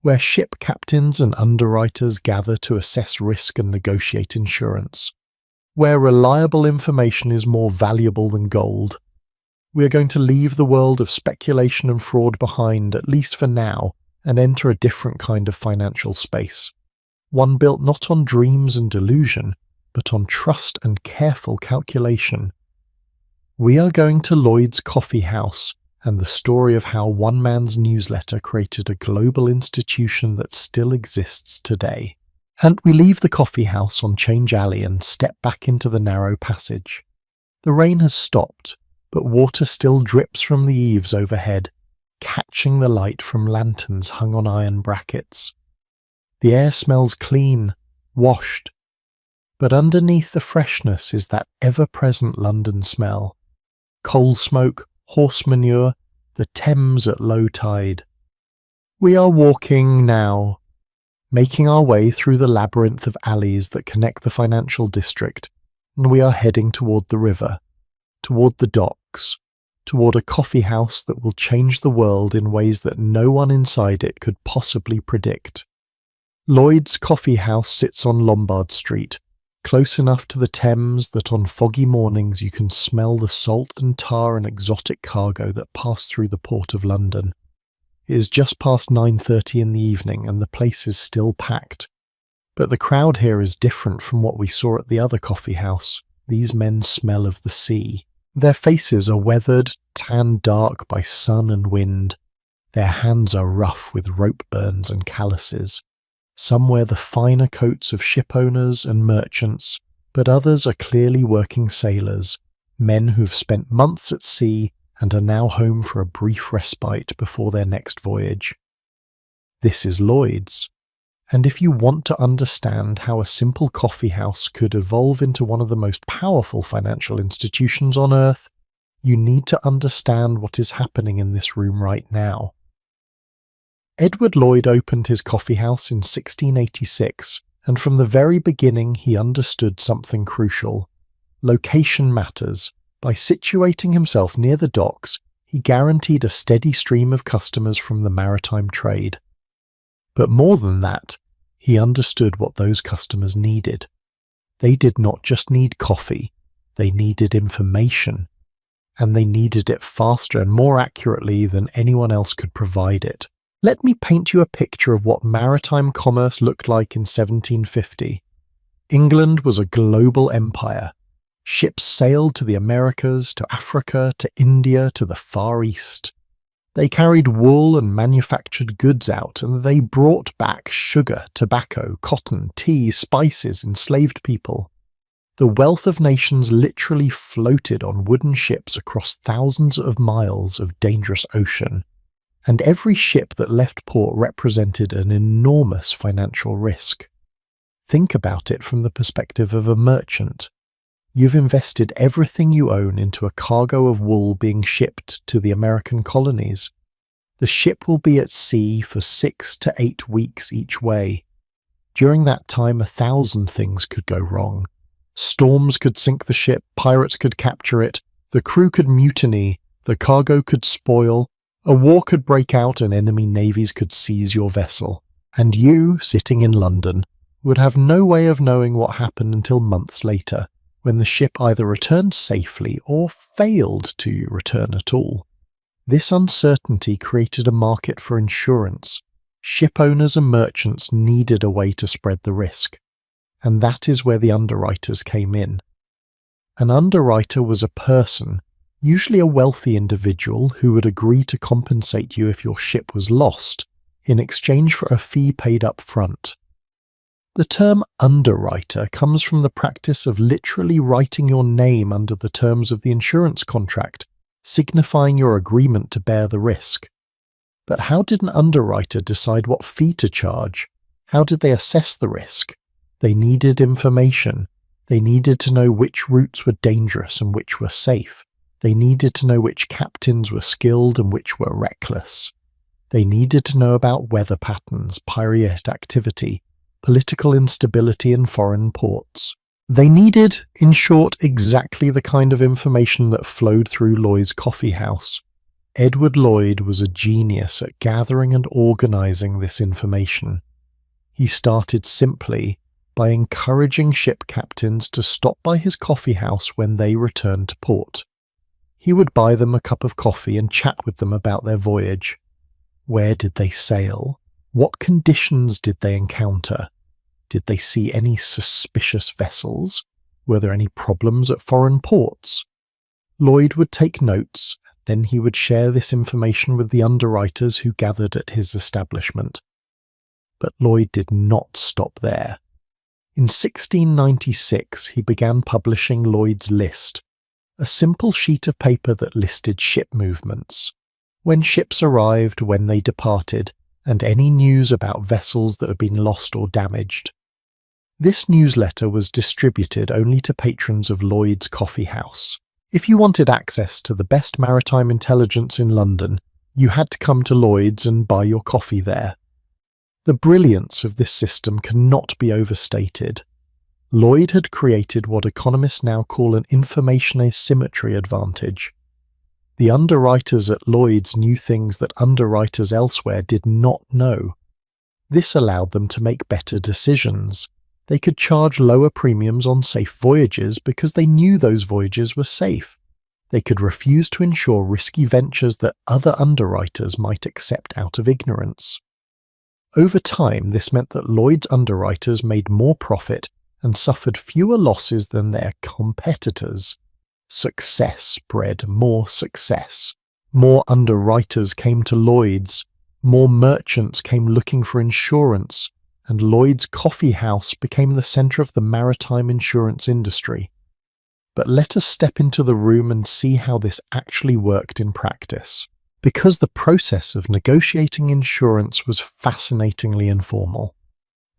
where ship captains and underwriters gather to assess risk and negotiate insurance, where reliable information is more valuable than gold. We are going to leave the world of speculation and fraud behind, at least for now, and enter a different kind of financial space. One built not on dreams and delusion, but on trust and careful calculation. We are going to Lloyd's Coffeehouse and the story of how one man's newsletter created a global institution that still exists today. And we leave the coffeehouse on Change Alley and step back into the narrow passage. The rain has stopped, but water still drips from the eaves overhead, catching the light from lanterns hung on iron brackets. The air smells clean, washed, but underneath the freshness is that ever-present London smell. Coal smoke, horse manure, the Thames at low tide. We are walking now, making our way through the labyrinth of alleys that connect the financial district, and we are heading toward the river, toward the docks, toward a coffee house that will change the world in ways that no one inside it could possibly predict. Lloyd's Coffee House sits on Lombard Street, close enough to the Thames that on foggy mornings you can smell the salt and tar and exotic cargo that pass through the port of London. It is just past 9:30 in the evening and the place is still packed. But the crowd here is different from what we saw at the other coffee house. These men smell of the sea. Their faces are weathered, tanned dark by sun and wind. Their hands are rough with rope burns and calluses. Some wear the finer coats of ship owners and merchants, but others are clearly working sailors, men who've spent months at sea and are now home for a brief respite before their next voyage. This is Lloyd's, and if you want to understand how a simple coffee house could evolve into one of the most powerful financial institutions on Earth, you need to understand what is happening in this room right now. Edward Lloyd opened his coffee house in 1686, and from the very beginning he understood something crucial. Location matters. By situating himself near the docks, he guaranteed a steady stream of customers from the maritime trade. But more than that, he understood what those customers needed. They did not just need coffee, they needed information, and they needed it faster and more accurately than anyone else could provide it. Let me paint you a picture of what maritime commerce looked like in 1750. England was a global empire. Ships sailed to the Americas, to Africa, to India, to the Far East. They carried wool and manufactured goods out, and they brought back sugar, tobacco, cotton, tea, spices, enslaved people. The wealth of nations literally floated on wooden ships across thousands of miles of dangerous ocean. And every ship that left port represented an enormous financial risk. Think about it from the perspective of a merchant. You've invested everything you own into a cargo of wool being shipped to the American colonies. The ship will be at sea for 6 to 8 weeks each way. During that time, 1,000 things could go wrong. Storms could sink the ship, pirates could capture it, the crew could mutiny, the cargo could spoil, a war could break out and enemy navies could seize your vessel, and you, sitting in London, would have no way of knowing what happened until months later, when the ship either returned safely or failed to return at all. This uncertainty created a market for insurance. Ship owners and merchants needed a way to spread the risk, and that is where the underwriters came in. An underwriter was a person, usually a wealthy individual who would agree to compensate you if your ship was lost, in exchange for a fee paid up front. The term underwriter comes from the practice of literally writing your name under the terms of the insurance contract, signifying your agreement to bear the risk. But how did an underwriter decide what fee to charge? How did they assess the risk? They needed information. They needed to know which routes were dangerous and which were safe. They needed to know which captains were skilled and which were reckless. They needed to know about weather patterns, pirate activity, political instability in foreign ports. They needed, in short, exactly the kind of information that flowed through Lloyd's Coffeehouse. Edward Lloyd was a genius at gathering and organising this information. He started simply by encouraging ship captains to stop by his coffeehouse when they returned to port. He would buy them a cup of coffee and chat with them about their voyage. Where did they sail? What conditions did they encounter? Did they see any suspicious vessels? Were there any problems at foreign ports? Lloyd would take notes, then he would share this information with the underwriters who gathered at his establishment. But Lloyd did not stop there. In 1696 he began publishing Lloyd's List, a simple sheet of paper that listed ship movements, when ships arrived, when they departed, and any news about vessels that had been lost or damaged. This newsletter was distributed only to patrons of Lloyd's Coffeehouse. If you wanted access to the best maritime intelligence in London, you had to come to Lloyd's and buy your coffee there. The brilliance of this system cannot be overstated. Lloyd had created what economists now call an information asymmetry advantage. The underwriters at Lloyd's knew things that underwriters elsewhere did not know. This allowed them to make better decisions. They could charge lower premiums on safe voyages because they knew those voyages were safe. They could refuse to insure risky ventures that other underwriters might accept out of ignorance. Over time, this meant that Lloyd's underwriters made more profit and suffered fewer losses than their competitors. Success bred more success. More underwriters came to Lloyd's, more merchants came looking for insurance, and Lloyd's Coffeehouse became the centre of the maritime insurance industry. But let us step into the room and see how this actually worked in practice. Because the process of negotiating insurance was fascinatingly informal.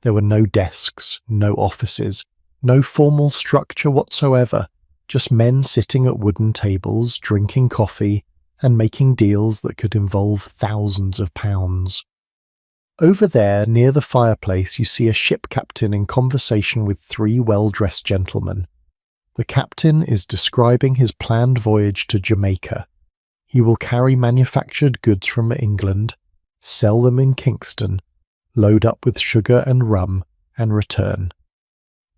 There were no desks, no offices, no formal structure whatsoever, just men sitting at wooden tables, drinking coffee, and making deals that could involve thousands of pounds. Over there, near the fireplace, you see a ship captain in conversation with three well-dressed gentlemen. The captain is describing his planned voyage to Jamaica. He will carry manufactured goods from England, sell them in Kingston, load up with sugar and rum, and return.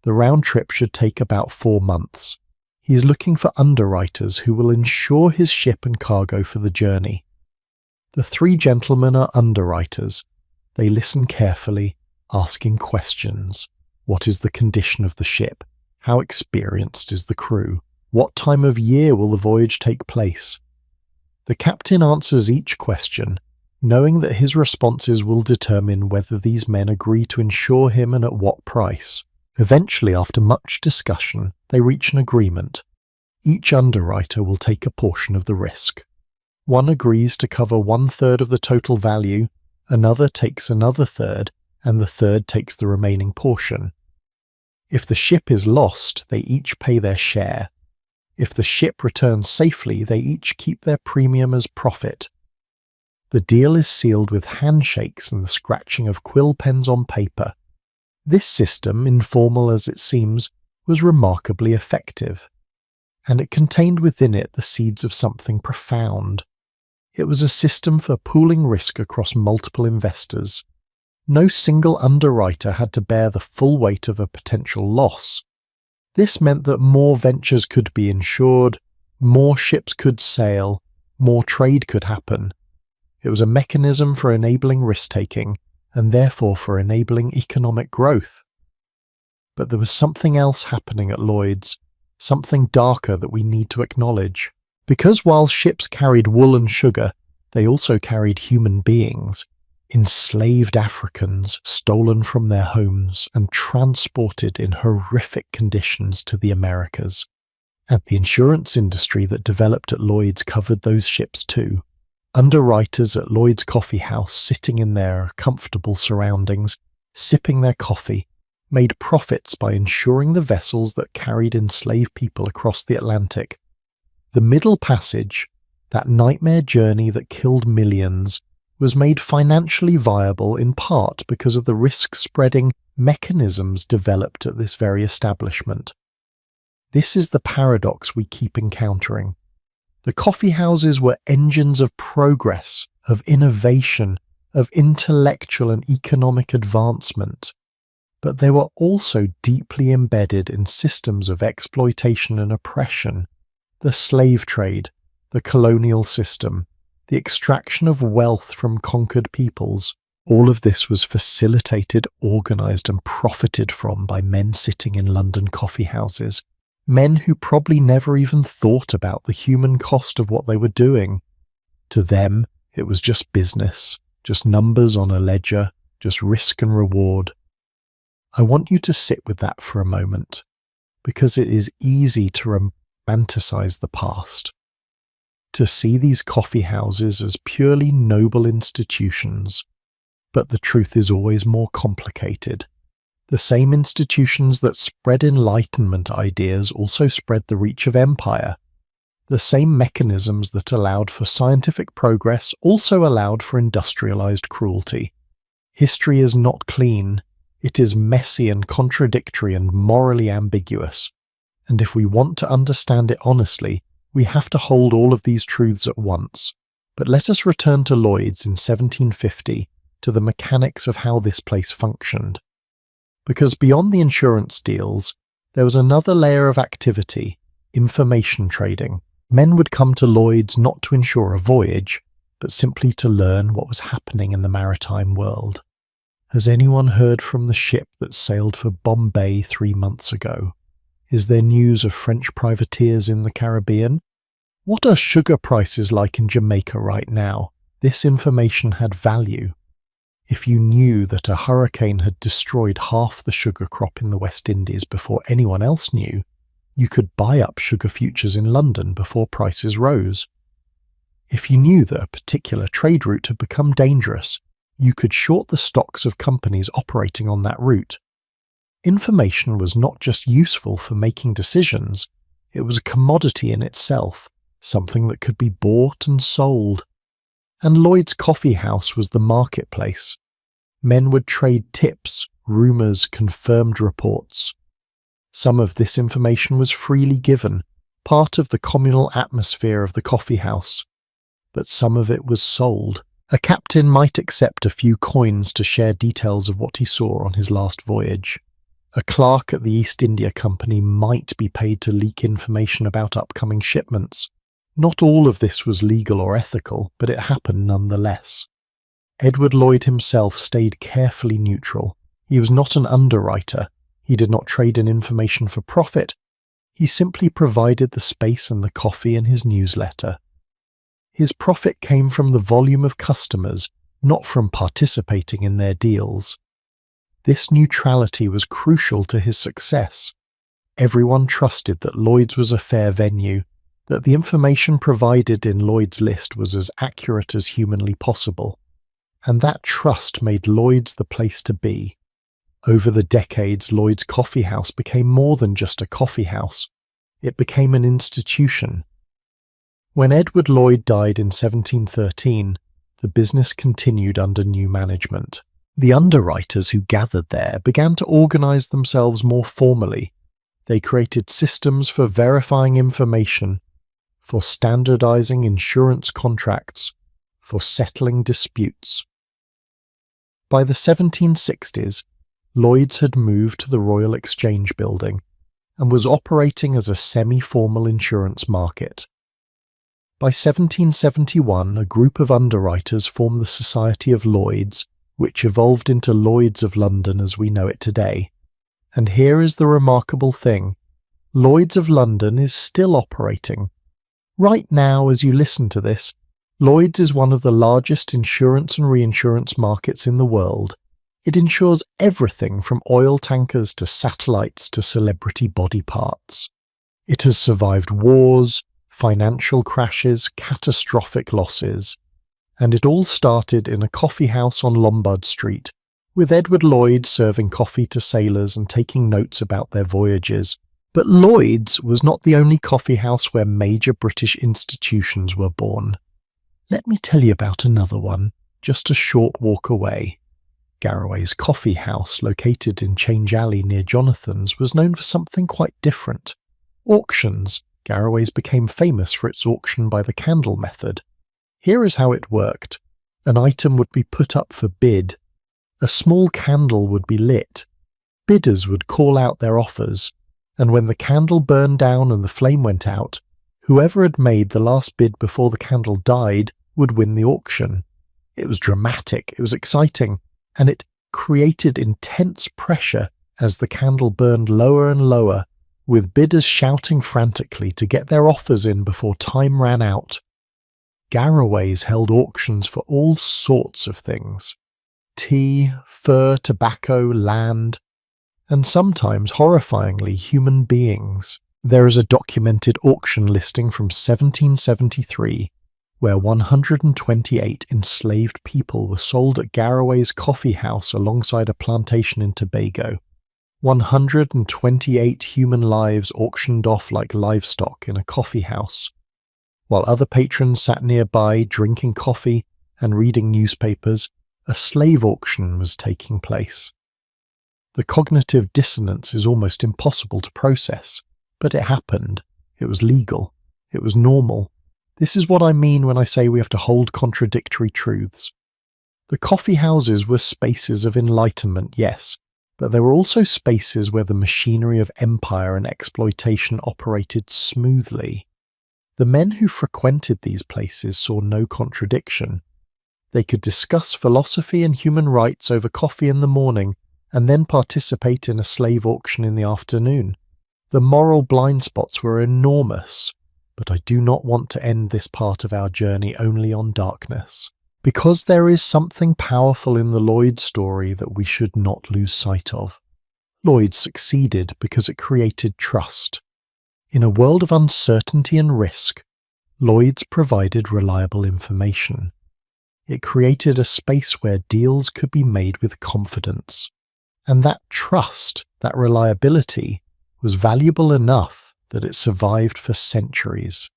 The round trip should take about 4 months. He is looking for underwriters who will insure his ship and cargo for the journey. The three gentlemen are underwriters. They listen carefully, asking questions. What is the condition of the ship? How experienced is the crew? What time of year will the voyage take place? The captain answers each question, knowing that his responses will determine whether these men agree to insure him and at what price. Eventually, after much discussion, they reach an agreement. Each underwriter will take a portion of the risk. One agrees to cover 1/3 of the total value, another takes another third, and the third takes the remaining portion. If the ship is lost, they each pay their share. If the ship returns safely, they each keep their premium as profit. The deal is sealed with handshakes and the scratching of quill pens on paper. This system, informal as it seems, was remarkably effective, and it contained within it the seeds of something profound. It was a system for pooling risk across multiple investors. No single underwriter had to bear the full weight of a potential loss. This meant that more ventures could be insured, more ships could sail, more trade could happen. It was a mechanism for enabling risk-taking, and therefore for enabling economic growth. But there was something else happening at Lloyd's, something darker that we need to acknowledge. Because while ships carried wool and sugar, they also carried human beings, enslaved Africans stolen from their homes and transported in horrific conditions to the Americas. And the insurance industry that developed at Lloyd's covered those ships too. Underwriters at Lloyd's Coffeehouse, sitting in their comfortable surroundings, sipping their coffee, made profits by insuring the vessels that carried enslaved people across the Atlantic. The Middle Passage, that nightmare journey that killed millions, was made financially viable in part because of the risk-spreading mechanisms developed at this very establishment. This is the paradox we keep encountering. The coffee houses were engines of progress, of innovation, of intellectual and economic advancement, but they were also deeply embedded in systems of exploitation and oppression. The slave trade, the colonial system, the extraction of wealth from conquered peoples, all of this was facilitated, organised and profited from by men sitting in London coffee houses, men who probably never even thought about the human cost of what they were doing. To them, it was just business, just numbers on a ledger, just risk and reward. I want you to sit with that for a moment, because it is easy to romanticize the past, to see these coffee houses as purely noble institutions, but the truth is always more complicated. The same institutions that spread Enlightenment ideas also spread the reach of empire. The same mechanisms that allowed for scientific progress also allowed for industrialized cruelty. History is not clean. It is messy and contradictory and morally ambiguous. And if we want to understand it honestly, we have to hold all of these truths at once. But let us return to Lloyd's in 1750, to the mechanics of how this place functioned. Because beyond the insurance deals, there was another layer of activity, information trading. Men would come to Lloyd's not to insure a voyage, but simply to learn what was happening in the maritime world. Has anyone heard from the ship that sailed for Bombay 3 months ago? Is there news of French privateers in the Caribbean? What are sugar prices like in Jamaica right now? This information had value. If you knew that a hurricane had destroyed half the sugar crop in the West Indies before anyone else knew, you could buy up sugar futures in London before prices rose. If you knew that a particular trade route had become dangerous, you could short the stocks of companies operating on that route. Information was not just useful for making decisions, it was a commodity in itself, something that could be bought and sold. And Lloyd's Coffee House was the marketplace. Men would trade tips, rumours, confirmed reports. Some of this information was freely given, part of the communal atmosphere of the coffee house. But some of it was sold. A captain might accept a few coins to share details of what he saw on his last voyage. A clerk at the East India Company might be paid to leak information about upcoming shipments. Not all of this was legal or ethical, but it happened nonetheless. Edward Lloyd himself stayed carefully neutral. He was not an underwriter. He did not trade in information for profit. He simply provided the space and the coffee in his newsletter. His profit came from the volume of customers, not from participating in their deals. This neutrality was crucial to his success. Everyone trusted that Lloyd's was a fair venue, that the information provided in Lloyd's list was as accurate as humanly possible. And that trust made Lloyd's the place to be. Over the decades, Lloyd's Coffee House became more than just a coffee house. It became an institution. When Edward Lloyd died in 1713, the business continued under new management. The underwriters who gathered there began to organise themselves more formally. They created systems for verifying information, for standardising insurance contracts, for settling disputes. By the 1760s, Lloyd's had moved to the Royal Exchange Building and was operating as a semi-formal insurance market. By 1771, a group of underwriters formed the Society of Lloyd's, which evolved into Lloyd's of London as we know it today. And here is the remarkable thing. Lloyd's of London is still operating. Right now, as you listen to this, Lloyd's is one of the largest insurance and reinsurance markets in the world. It insures everything from oil tankers to satellites to celebrity body parts. It has survived wars, financial crashes, catastrophic losses. And it all started in a coffee house on Lombard Street, with Edward Lloyd serving coffee to sailors and taking notes about their voyages. But Lloyd's was not the only coffee house where major British institutions were born. Let me tell you about another one, just a short walk away. Garraway's Coffeehouse, located in Change Alley near Jonathan's, was known for something quite different. Auctions. Garraway's became famous for its auction by the candle method. Here is how it worked. An item would be put up for bid. A small candle would be lit. Bidders would call out their offers, and when the candle burned down and the flame went out, whoever had made the last bid before the candle died would win the auction. It was dramatic, it was exciting, and it created intense pressure as the candle burned lower and lower, with bidders shouting frantically to get their offers in before time ran out. Garraway's held auctions for all sorts of things: tea, fur, tobacco, land, and sometimes, horrifyingly, human beings. There is a documented auction listing from 1773 where 128 enslaved people were sold at Garraway's Coffeehouse alongside a plantation in Tobago. 128 human lives auctioned off like livestock in a coffeehouse, while other patrons sat nearby drinking coffee and reading newspapers. A slave auction was taking place. The cognitive dissonance is almost impossible to process, but it happened. It was legal. It was normal. This is what I mean when I say we have to hold contradictory truths. The coffee houses were spaces of enlightenment, yes, but they were also spaces where the machinery of empire and exploitation operated smoothly. The men who frequented these places saw no contradiction. They could discuss philosophy and human rights over coffee in the morning and then participate in a slave auction in the afternoon. The moral blind spots were enormous, but I do not want to end this part of our journey only on darkness, because there is something powerful in the Lloyd story that we should not lose sight of. Lloyd succeeded because it created trust. In a world of uncertainty and risk, Lloyd's provided reliable information. It created a space where deals could be made with confidence. And that trust, that reliability, was valuable enough that it survived for centuries.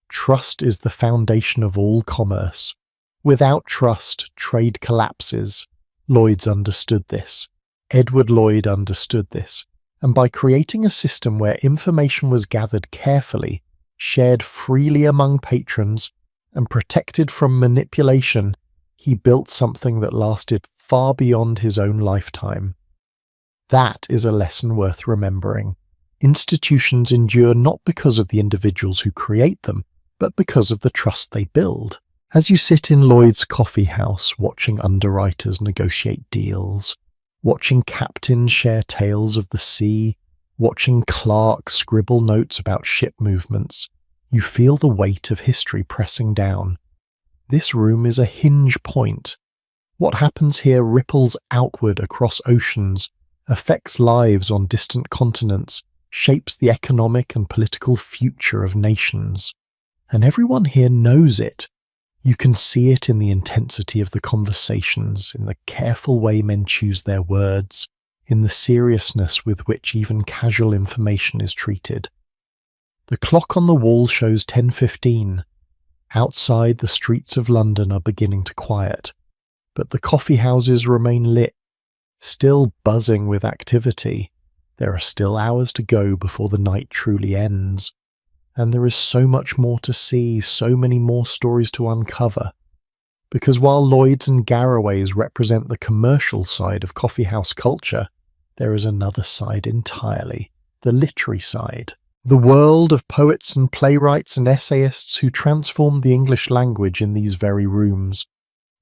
Trust is the foundation of all commerce. Without trust, trade collapses. Lloyd's understood this. Edward Lloyd understood this. And by creating a system where information was gathered carefully, shared freely among patrons, and protected from manipulation, he built something that lasted far beyond his own lifetime. That is a lesson worth remembering. Institutions endure not because of the individuals who create them, but because of the trust they build. As you sit in Lloyd's Coffeehouse watching underwriters negotiate deals, watching captains share tales of the sea, watching clerks scribble notes about ship movements, you feel the weight of history pressing down. This room is a hinge point. What happens here ripples outward across oceans, affects lives on distant continents, shapes the economic and political future of nations. And everyone here knows it. You can see it in the intensity of the conversations, in the careful way men choose their words, in the seriousness with which even casual information is treated. The clock on the wall shows 10:15. Outside, the streets of London are beginning to quiet, but the coffee houses remain lit, still buzzing with activity. There are still hours to go before the night truly ends. And there is so much more to see, so many more stories to uncover. Because while Lloyd's and Garraway's represent the commercial side of coffeehouse culture, there is another side entirely, the literary side. The world of poets and playwrights and essayists who transformed the English language in these very rooms.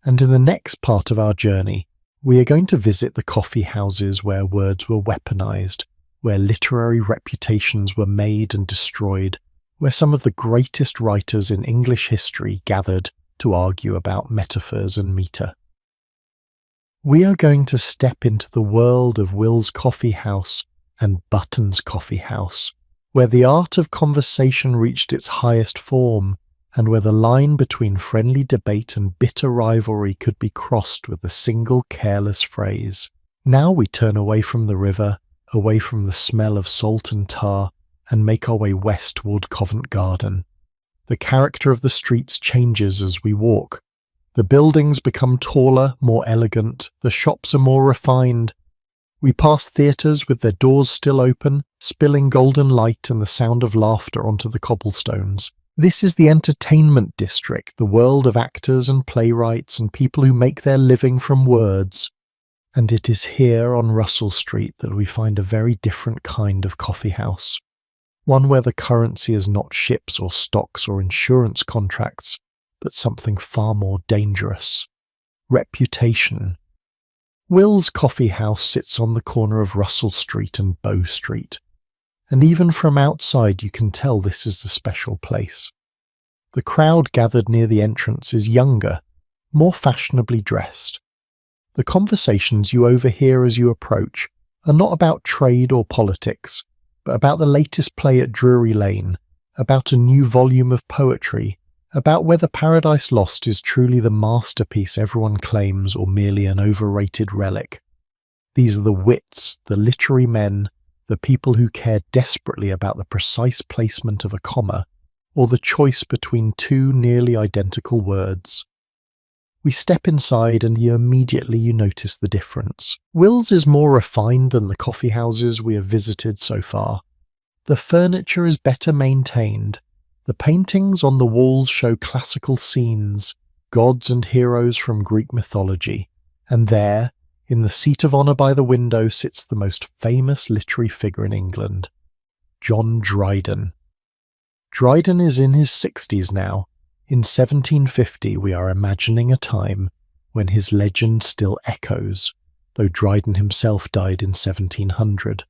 And in the next part of our journey, we are going to visit the coffee houses where words were weaponized, where literary reputations were made and destroyed, where some of the greatest writers in English history gathered to argue about metaphors and metre. We are going to step into the world of Will's Coffee House and Button's Coffee House, where the art of conversation reached its highest form, and where the line between friendly debate and bitter rivalry could be crossed with a single careless phrase. Now we turn away from the river, away from the smell of salt and tar, and make our way west toward Covent Garden. The character of the streets changes as we walk. The buildings become taller, more elegant, the shops are more refined. We pass theatres with their doors still open, spilling golden light and the sound of laughter onto the cobblestones. This is the entertainment district, the world of actors and playwrights and people who make their living from words. And it is here on Russell Street that we find a very different kind of coffeehouse. One where the currency is not ships or stocks or insurance contracts, but something far more dangerous. Reputation. Will's Coffeehouse sits on the corner of Russell Street and Bow Street, and even from outside you can tell this is a special place. The crowd gathered near the entrance is younger, more fashionably dressed. The conversations you overhear as you approach are not about trade or politics, but about the latest play at Drury Lane, about a new volume of poetry, about whether Paradise Lost is truly the masterpiece everyone claims or merely an overrated relic. These are the wits, the literary men, the people who care desperately about the precise placement of a comma or the choice between two nearly identical words. We step inside and immediately you notice the difference. Will's is more refined than the coffeehouses we have visited so far. The furniture is better maintained. The paintings on the walls show classical scenes, gods and heroes from Greek mythology, and there, in the seat of honour by the window, sits the most famous literary figure in England, John Dryden. Dryden is in his 60s now. In 1750 we are imagining a time when his legend still echoes, though Dryden himself died in 1700.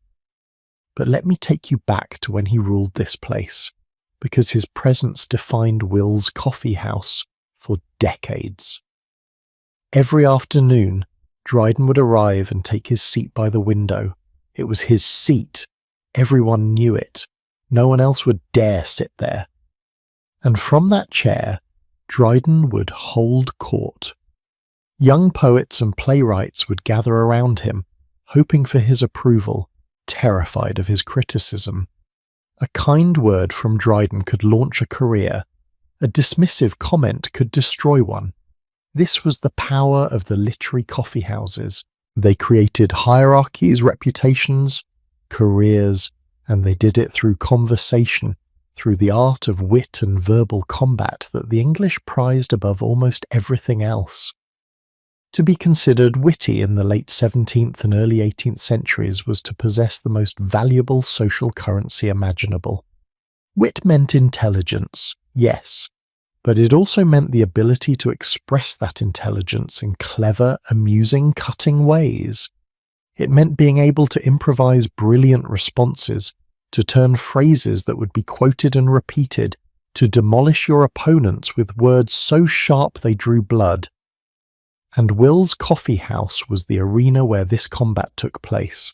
But let me take you back to when he ruled this place, because his presence defined Will's Coffeehouse for decades. Every afternoon, Dryden would arrive and take his seat by the window. It was his seat. Everyone knew it. No one else would dare sit there. And from that chair, Dryden would hold court. Young poets and playwrights would gather around him, hoping for his approval, terrified of his criticism. A kind word from Dryden could launch a career. A dismissive comment could destroy one. This was the power of the literary coffeehouses. They created hierarchies, reputations, careers, and they did it through conversation, through the art of wit and verbal combat that the English prized above almost everything else. To be considered witty in the late 17th and early 18th centuries was to possess the most valuable social currency imaginable. Wit meant intelligence, yes, but it also meant the ability to express that intelligence in clever, amusing, cutting ways. It meant being able to improvise brilliant responses, to turn phrases that would be quoted and repeated, to demolish your opponents with words so sharp they drew blood. And Will's Coffeehouse was the arena where this combat took place.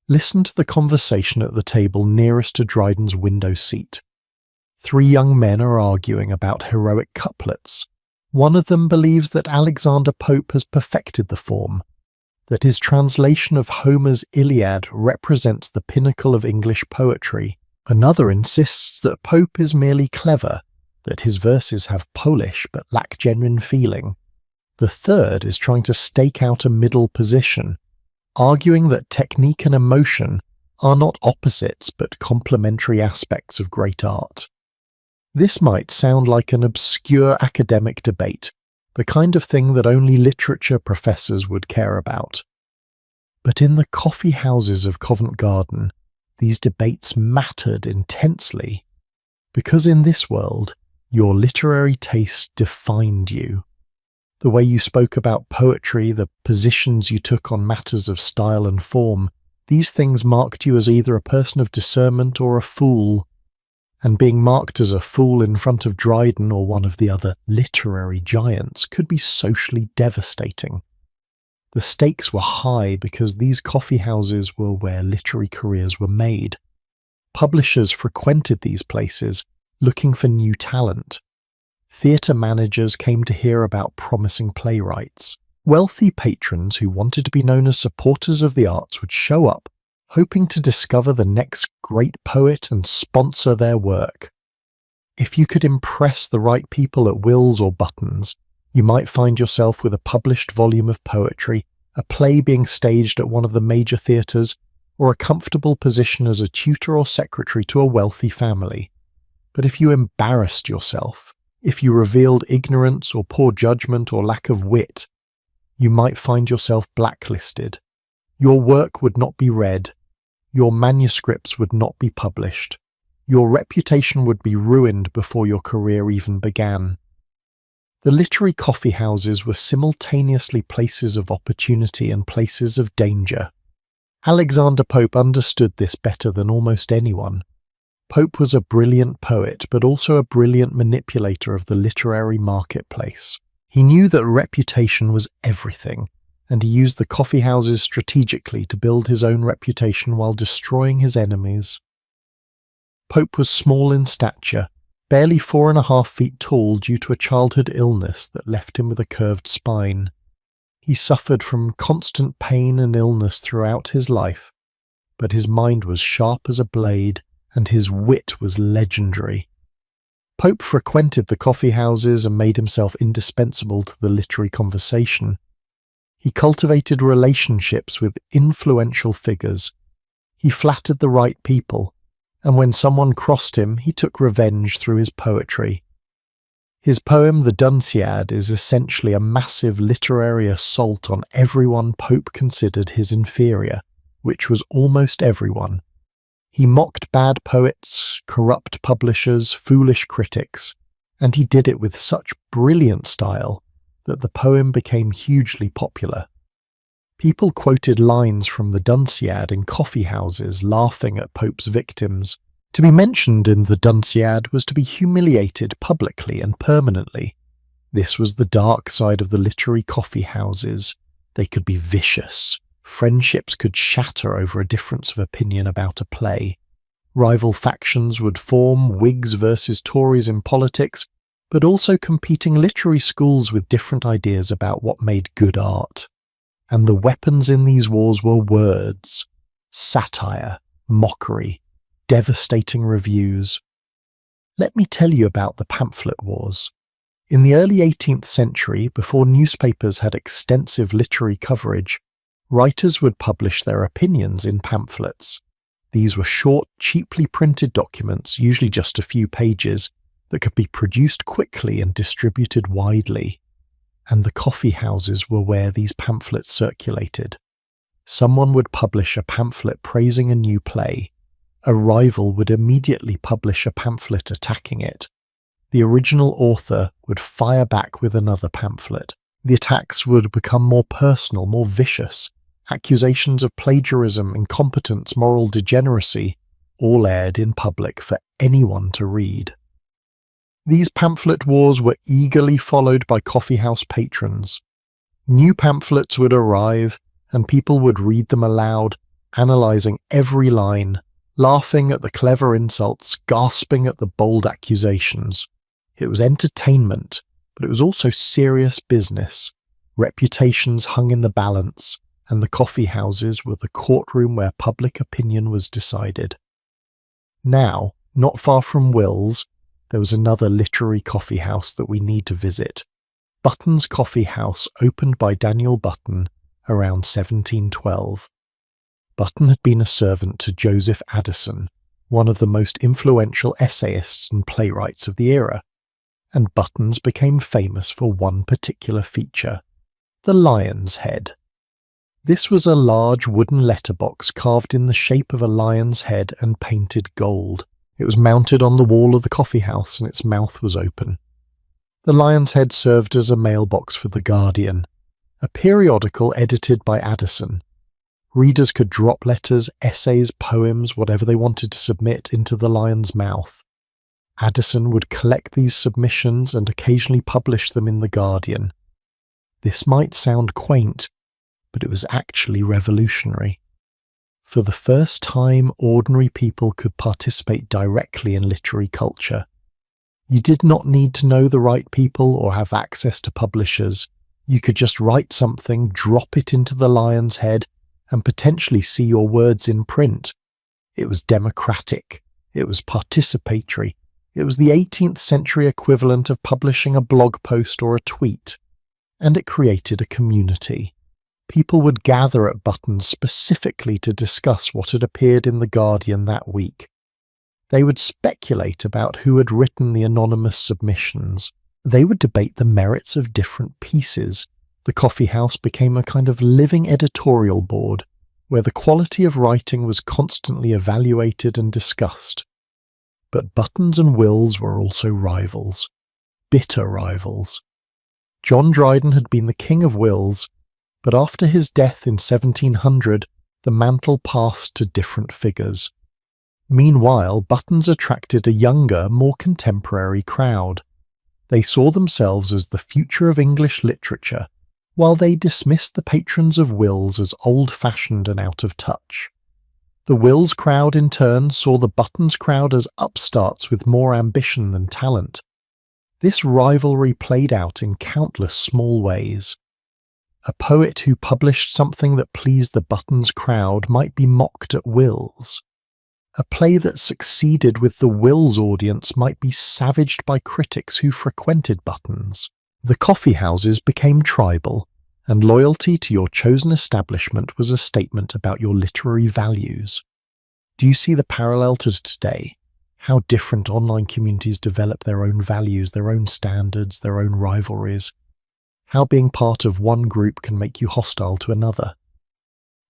Listen to the conversation at the table nearest to Dryden's window seat. 3 young men are arguing about heroic couplets. One of them believes that Alexander Pope has perfected the form, that his translation of Homer's Iliad represents the pinnacle of English poetry. Another insists that Pope is merely clever, that his verses have polish but lack genuine feeling. The third is trying to stake out a middle position, arguing that technique and emotion are not opposites but complementary aspects of great art. This might sound like an obscure academic debate, the kind of thing that only literature professors would care about. But in the coffee houses of Covent Garden, these debates mattered intensely, because in this world, your literary taste defined you. The way you spoke about poetry, the positions you took on matters of style and form, these things marked you as either a person of discernment or a fool. And being marked as a fool in front of Dryden or one of the other literary giants could be socially devastating. The stakes were high because these coffee houses were where literary careers were made. Publishers frequented these places, looking for new talent. Theatre managers came to hear about promising playwrights. Wealthy patrons who wanted to be known as supporters of the arts would show up, hoping to discover the next great poet and sponsor their work. If you could impress the right people at Will's or Button's, You might find yourself with a published volume of poetry, a play being staged at one of the major theatres, or a comfortable position as a tutor or secretary to a wealthy family. But if you embarrassed yourself, if you revealed ignorance or poor judgment or lack of wit, you might find yourself blacklisted. Your work would not be read. Your manuscripts would not be published. Your reputation would be ruined before your career even began. The literary coffeehouses were simultaneously places of opportunity and places of danger. Alexander Pope understood this better than almost anyone. Pope was a brilliant poet, but also a brilliant manipulator of the literary marketplace. He knew that reputation was everything, and he used the coffeehouses strategically to build his own reputation while destroying his enemies. Pope was small in stature, barely 4.5 feet tall due to a childhood illness that left him with a curved spine. He suffered from constant pain and illness throughout his life, but his mind was sharp as a blade, and his wit was legendary. Pope frequented the coffeehouses and made himself indispensable to the literary conversation. He cultivated relationships with influential figures. He flattered the right people, and when someone crossed him, he took revenge through his poetry. His poem The Dunciad is essentially a massive literary assault on everyone Pope considered his inferior, which was almost everyone. He mocked bad poets, corrupt publishers, foolish critics, and he did it with such brilliant style that the poem became hugely popular. People quoted lines from the Dunciad in coffeehouses, laughing at Pope's victims. To be mentioned in the Dunciad was to be humiliated publicly and permanently. This was the dark side of the literary coffeehouses. They could be vicious. Friendships could shatter over a difference of opinion about a play. Rival factions would form, Whigs versus Tories in politics, but also competing literary schools with different ideas about what made good art. And the weapons in these wars were words, satire, mockery, devastating reviews. Let me tell you about the pamphlet wars. In the early 18th century, before newspapers had extensive literary coverage, writers would publish their opinions in pamphlets. These were short, cheaply printed documents, usually just a few pages, that could be produced quickly and distributed widely. And the coffee houses were where these pamphlets circulated. Someone would publish a pamphlet praising a new play. A rival would immediately publish a pamphlet attacking it. The original author would fire back with another pamphlet. The attacks would become more personal, more vicious. Accusations of plagiarism, incompetence, moral degeneracy, all aired in public for anyone to read. These pamphlet wars were eagerly followed by coffeehouse patrons. New pamphlets would arrive, and people would read them aloud, analysing every line, laughing at the clever insults, gasping at the bold accusations. It was entertainment, but it was also serious business. Reputations hung in the balance, and the coffee houses were the courtroom where public opinion was decided. Now, not far from Will's, there was another literary coffee house that we need to visit. Button's Coffee House opened by Daniel Button around 1712. Button had been a servant to Joseph Addison, one of the most influential essayists and playwrights of the era, and Button's became famous for one particular feature, the lion's head. This was a large wooden letterbox carved in the shape of a lion's head and painted gold. It was mounted on the wall of the coffee house and its mouth was open. The lion's head served as a mailbox for The Guardian, a periodical edited by Addison. Readers could drop letters, essays, poems, whatever they wanted to submit into the lion's mouth. Addison would collect these submissions and occasionally publish them in The Guardian. This might sound quaint, but it was actually revolutionary. For the first time, ordinary people could participate directly in literary culture. You did not need to know the right people or have access to publishers. You could just write something, drop it into the lion's head, and potentially see your words in print. It was democratic. It was participatory. It was the 18th century equivalent of publishing a blog post or a tweet. and it created a community. People would gather at Buttons specifically to discuss what had appeared in The Guardian that week. They would speculate about who had written the anonymous submissions. They would debate the merits of different pieces. The Coffeehouse became a kind of living editorial board, where the quality of writing was constantly evaluated and discussed. But Buttons and Wills were also rivals. Bitter rivals. John Dryden had been the king of Wills, but after his death in 1700, the mantle passed to different figures. Meanwhile, Buttons attracted a younger, more contemporary crowd. They saw themselves as the future of English literature, while they dismissed the patrons of Wills as old-fashioned and out of touch. The Wills crowd, in turn, saw the Buttons crowd as upstarts with more ambition than talent. This rivalry played out in countless small ways. A poet who published something that pleased the Buttons crowd might be mocked at Wills. A play that succeeded with the Wills audience might be savaged by critics who frequented Buttons. The coffeehouses became tribal, and loyalty to your chosen establishment was a statement about your literary values. Do you see the parallel to today? How different online communities develop their own values, their own standards, their own rivalries. How being part of one group can make you hostile to another.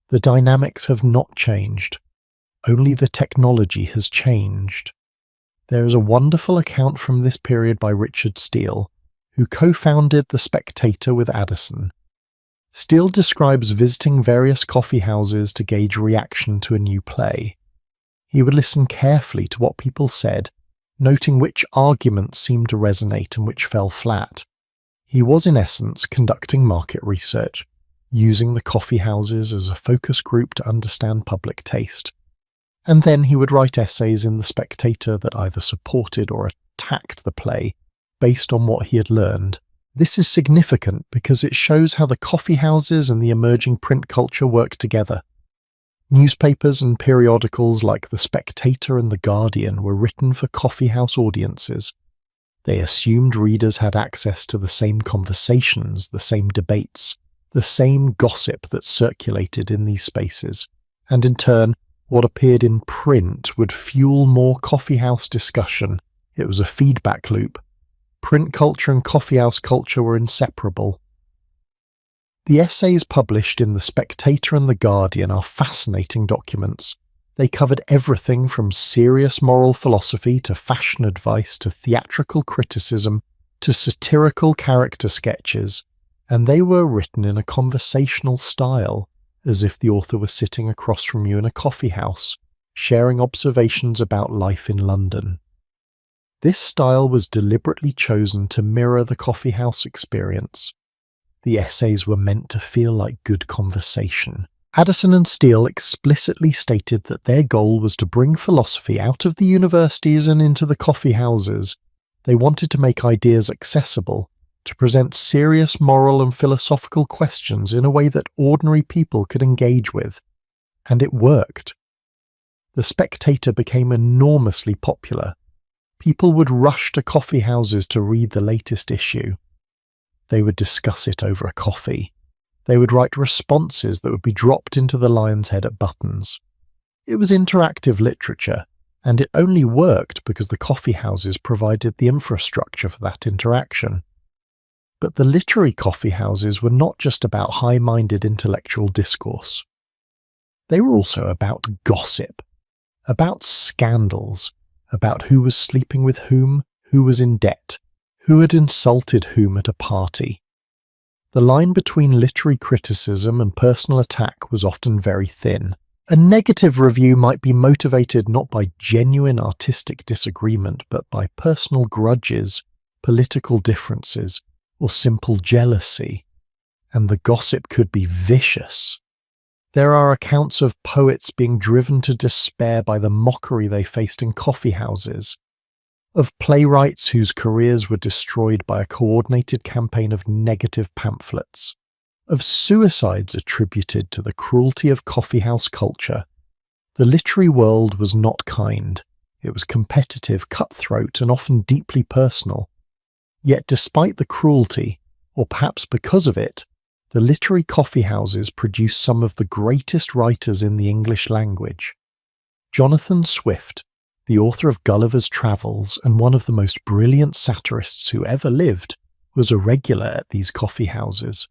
The dynamics have not changed. Only the technology has changed. There is a wonderful account from this period by Richard Steele, who co-founded The Spectator with Addison. Steele describes visiting various coffee houses to gauge reaction to a new play. He would listen carefully to what people said, noting which arguments seemed to resonate and which fell flat. He was, in essence, conducting market research, using the coffee houses as a focus group to understand public taste. And then he would write essays in The Spectator that either supported or attacked the play based on what he had learned. This is significant because it shows how the coffee houses and the emerging print culture work together. Newspapers and periodicals like The Spectator and The Guardian were written for coffeehouse audiences. They assumed readers had access to the same conversations, the same debates, the same gossip that circulated in these spaces, and in turn, what appeared in print would fuel more coffeehouse discussion. It was a feedback loop. Print culture and coffeehouse culture were inseparable. The essays published in The Spectator and The Guardian are fascinating documents. They covered everything from serious moral philosophy to fashion advice to theatrical criticism to satirical character sketches, and they were written in a conversational style, as if the author was sitting across from you in a coffee house, sharing observations about life in London. This style was deliberately chosen to mirror the coffeehouse experience. The essays were meant to feel like good conversation. Addison and Steele explicitly stated that their goal was to bring philosophy out of the universities and into the coffee houses. They wanted to make ideas accessible, to present serious moral and philosophical questions in a way that ordinary people could engage with. And it worked. The Spectator became enormously popular. People would rush to coffee houses to read the latest issue. They would discuss it over a coffee. They would write responses that would be dropped into the Lion's Head at Buttons. It was interactive literature, and it only worked because the coffee houses provided the infrastructure for that interaction. But the literary coffee houses were not just about high-minded intellectual discourse. They were also about gossip, about scandals, about who was sleeping with whom, who was in debt, who had insulted whom at a party. The line between literary criticism and personal attack was often very thin. A negative review might be motivated not by genuine artistic disagreement, but by personal grudges, political differences, or simple jealousy. And the gossip could be vicious. There are accounts of poets being driven to despair by the mockery they faced in coffee houses, of playwrights whose careers were destroyed by a coordinated campaign of negative pamphlets, of suicides attributed to the cruelty of coffeehouse culture. The literary world was not kind. It was competitive, cutthroat, and often deeply personal. Yet despite the cruelty, or perhaps because of it, the literary coffeehouses produce some of the greatest writers in the English language. Jonathan Swift, the author of Gulliver's Travels and one of the most brilliant satirists who ever lived, was a regular at these coffeehouses.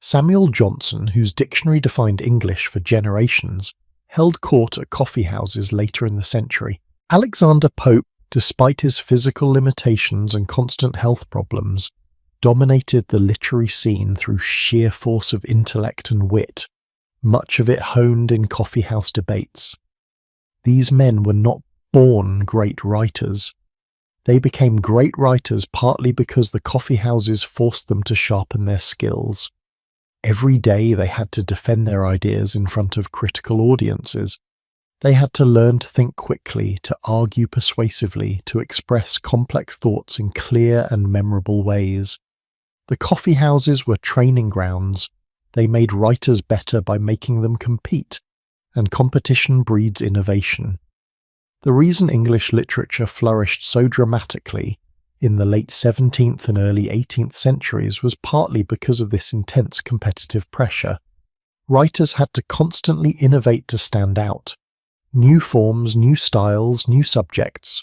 Samuel Johnson, whose dictionary defined English for generations, held court at coffeehouses later in the century. Alexander Pope, despite his physical limitations and constant health problems, dominated the literary scene through sheer force of intellect and wit, much of it honed in coffeehouse debates. These men were not born great writers. They became great writers partly because the coffeehouses forced them to sharpen their skills. Every day they had to defend their ideas in front of critical audiences. They had to learn to think quickly, to argue persuasively, to express complex thoughts in clear and memorable ways. The coffeehouses were training grounds. They made writers better by making them compete, and competition breeds innovation. The reason English literature flourished so dramatically in the late 17th and early 18th centuries was partly because of this intense competitive pressure. Writers had to constantly innovate to stand out. New forms, new styles, new subjects.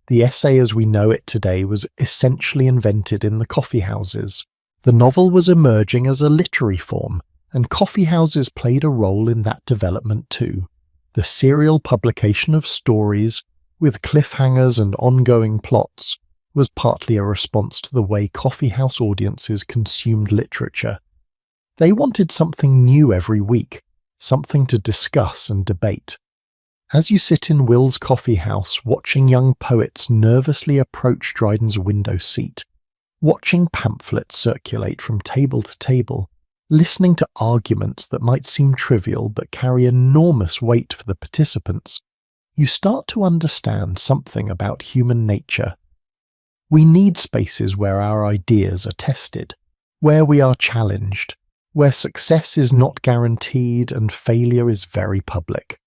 The essay as we know it today was essentially invented in the coffeehouses. The novel was emerging as a literary form, and coffeehouses played a role in that development too. The serial publication of stories, with cliffhangers and ongoing plots, was partly a response to the way coffeehouse audiences consumed literature. They wanted something new every week, something to discuss and debate. As you sit in Will's coffeehouse watching young poets nervously approach Dryden's window seat, watching pamphlets circulate from table to table, listening to arguments that might seem trivial but carry enormous weight for the participants, you start to understand something about human nature. We need spaces where our ideas are tested, where we are challenged, where success is not guaranteed and failure is very public.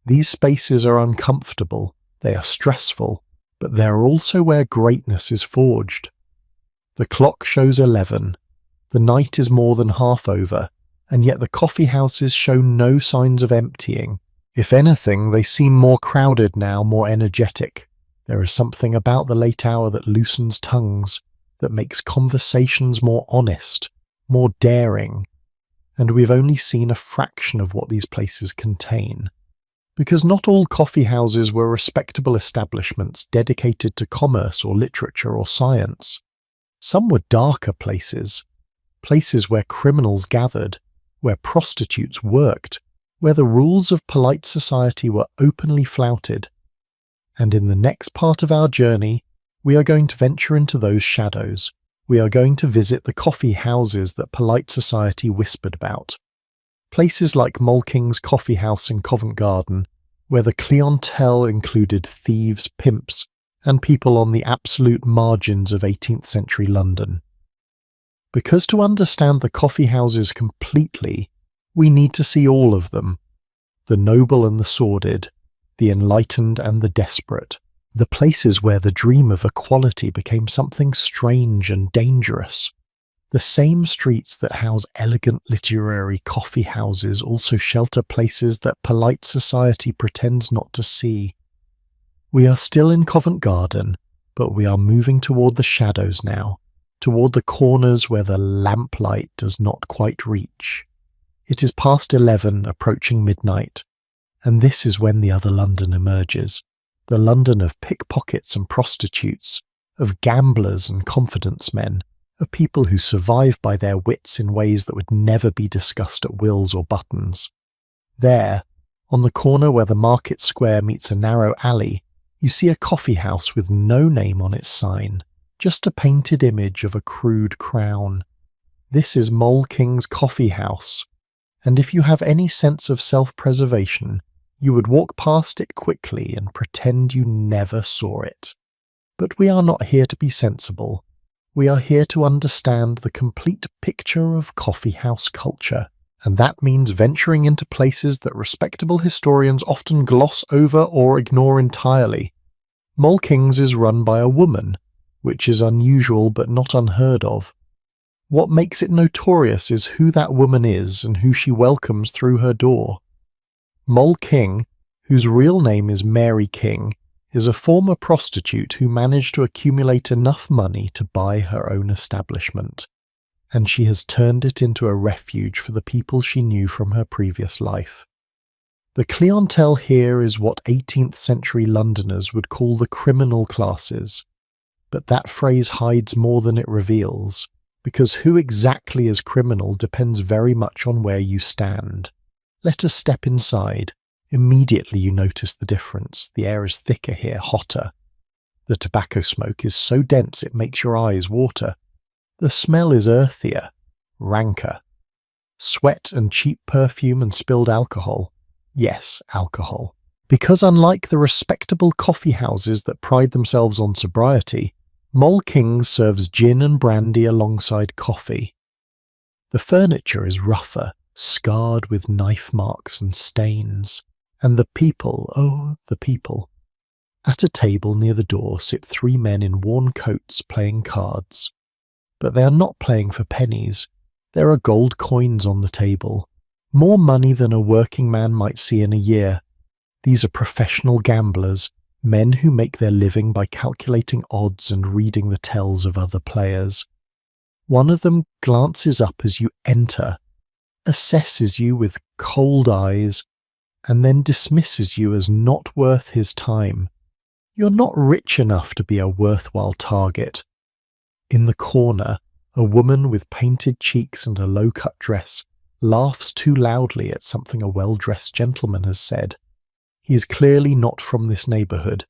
These spaces are uncomfortable, they are stressful, but they are also where greatness is forged. The clock shows 11. The night is more than half over, and yet the coffeehouses show no signs of emptying. If anything, they seem more crowded now, more energetic. There is something about the late hour that loosens tongues, that makes conversations more honest, more daring, and we've only seen a fraction of what these places contain. Because not all coffeehouses were respectable establishments dedicated to commerce or literature or science. Some were darker places, places where criminals gathered, where prostitutes worked, where the rules of polite society were openly flouted. And in the next part of our journey, we are going to venture into those shadows. We are going to visit the coffee houses that polite society whispered about. Places like Molking's Coffee House in Covent Garden, where the clientele included thieves, pimps, and people on the absolute margins of 18th century London. Because to understand the coffee houses completely, we need to see all of them, the noble and the sordid, the enlightened and the desperate, the places where the dream of equality became something strange and dangerous. The same streets that house elegant literary coffee houses also shelter places that polite society pretends not to see. We are still in Covent Garden, but we are moving toward the shadows now, toward the corners where the lamplight does not quite reach. It is past 11, approaching midnight, and this is when the other London emerges, the London of pickpockets and prostitutes, of gamblers and confidence men, of people who survive by their wits in ways that would never be discussed at Will's or Button's. There, on the corner where the market square meets a narrow alley, you see a coffee house with no name on its sign, just a painted image of a crude crown. This is Molking's Coffee House, and if you have any sense of self-preservation, you would walk past it quickly and pretend you never saw it. But we are not here to be sensible. We are here to understand the complete picture of coffeehouse culture, and that means venturing into places that respectable historians often gloss over or ignore entirely. Molking's is run by a woman, which is unusual but not unheard of. What makes it notorious is who that woman is and who she welcomes through her door. Moll King, whose real name is Mary King, is a former prostitute who managed to accumulate enough money to buy her own establishment, and she has turned it into a refuge for the people she knew from her previous life. The clientele here is what 18th century Londoners would call the criminal classes, but that phrase hides more than it reveals, because who exactly is criminal depends very much on where you stand. Let us step inside. Immediately you notice the difference. The air is thicker here, hotter. The tobacco smoke is so dense it makes your eyes water. The smell is earthier, ranker. Sweat and cheap perfume and spilled alcohol. Yes, alcohol. Because unlike the respectable coffee houses that pride themselves on sobriety, Moll King's serves gin and brandy alongside coffee. The furniture is rougher, scarred with knife marks and stains. And the people, oh, the people. At a table near the door sit 3 men in worn coats playing cards. But they are not playing for pennies. There are gold coins on the table. More money than a working man might see in a year. These are professional gamblers, men who make their living by calculating odds and reading the tells of other players. One of them glances up as you enter, assesses you with cold eyes, and then dismisses you as not worth his time. You're not rich enough to be a worthwhile target. In the corner, a woman with painted cheeks and a low-cut dress laughs too loudly at something a well-dressed gentleman has said. He is clearly not from this neighbourhood.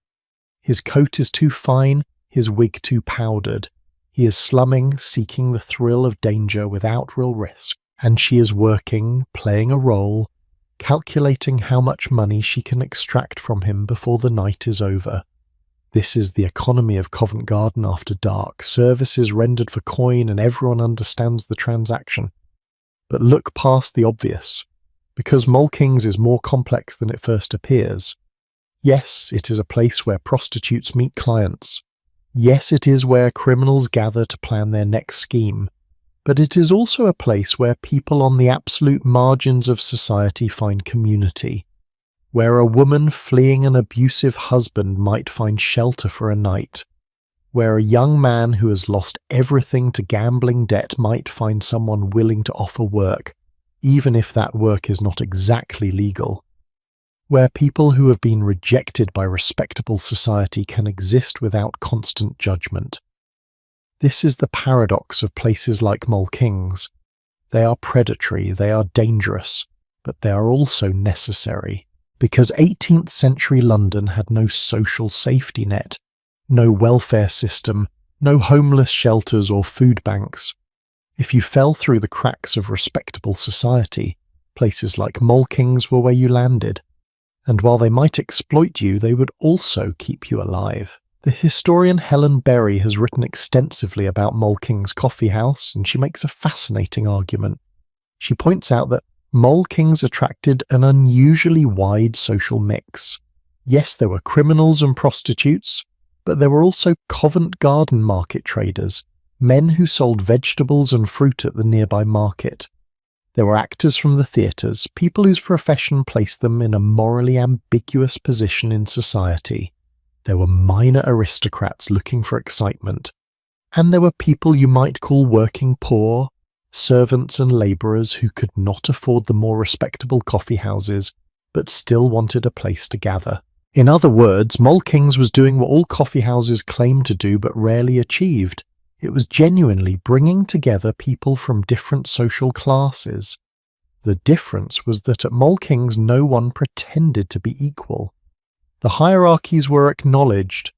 His coat is too fine, his wig too powdered. He is slumming, seeking the thrill of danger without real risk. And she is working, playing a role, calculating how much money she can extract from him before the night is over. This is the economy of Covent Garden after dark. Services rendered for coin and everyone understands the transaction. But look past the obvious. Because Moll King's is more complex than it first appears. Yes, it is a place where prostitutes meet clients. Yes, it is where criminals gather to plan their next scheme. But it is also a place where people on the absolute margins of society find community, where a woman fleeing an abusive husband might find shelter for a night, where a young man who has lost everything to gambling debt might find someone willing to offer work, even if that work is not exactly legal, where people who have been rejected by respectable society can exist without constant judgment. This is the paradox of places like Moll King's. They are predatory, they are dangerous, but they are also necessary. Because 18th century London had no social safety net, no welfare system, no homeless shelters or food banks. If you fell through the cracks of respectable society, places like Moll King's were where you landed. And while they might exploit you, they would also keep you alive. The historian Helen Berry has written extensively about Moll King's Coffeehouse, and she makes a fascinating argument. She points out that Moll King's attracted an unusually wide social mix. Yes, there were criminals and prostitutes, but there were also Covent Garden market traders, men who sold vegetables and fruit at the nearby market. There were actors from the theatres, people whose profession placed them in a morally ambiguous position in society. There were minor aristocrats looking for excitement, and there were people you might call working poor, servants and labourers who could not afford the more respectable coffee houses, but still wanted a place to gather. In other words, Moll King's was doing what all coffee houses claim to do but rarely achieved. It was genuinely bringing together people from different social classes. The difference was that at Moll King's no one pretended to be equal. The hierarchies were acknowledged.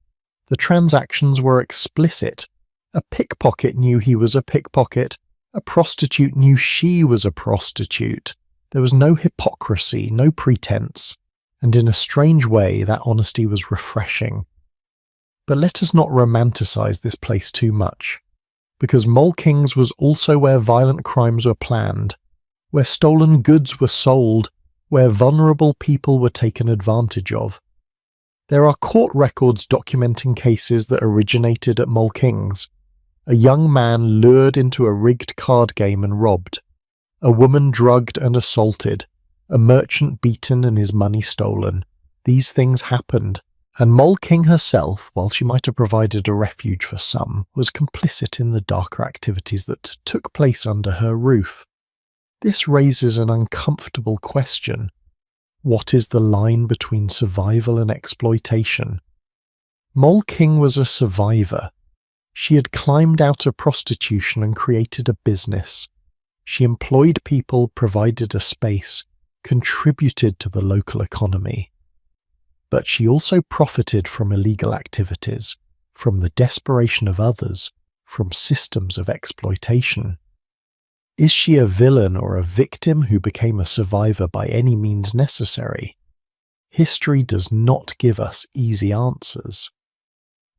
The transactions were explicit. A pickpocket knew he was a pickpocket. A prostitute knew she was a prostitute. There was no hypocrisy, no pretense. And in a strange way, that honesty was refreshing. But let us not romanticize this place too much, because Moll King's was also where violent crimes were planned, where stolen goods were sold, where vulnerable people were taken advantage of. There are court records documenting cases that originated at Moll King's. A young man lured into a rigged card game and robbed. A woman drugged and assaulted. A merchant beaten and his money stolen. These things happened, and Mole King herself, while she might have provided a refuge for some, was complicit in the darker activities that took place under her roof. This raises an uncomfortable question. What is the line between survival and exploitation? Mole King was a survivor. She had climbed out of prostitution and created a business. She employed people, provided a space, contributed to the local economy. But she also profited from illegal activities, from the desperation of others, from systems of exploitation. Is she a villain or a victim who became a survivor by any means necessary? History does not give us easy answers.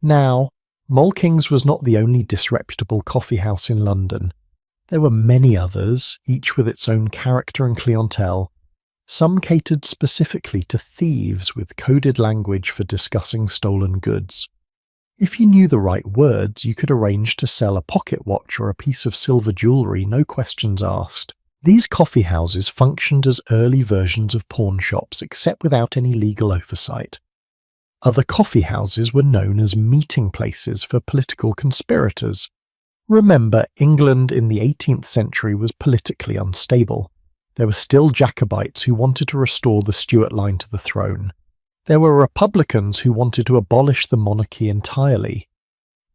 Now, Mole King's was not the only disreputable coffeehouse in London. There were many others, each with its own character and clientele. Some catered specifically to thieves with coded language for discussing stolen goods. If you knew the right words, you could arrange to sell a pocket watch or a piece of silver jewellery, no questions asked. These coffeehouses functioned as early versions of pawn shops, except without any legal oversight. Other coffeehouses were known as meeting places for political conspirators. Remember, England in the 18th century was politically unstable. There were still Jacobites who wanted to restore the Stuart line to the throne. There were Republicans who wanted to abolish the monarchy entirely.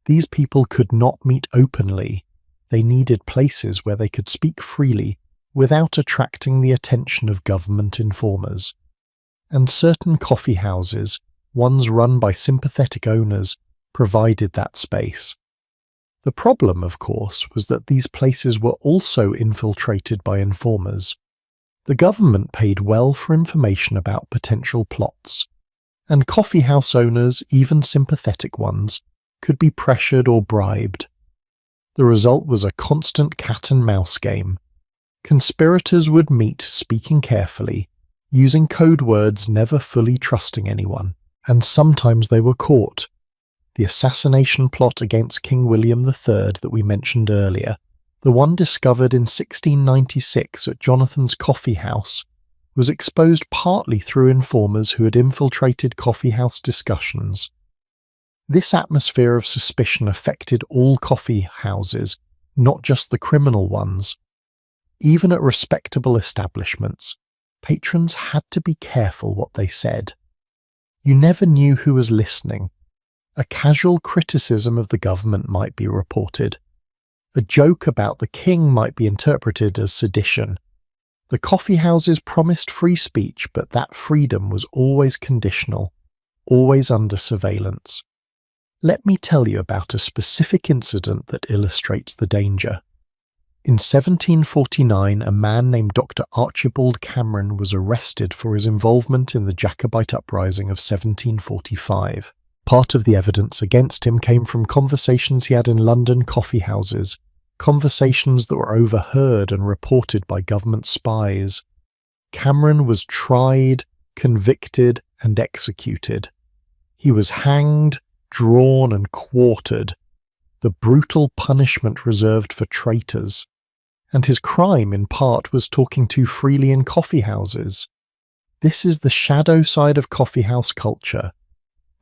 These people could not meet openly. They needed places where they could speak freely without attracting the attention of government informers. And certain coffee houses, ones run by sympathetic owners, provided that space. The problem, of course, was that these places were also infiltrated by informers. The government paid well for information about potential plots, and coffeehouse owners, even sympathetic ones, could be pressured or bribed. The result was a constant cat-and-mouse game. Conspirators would meet speaking carefully, using code words, never fully trusting anyone, and sometimes they were caught. The assassination plot against King William III that we mentioned earlier, the one discovered in 1696 at Jonathan's Coffee House, was exposed partly through informers who had infiltrated coffeehouse discussions. This atmosphere of suspicion affected all coffee houses, not just the criminal ones. Even at respectable establishments, patrons had to be careful what they said. You never knew who was listening. A casual criticism of the government might be reported. A joke about the king might be interpreted as sedition. The coffeehouses promised free speech, but that freedom was always conditional, always under surveillance. Let me tell you about a specific incident that illustrates the danger. In 1749, a man named Dr. Archibald Cameron was arrested for his involvement in the Jacobite uprising of 1745. Part of the evidence against him came from conversations he had in London coffeehouses, conversations that were overheard and reported by government spies. Cameron was tried, convicted, and executed. He was hanged, drawn, and quartered, the brutal punishment reserved for traitors. And his crime, in part, was talking too freely in coffeehouses. This is the shadow side of coffeehouse culture.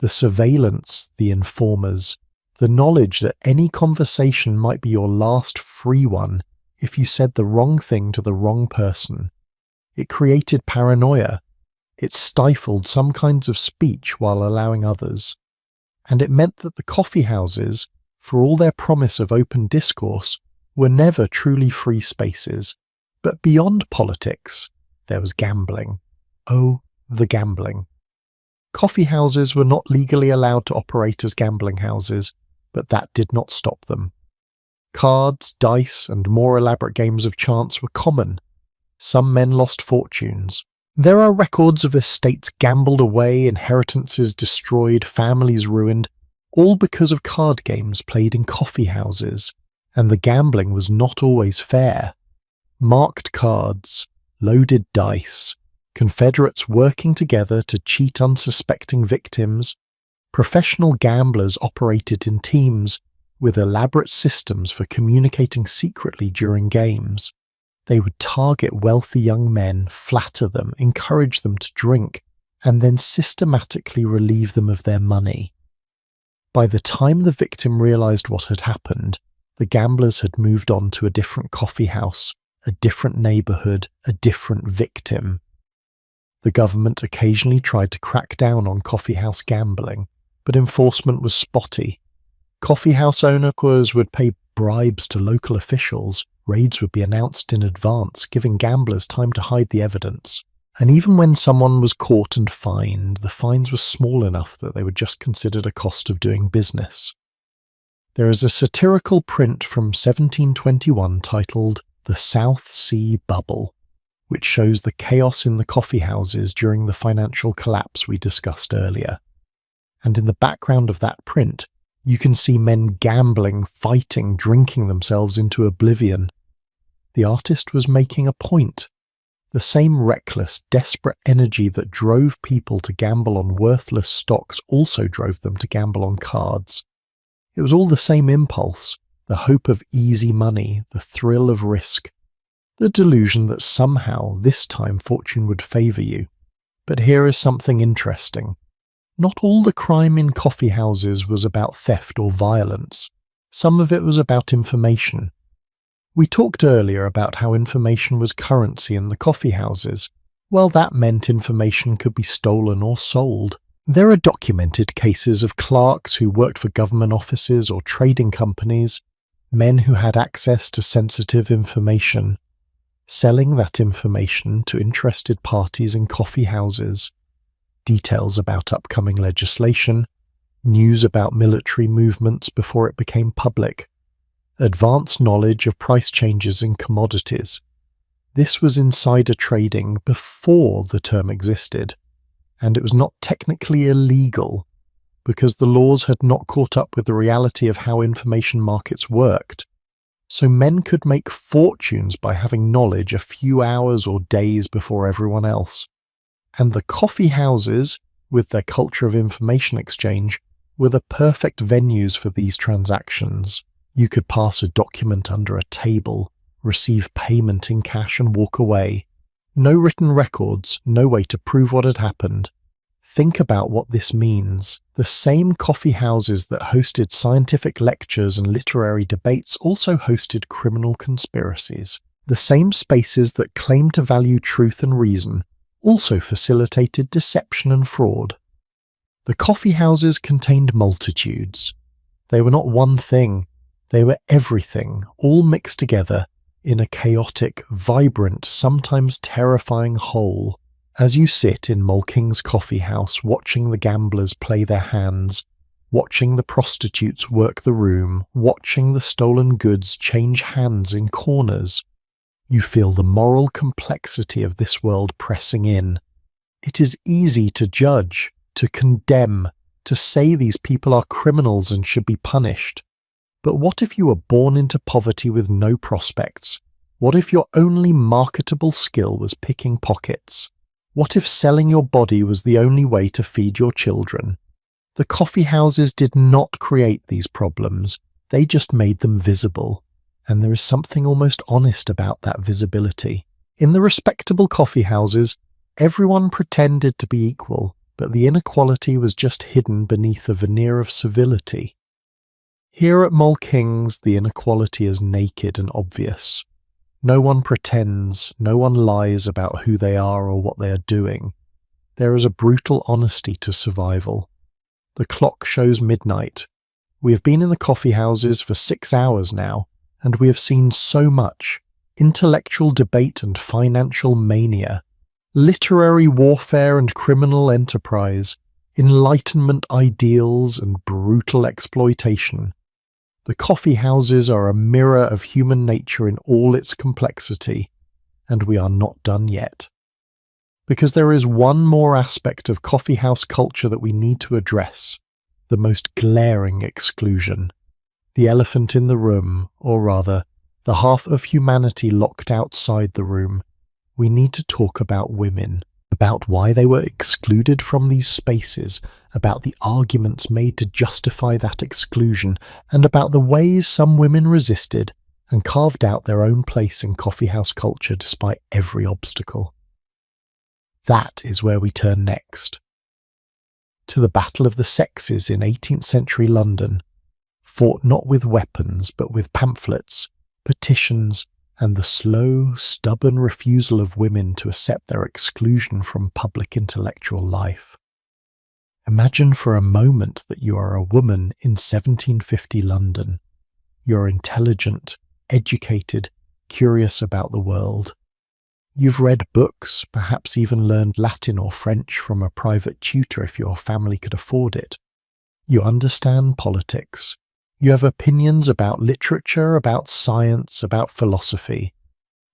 The surveillance, the informers, the knowledge that any conversation might be your last free one if you said the wrong thing to the wrong person. It created paranoia. It stifled some kinds of speech while allowing others. And it meant that the coffeehouses, for all their promise of open discourse, were never truly free spaces. But beyond politics, there was gambling. Oh, the gambling. Coffeehouses were not legally allowed to operate as gambling houses, but that did not stop them. Cards, dice, and more elaborate games of chance were common. Some men lost fortunes. There are records of estates gambled away, inheritances destroyed, families ruined, all because of card games played in coffeehouses. And the gambling was not always fair. Marked cards, loaded dice, Confederates working together to cheat unsuspecting victims. Professional gamblers operated in teams with elaborate systems for communicating secretly during games. They would target wealthy young men, flatter them, encourage them to drink, and then systematically relieve them of their money. By the time the victim realized what had happened, the gamblers had moved on to a different coffee house, a different neighborhood, a different victim. The government occasionally tried to crack down on coffeehouse gambling, but enforcement was spotty. Coffeehouse owners would pay bribes to local officials, raids would be announced in advance, giving gamblers time to hide the evidence. And even when someone was caught and fined, the fines were small enough that they were just considered a cost of doing business. There is a satirical print from 1721 titled The South Sea Bubble, which shows the chaos in the coffeehouses during the financial collapse we discussed earlier. And in the background of that print, you can see men gambling, fighting, drinking themselves into oblivion. The artist was making a point. The same reckless, desperate energy that drove people to gamble on worthless stocks also drove them to gamble on cards. It was all the same impulse, the hope of easy money, the thrill of risk, the delusion that somehow this time fortune would favour you. But here is something interesting. Not all the crime in coffeehouses was about theft or violence. Some of it was about information. We talked earlier about how information was currency in the coffeehouses. Well, that meant information could be stolen or sold. There are documented cases of clerks who worked for government offices or trading companies, men who had access to sensitive information, selling that information to interested parties in coffeehouses. Details about upcoming legislation, news about military movements before it became public, advanced knowledge of price changes in commodities. This was insider trading before the term existed, and it was not technically illegal because the laws had not caught up with the reality of how information markets worked. So men could make fortunes by having knowledge a few hours or days before everyone else. And the coffee houses, with their culture of information exchange, were the perfect venues for these transactions. You could pass a document under a table, receive payment in cash and walk away. No written records, no way to prove what had happened. Think about what this means. The same coffee houses that hosted scientific lectures and literary debates also hosted criminal conspiracies. The same spaces that claimed to value truth and reason also facilitated deception and fraud. The coffee houses contained multitudes. They were not one thing, they were everything, all mixed together in a chaotic, vibrant, sometimes terrifying whole. As you sit in Mulking's coffee house watching the gamblers play their hands, watching the prostitutes work the room, watching the stolen goods change hands in corners, you feel the moral complexity of this world pressing in. It is easy to judge, to condemn, to say these people are criminals and should be punished. But what if you were born into poverty with no prospects? What if your only marketable skill was picking pockets? What if selling your body was the only way to feed your children? The coffee houses did not create these problems, they just made them visible. And there is something almost honest about that visibility. In the respectable coffee houses, everyone pretended to be equal, but the inequality was just hidden beneath a veneer of civility. Here at Mulking's, the inequality is naked and obvious. No one pretends, no one lies about who they are or what they are doing. There is a brutal honesty to survival. The clock shows midnight. We have been in the coffee houses for 6 hours now, and we have seen so much: intellectual debate and financial mania, literary warfare and criminal enterprise, Enlightenment ideals and brutal exploitation. The coffee houses are a mirror of human nature in all its complexity, and we are not done yet. Because there is one more aspect of coffee house culture that we need to address, the most glaring exclusion. The elephant in the room, or rather, the half of humanity locked outside the room. We need to talk about women. about why they were excluded from these spaces, about the arguments made to justify that exclusion, and about the ways some women resisted and carved out their own place in coffeehouse culture despite every obstacle. That is where we turn next. To the battle of the sexes in 18th century London, fought not with weapons but with pamphlets, petitions, and the slow, stubborn refusal of women to accept their exclusion from public intellectual life. Imagine for a moment that you are a woman in 1750 London. You're intelligent, educated, curious about the world. You've read books, perhaps even learned Latin or French from a private tutor if your family could afford it. You understand politics. You have opinions about literature, about science, about philosophy.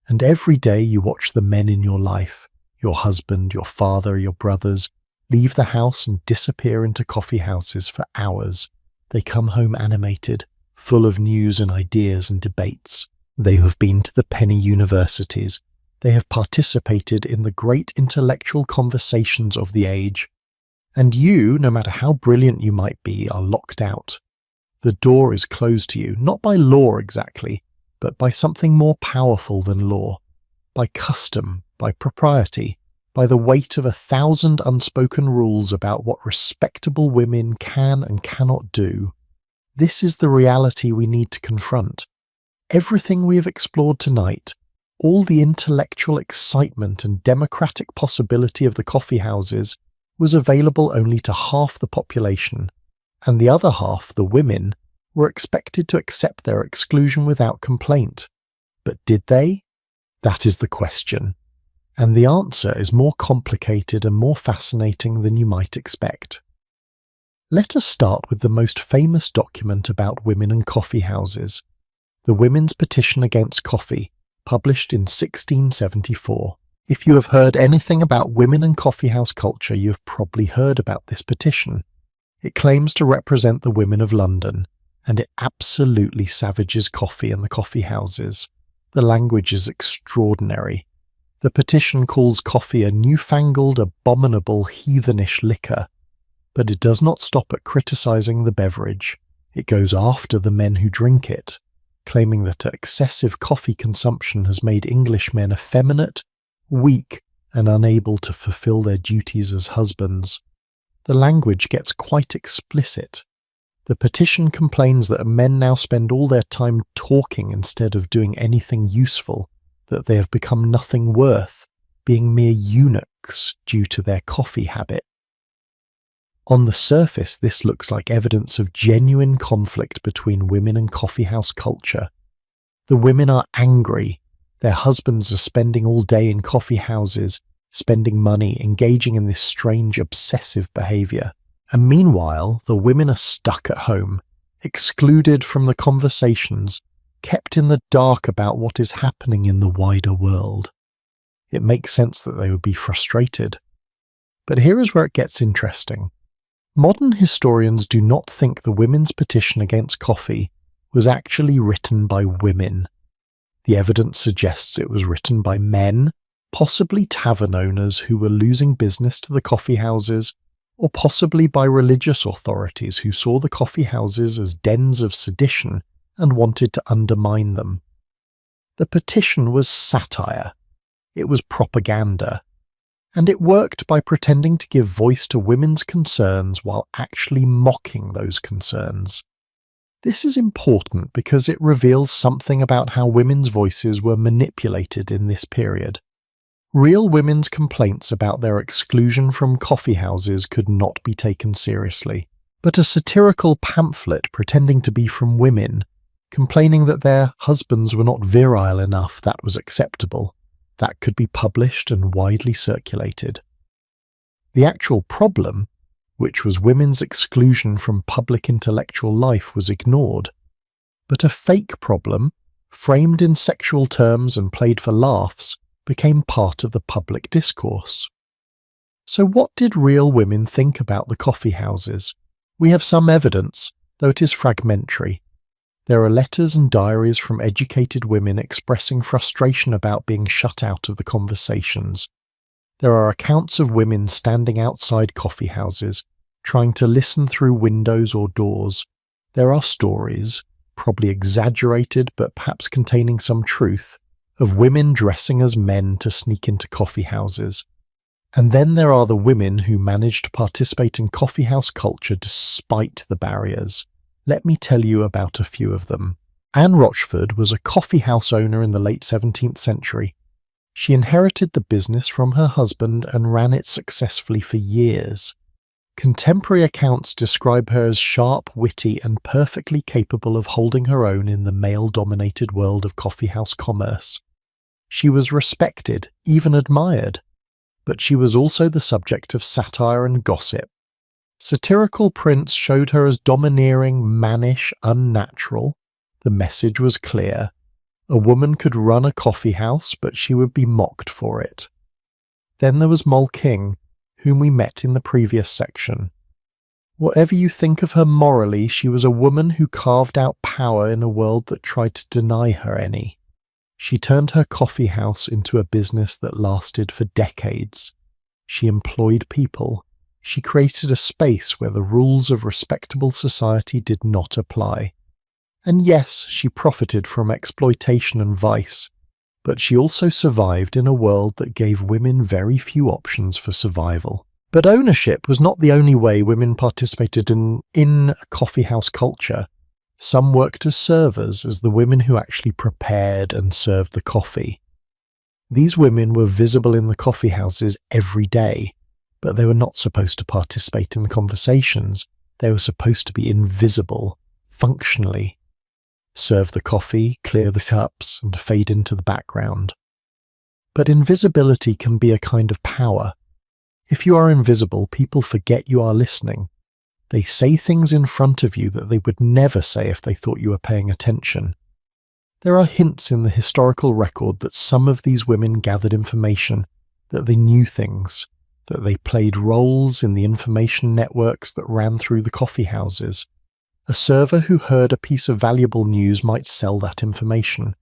And every day you watch the men in your life, your husband, your father, your brothers, leave the house and disappear into coffee houses for hours. They come home animated, full of news and ideas and debates. They have been to the penny universities. They have participated in the great intellectual conversations of the age. And you, no matter how brilliant you might be, are locked out. The door is closed to you, not by law exactly, but by something more powerful than law, by custom, by propriety, by the weight of 1,000 unspoken rules about what respectable women can and cannot do. This is the reality we need to confront. Everything we have explored tonight, all the intellectual excitement and democratic possibility of the coffee houses, was available only to half the population, and the other half, the women, were expected to accept their exclusion without complaint. But did they? That is the question. And the answer is more complicated and more fascinating than you might expect. Let us start with the most famous document about women and coffee houses, the Women's Petition Against Coffee, published in 1674. If you have heard anything about women and coffeehouse culture, you have probably heard about this petition. It claims to represent the women of London, and it absolutely savages coffee and the coffee houses. The language is extraordinary. The petition calls coffee a newfangled, abominable, heathenish liquor. But it does not stop at criticising the beverage. It goes after the men who drink it, claiming that excessive coffee consumption has made English men effeminate, weak, and unable to fulfil their duties as husbands. The language gets quite explicit. The petition complains that men now spend all their time talking instead of doing anything useful, that they have become nothing worth, being mere eunuchs due to their coffee habit. On the surface, this looks like evidence of genuine conflict between women and coffeehouse culture. The women are angry. Their husbands are spending all day in coffee houses, spending money, engaging in this strange obsessive behaviour. And meanwhile, the women are stuck at home, excluded from the conversations, kept in the dark about what is happening in the wider world. It makes sense that they would be frustrated. But here is where it gets interesting. Modern historians do not think the Women's Petition Against Coffee was actually written by women. The evidence suggests it was written by men, possibly tavern owners who were losing business to the coffee houses, or possibly by religious authorities who saw the coffee houses as dens of sedition and wanted to undermine them. The petition was satire. It was propaganda. And it worked by pretending to give voice to women's concerns while actually mocking those concerns. This is important because it reveals something about how women's voices were manipulated in this period. Real women's complaints about their exclusion from coffee houses could not be taken seriously, but a satirical pamphlet pretending to be from women, complaining that their husbands were not virile enough, that was acceptable. That could be published and widely circulated. The actual problem, which was women's exclusion from public intellectual life, was ignored. But a fake problem, framed in sexual terms and played for laughs, became part of the public discourse. So what did real women think about the coffee houses? We have some evidence, though it is fragmentary. There are letters and diaries from educated women expressing frustration about being shut out of the conversations. There are accounts of women standing outside coffee houses, trying to listen through windows or doors. There are stories, probably exaggerated but perhaps containing some truth, of women dressing as men to sneak into coffee houses. And then there are the women who manage to participate in coffeehouse culture despite the barriers. Let me tell you about a few of them. Anne Rochford was a coffeehouse owner in the late 17th century. She inherited the business from her husband and ran it successfully for years. Contemporary accounts describe her as sharp, witty, and perfectly capable of holding her own in the male-dominated world of coffeehouse commerce. She was respected, even admired, but she was also the subject of satire and gossip. Satirical prints showed her as domineering, mannish, unnatural. The message was clear. A woman could run a coffee house, but she would be mocked for it. Then there was Moll King, whom we met in the previous section. Whatever you think of her morally, she was a woman who carved out power in a world that tried to deny her any. She turned her coffee house into a business that lasted for decades. She employed people. She created a space where the rules of respectable society did not apply. And yes, she profited from exploitation and vice, but she also survived in a world that gave women very few options for survival. But ownership was not the only way women participated in coffeehouse culture. Some worked as servers, as the women who actually prepared and served the coffee. These women were visible in the coffee houses every day, but they were not supposed to participate in the conversations. They were supposed to be invisible, functionally. Serve the coffee, clear the cups, and fade into the background. But invisibility can be a kind of power. If you are invisible, people forget you are listening. They say things in front of you that they would never say if they thought you were paying attention. There are hints in the historical record that some of these women gathered information, that they knew things, that they played roles in the information networks that ran through the coffee houses. A server who heard a piece of valuable news might sell that information.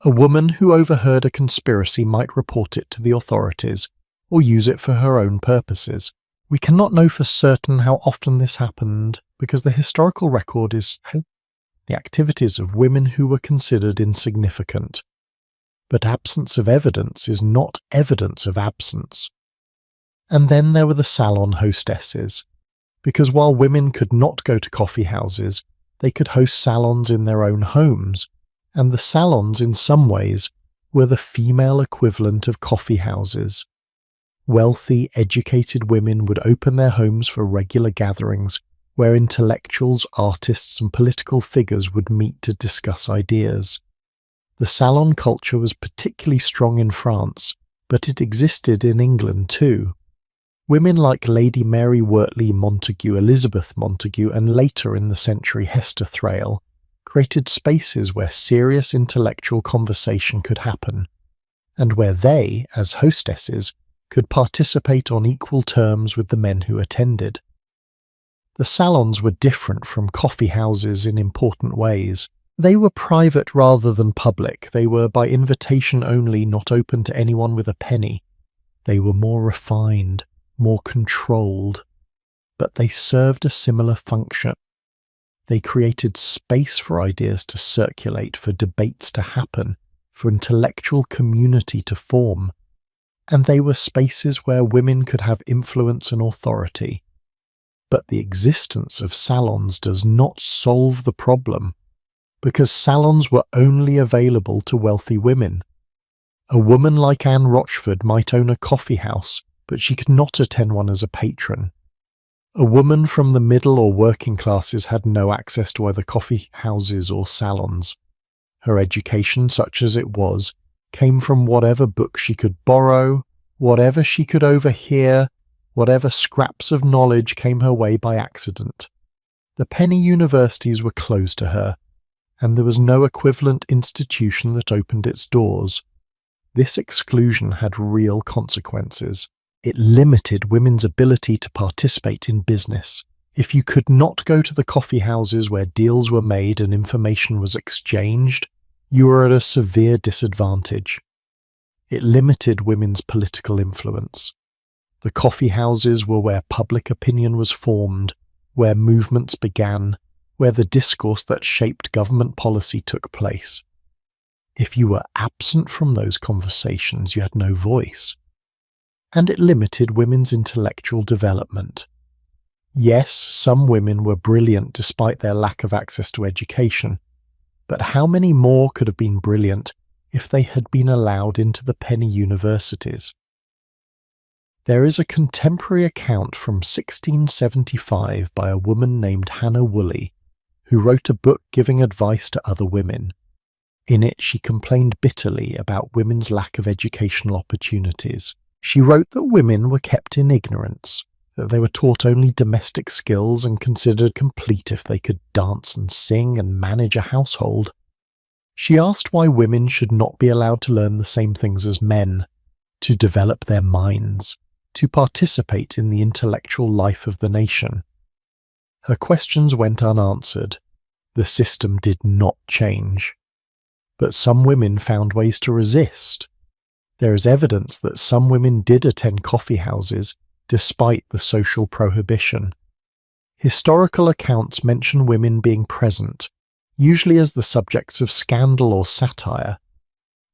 A woman who overheard a conspiracy might report it to the authorities, or use it for her own purposes. We cannot know for certain how often this happened, because the historical record is the activities of women who were considered insignificant. But absence of evidence is not evidence of absence. And then there were the salon hostesses, because while women could not go to coffee houses, they could host salons in their own homes, and the salons in some ways were the female equivalent of coffee houses. Wealthy, educated women would open their homes for regular gatherings where intellectuals, artists, and political figures would meet to discuss ideas. The salon culture was particularly strong in France, but it existed in England too. Women like Lady Mary Wortley Montagu, Elizabeth Montagu, and later in the century Hester Thrale created spaces where serious intellectual conversation could happen, and where they, as hostesses, could participate on equal terms with the men who attended. The salons were different from coffee houses in important ways. They were private rather than public. They were by invitation only, not open to anyone with a penny. They were more refined, more controlled, but they served a similar function. They created space for ideas to circulate, for debates to happen, for intellectual community to form. And they were spaces where women could have influence and authority. But the existence of salons does not solve the problem, because salons were only available to wealthy women. A woman like Anne Rochford might own a coffee house, but she could not attend one as a patron. A woman from the middle or working classes had no access to either coffee houses or salons. Her education, such as it was, came from whatever book she could borrow, whatever she could overhear, whatever scraps of knowledge came her way by accident. The penny universities were closed to her, and there was no equivalent institution that opened its doors. This exclusion had real consequences. It limited women's ability to participate in business. If you could not go to the coffee houses where deals were made and information was exchanged, you were at a severe disadvantage. It limited women's political influence. The coffee houses were where public opinion was formed, where movements began, where the discourse that shaped government policy took place. If you were absent from those conversations, you had no voice. And it limited women's intellectual development. Yes, some women were brilliant despite their lack of access to education, but how many more could have been brilliant if they had been allowed into the penny universities? There is a contemporary account from 1675 by a woman named Hannah Woolley, who wrote a book giving advice to other women. In it, she complained bitterly about women's lack of educational opportunities. She wrote that women were kept in ignorance, that they were taught only domestic skills and considered complete if they could dance and sing and manage a household. She asked why women should not be allowed to learn the same things as men, to develop their minds, to participate in the intellectual life of the nation. Her questions went unanswered. The system did not change. But some women found ways to resist. There is evidence that some women did attend coffee houses despite the social prohibition. Historical accounts mention women being present, usually as the subjects of scandal or satire.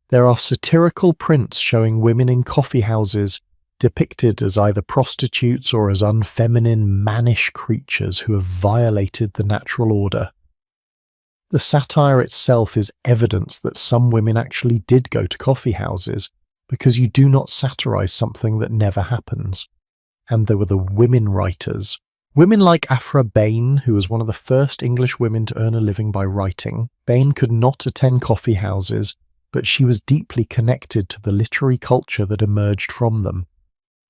There are satirical prints showing women in coffee houses depicted as either prostitutes or as unfeminine, mannish creatures who have violated the natural order. The satire itself is evidence that some women actually did go to coffee houses, because you do not satirize something that never happens. And there were the women writers. Women like Aphra Behn, who was one of the first English women to earn a living by writing. Behn could not attend coffee houses, but she was deeply connected to the literary culture that emerged from them.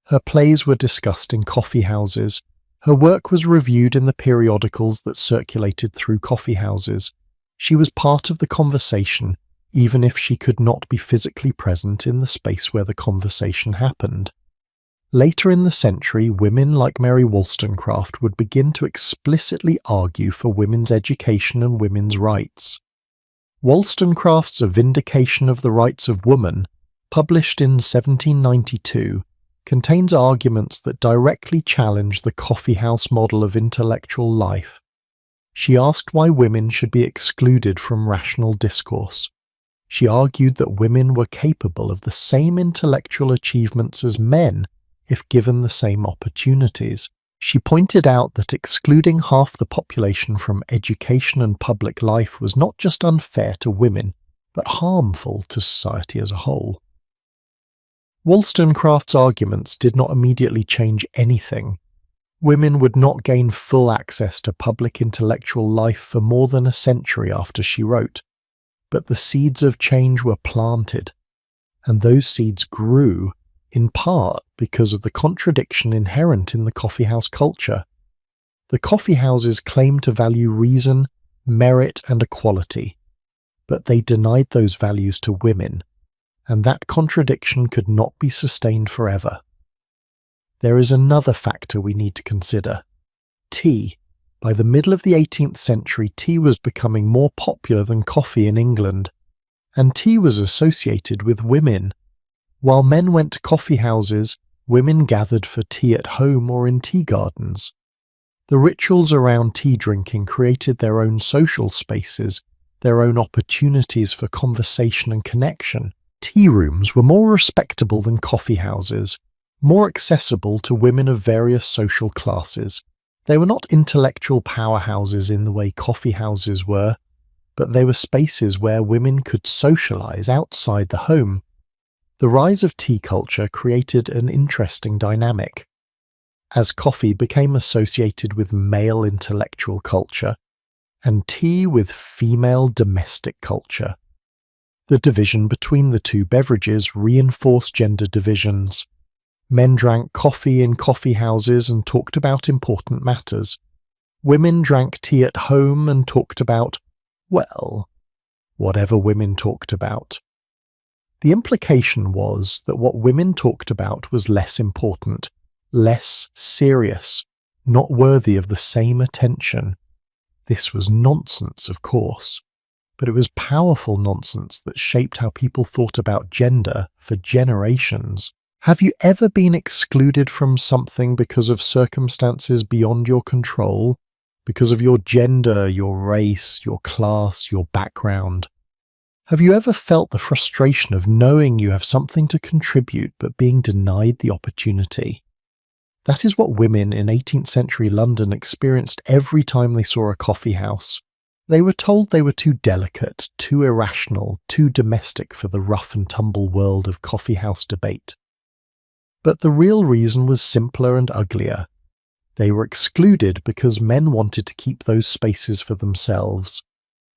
Her plays were discussed in coffee houses. Her work was reviewed in the periodicals that circulated through coffee houses. She was part of the conversation, even if she could not be physically present in the space where the conversation happened. Later in the century, women like Mary Wollstonecraft would begin to explicitly argue for women's education and women's rights. Wollstonecraft's A Vindication of the Rights of Woman, published in 1792, contains arguments that directly challenge the coffeehouse model of intellectual life. She asked why women should be excluded from rational discourse. She argued that women were capable of the same intellectual achievements as men if given the same opportunities. She pointed out that excluding half the population from education and public life was not just unfair to women, but harmful to society as a whole. Wollstonecraft's arguments did not immediately change anything. Women would not gain full access to public intellectual life for more than a century after she wrote, but the seeds of change were planted, and those seeds grew, in part because of the contradiction inherent in the coffeehouse culture. The coffeehouses claimed to value reason, merit, and equality, but they denied those values to women, and that contradiction could not be sustained forever. There is another factor we need to consider. Tea. By the middle of the 18th century, tea was becoming more popular than coffee in England, and tea was associated with women. While men went to coffee houses, women gathered for tea at home or in tea gardens. The rituals around tea drinking created their own social spaces, their own opportunities for conversation and connection. Tea rooms were more respectable than coffee houses, more accessible to women of various social classes. They were not intellectual powerhouses in the way coffee houses were, but they were spaces where women could socialize outside the home. The rise of tea culture created an interesting dynamic. As coffee became associated with male intellectual culture, and tea with female domestic culture, the division between the two beverages reinforced gender divisions. Men drank coffee in coffee houses and talked about important matters. Women drank tea at home and talked about, well, whatever women talked about. The implication was that what women talked about was less important, less serious, not worthy of the same attention. This was nonsense, of course. but it was powerful nonsense that shaped how people thought about gender for generations. Have you ever been excluded from something because of circumstances beyond your control? Because of your gender, your race, your class, your background? Have you ever felt the frustration of knowing you have something to contribute but being denied the opportunity? That is what women in 18th century London experienced every time they saw a coffee house. They were told they were too delicate, too irrational, too domestic for the rough and tumble world of coffee house debate. But the real reason was simpler and uglier. They were excluded because men wanted to keep those spaces for themselves.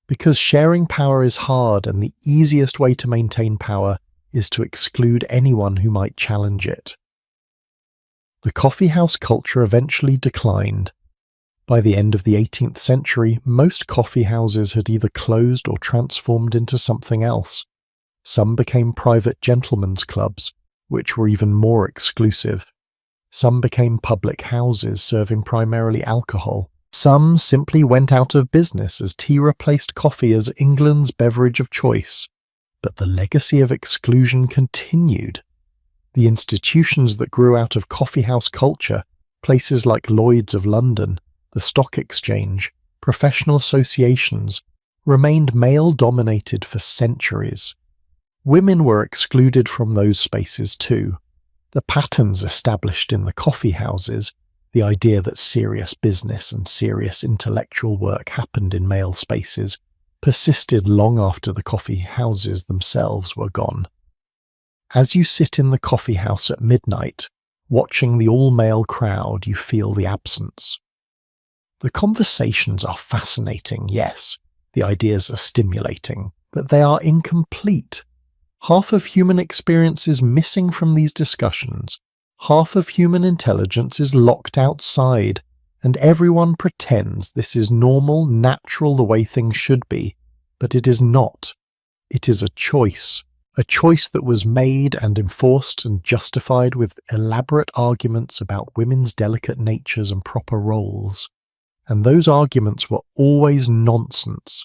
Because sharing power is hard, and the easiest way to maintain power is to exclude anyone who might challenge it. The coffeehouse culture eventually declined. By the end of the 18th century, most coffee houses had either closed or transformed into something else. Some became private gentlemen's clubs, which were even more exclusive. Some became public houses serving primarily alcohol. Some simply went out of business as tea replaced coffee as England's beverage of choice. But the legacy of exclusion continued. The institutions that grew out of coffeehouse culture, places like Lloyd's of London, the Stock Exchange, professional associations, remained male-dominated for centuries. Women were excluded from those spaces too. The patterns established in the coffee houses, the idea that serious business and serious intellectual work happened in male spaces, persisted long after the coffee houses themselves were gone. As you sit in the coffee house at midnight, watching the all-male crowd, you feel the absence. The conversations are fascinating, yes. The ideas are stimulating, but they are incomplete. Half of human experience is missing from these discussions. Half of human intelligence is locked outside, and everyone pretends this is normal, natural, the way things should be. But it is not. It is a choice that was made and enforced and justified with elaborate arguments about women's delicate natures and proper roles. And those arguments were always nonsense.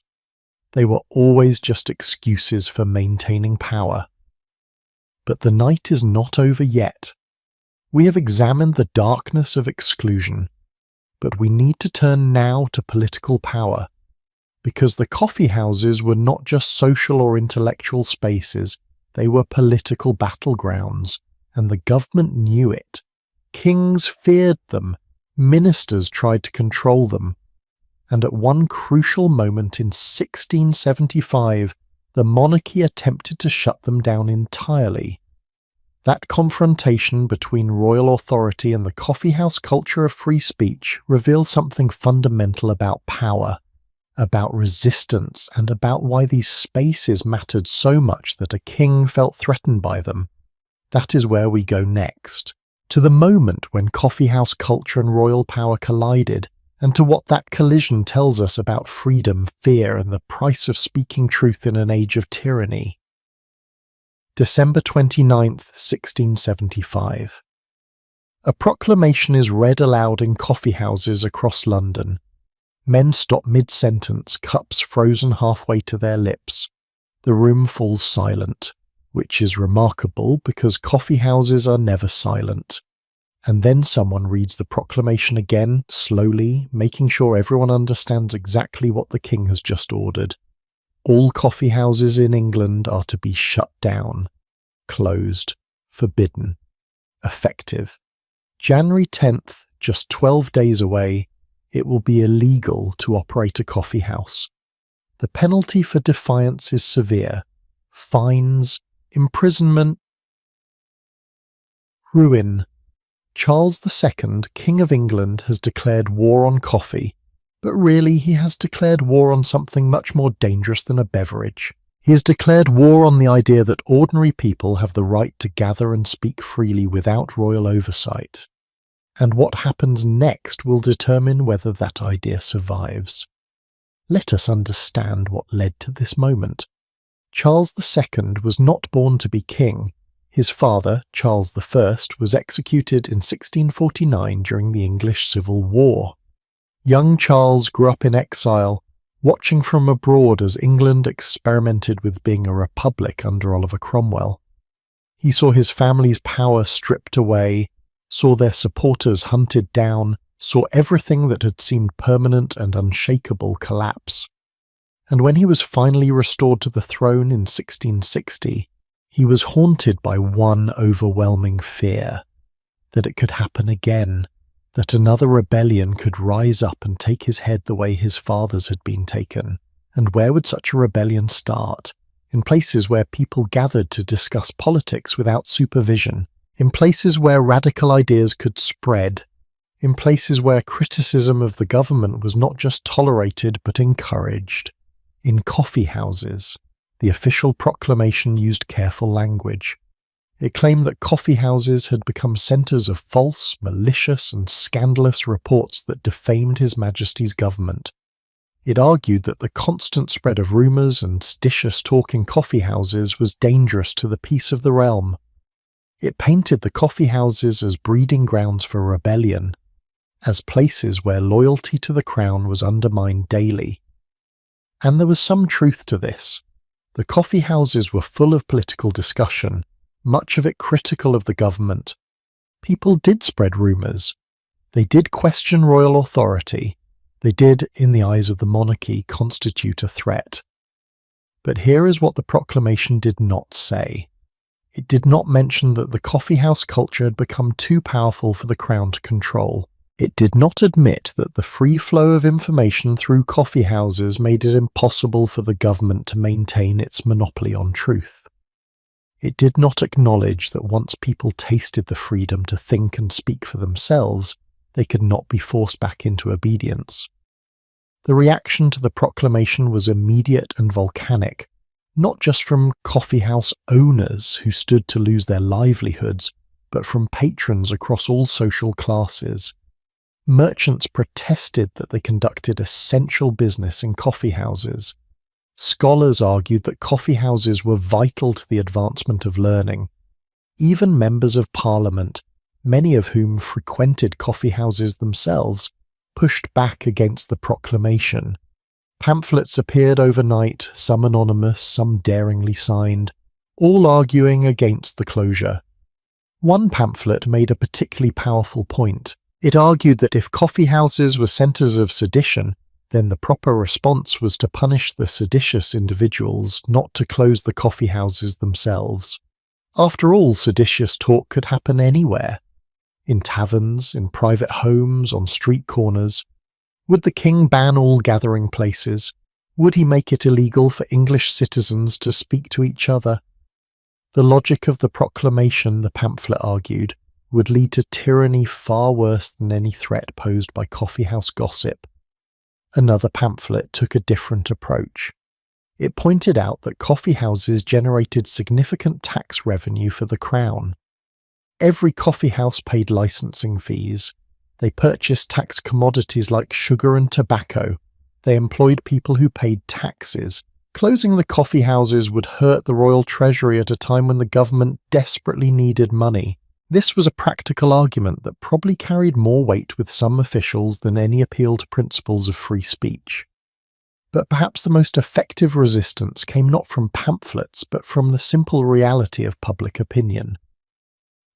They were always just excuses for maintaining power. But the night is not over yet. We have examined the darkness of exclusion, but we need to turn now to political power, because the coffee houses were not just social or intellectual spaces, they were political battlegrounds, and the government knew it. Kings feared them, ministers tried to control them, and at one crucial moment in 1675, the monarchy attempted to shut them down entirely. That confrontation between royal authority and the coffeehouse culture of free speech reveals something fundamental about power, about resistance, and about why these spaces mattered so much that a king felt threatened by them. That is where we go next, to the moment when coffeehouse culture and royal power collided, and to what that collision tells us about freedom, fear, and the price of speaking truth in an age of tyranny. December 29th, 1675. A proclamation is read aloud in coffeehouses across London. Men stop mid-sentence, cups frozen halfway to their lips. The room falls silent, which is remarkable because coffeehouses are never silent. And then someone reads the proclamation again, slowly, making sure everyone understands exactly what the king has just ordered. All coffee houses in England are to be shut down, closed, forbidden, effective. January 10th, just 12 days away, it will be illegal to operate a coffee house. The penalty for defiance is severe. Fines, imprisonment, ruin. Charles II, King of England, has declared war on coffee, but really he has declared war on something much more dangerous than a beverage. He has declared war on the idea that ordinary people have the right to gather and speak freely without royal oversight. And what happens next will determine whether that idea survives. Let us understand what led to this moment. Charles II was not born to be king. His father, Charles I, was executed in 1649 during the English Civil War. Young Charles grew up in exile, watching from abroad as England experimented with being a republic under Oliver Cromwell. He saw his family's power stripped away, saw their supporters hunted down, saw everything that had seemed permanent and unshakable collapse. And when he was finally restored to the throne in 1660, he was haunted by one overwhelming fear: that it could happen again, that another rebellion could rise up and take his head the way his father's had been taken. And where would such a rebellion start? In places where people gathered to discuss politics without supervision, in places where radical ideas could spread, in places where criticism of the government was not just tolerated but encouraged. In coffee houses, the official proclamation used careful language. It claimed that coffee houses had become centres of false, malicious and scandalous reports that defamed His Majesty's government. It argued that the constant spread of rumours and seditious talk in coffee houses was dangerous to the peace of the realm. It painted the coffee houses as breeding grounds for rebellion, as places where loyalty to the crown was undermined daily. And there was some truth to this. The coffee houses were full of political discussion, much of it critical of the government. People did spread rumours. They did question royal authority. They did, in the eyes of the monarchy, constitute a threat. But here is what the proclamation did not say. It did not mention that the coffeehouse culture had become too powerful for the crown to control. It did not admit that the free flow of information through coffeehouses made it impossible for the government to maintain its monopoly on truth. It did not acknowledge that once people tasted the freedom to think and speak for themselves, they could not be forced back into obedience. The reaction to the proclamation was immediate and volcanic, not just from coffeehouse owners who stood to lose their livelihoods, but from patrons across all social classes. Merchants protested that they conducted essential business in coffeehouses. Scholars argued that coffeehouses were vital to the advancement of learning. Even members of Parliament, many of whom frequented coffeehouses themselves, pushed back against the proclamation. Pamphlets appeared overnight, some anonymous, some daringly signed, all arguing against the closure. One pamphlet made a particularly powerful point. It argued that if coffeehouses were centres of sedition, then the proper response was to punish the seditious individuals, not to close the coffeehouses themselves. After all, seditious talk could happen anywhere. In taverns, in private homes, on street corners. Would the king ban all gathering places? Would he make it illegal for English citizens to speak to each other? The logic of the proclamation, the pamphlet argued, would lead to tyranny far worse than any threat posed by coffeehouse gossip. Another pamphlet took a different approach. It pointed out that coffeehouses generated significant tax revenue for the crown. Every coffeehouse paid licensing fees. They purchased tax commodities like sugar and tobacco. They employed people who paid taxes. Closing the coffeehouses would hurt the royal treasury at a time when the government desperately needed money. This was a practical argument that probably carried more weight with some officials than any appeal to principles of free speech. But perhaps the most effective resistance came not from pamphlets, but from the simple reality of public opinion.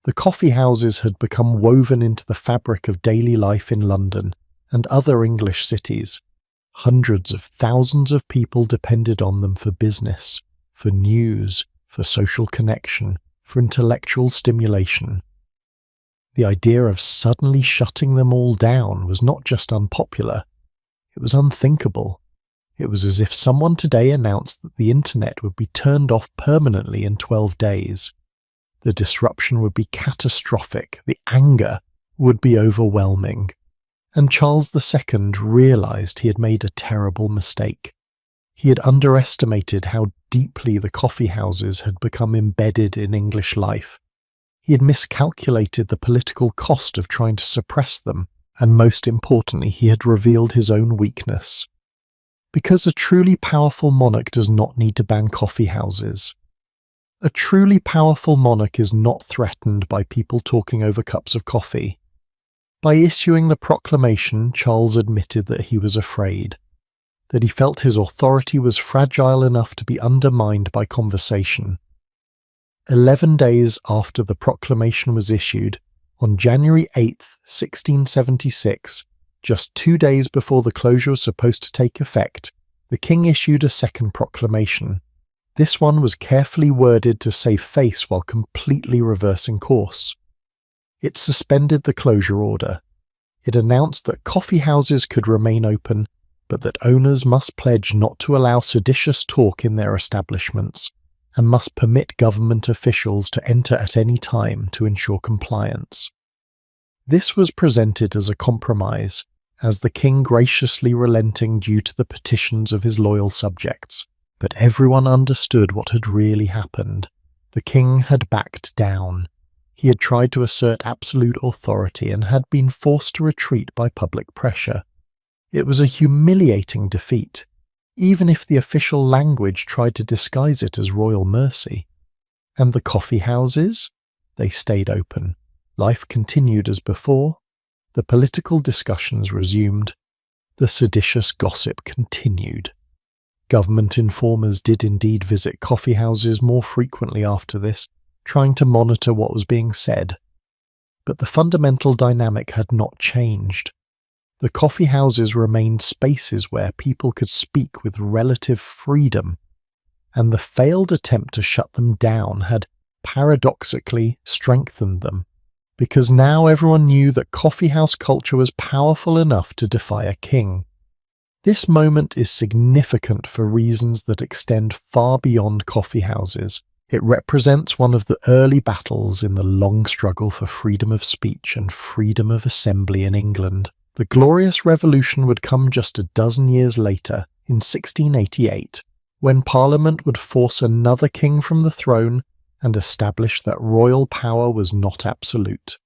The coffeehouses had become woven into the fabric of daily life in London and other English cities. Hundreds of thousands of people depended on them for business, for news, for social connection, for intellectual stimulation. The idea of suddenly shutting them all down was not just unpopular, it was unthinkable. It was as if someone today announced that the internet would be turned off permanently in 12 days. The disruption would be catastrophic, the anger would be overwhelming. And Charles II realised he had made a terrible mistake. He had underestimated how deeply the coffeehouses had become embedded in English life. He had miscalculated the political cost of trying to suppress them, and most importantly, he had revealed his own weakness. Because a truly powerful monarch does not need to ban coffeehouses. A truly powerful monarch is not threatened by people talking over cups of coffee. By issuing the proclamation, Charles admitted that he was afraid. that he felt his authority was fragile enough to be undermined by conversation. 11 days after the proclamation was issued, on January 8, 1676, just 2 days before the closure was supposed to take effect, the king issued a second proclamation. This one was carefully worded to save face while completely reversing course. It suspended the closure order. It announced that coffee houses could remain open, but that owners must pledge not to allow seditious talk in their establishments, and must permit government officials to enter at any time to ensure compliance. This was presented as a compromise, as the king graciously relenting due to the petitions of his loyal subjects. But everyone understood what had really happened. The king had backed down. He had tried to assert absolute authority and had been forced to retreat by public pressure. It was a humiliating defeat, even if the official language tried to disguise it as royal mercy. And the coffee houses? They stayed open. Life continued as before. The political discussions resumed. The seditious gossip continued. Government informers did indeed visit coffee houses more frequently after this, trying to monitor what was being said. But the fundamental dynamic had not changed. The coffee houses remained spaces where people could speak with relative freedom, and the failed attempt to shut them down had paradoxically strengthened them, because now everyone knew that coffeehouse culture was powerful enough to defy a king. This moment is significant for reasons that extend far beyond coffeehouses. It represents one of the early battles in the long struggle for freedom of speech and freedom of assembly in England. The Glorious Revolution would come just a dozen years later, in 1688, when Parliament would force another king from the throne and establish that royal power was not absolute.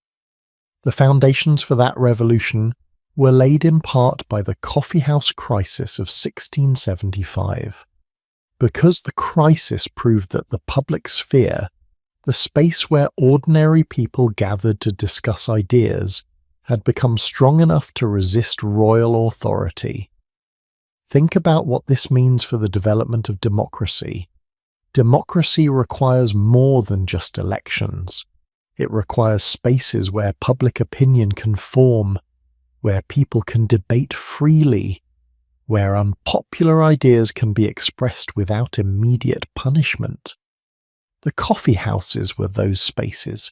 The foundations for that revolution were laid in part by the coffeehouse crisis of 1675. Because the crisis proved that the public sphere, the space where ordinary people gathered to discuss ideas, had become strong enough to resist royal authority. Think about what this means for the development of democracy. Democracy requires more than just elections. It requires spaces where public opinion can form, where people can debate freely, where unpopular ideas can be expressed without immediate punishment. The coffee houses were those spaces,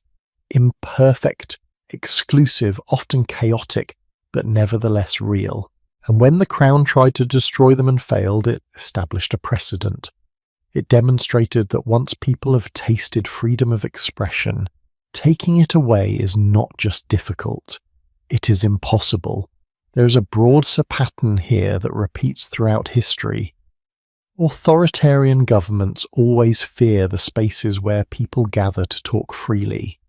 imperfect, exclusive, often chaotic, but nevertheless real. And when the crown tried to destroy them and failed, it established a precedent. It demonstrated that once people have tasted freedom of expression, taking it away is not just difficult, it is impossible. There is a broad pattern here that repeats throughout history. Authoritarian governments always fear the spaces where people gather to talk freely.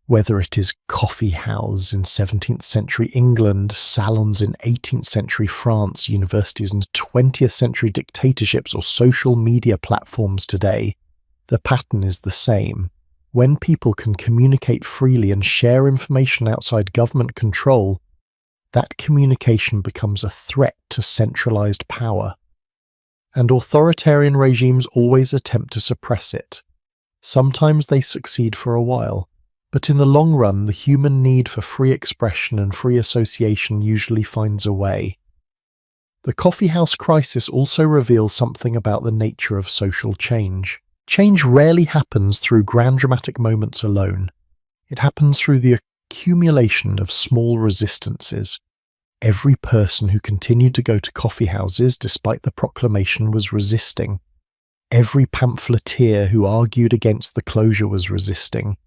Whether it is coffee houses in 17th century England, salons in 18th century France, universities in 20th century dictatorships, or social media platforms today, the pattern is the same. When people can communicate freely and share information outside government control, that communication becomes a threat to centralized power. And authoritarian regimes always attempt to suppress it. Sometimes they succeed for a while, but in the long run, the human need for free expression and free association usually finds a way. The coffeehouse crisis also reveals something about the nature of social change. Change rarely happens through grand dramatic moments alone. It happens through the accumulation of small resistances. Every person who continued to go to coffeehouses despite the proclamation was resisting. Every pamphleteer who argued against the closure was resisting.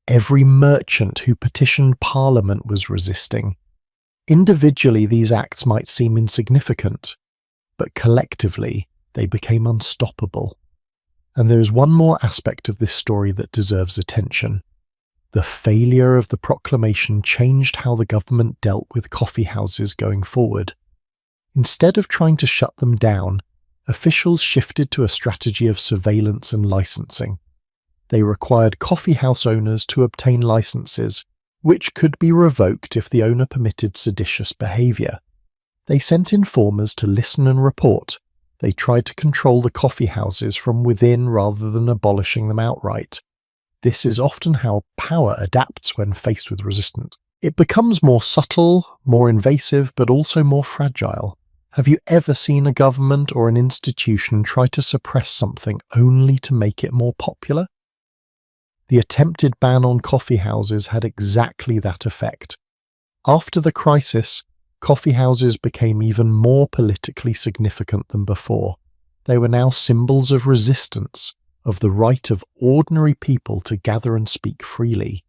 Every merchant who petitioned Parliament was resisting. Individually, these acts might seem insignificant, but collectively, they became unstoppable. And there is one more aspect of this story that deserves attention. The failure of the proclamation changed how the government dealt with coffee houses going forward. Instead of trying to shut them down, officials shifted to a strategy of surveillance and licensing. They required coffee house owners to obtain licenses, which could be revoked if the owner permitted seditious behavior. They sent informers to listen and report. They tried to control the coffee houses from within rather than abolishing them outright. This is often how power adapts when faced with resistance. It becomes more subtle, more invasive, but also more fragile. Have you ever seen a government or an institution try to suppress something only to make it more popular? The attempted ban on coffee houses had exactly that effect. After the crisis, coffee houses became even more politically significant than before. They were now symbols of resistance, of the right of ordinary people to gather and speak freely.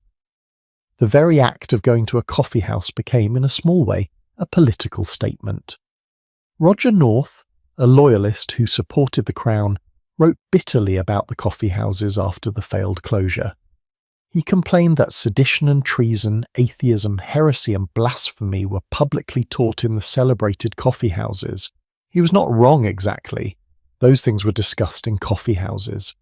The very act of going to a coffee house became, in a small way, a political statement. Roger North, a loyalist who supported the Crown, wrote bitterly about the coffee houses after the failed closure. He complained that sedition and treason, atheism, heresy and blasphemy were publicly taught in the celebrated coffee houses. He was not wrong exactly. Those things were discussed in coffee houses.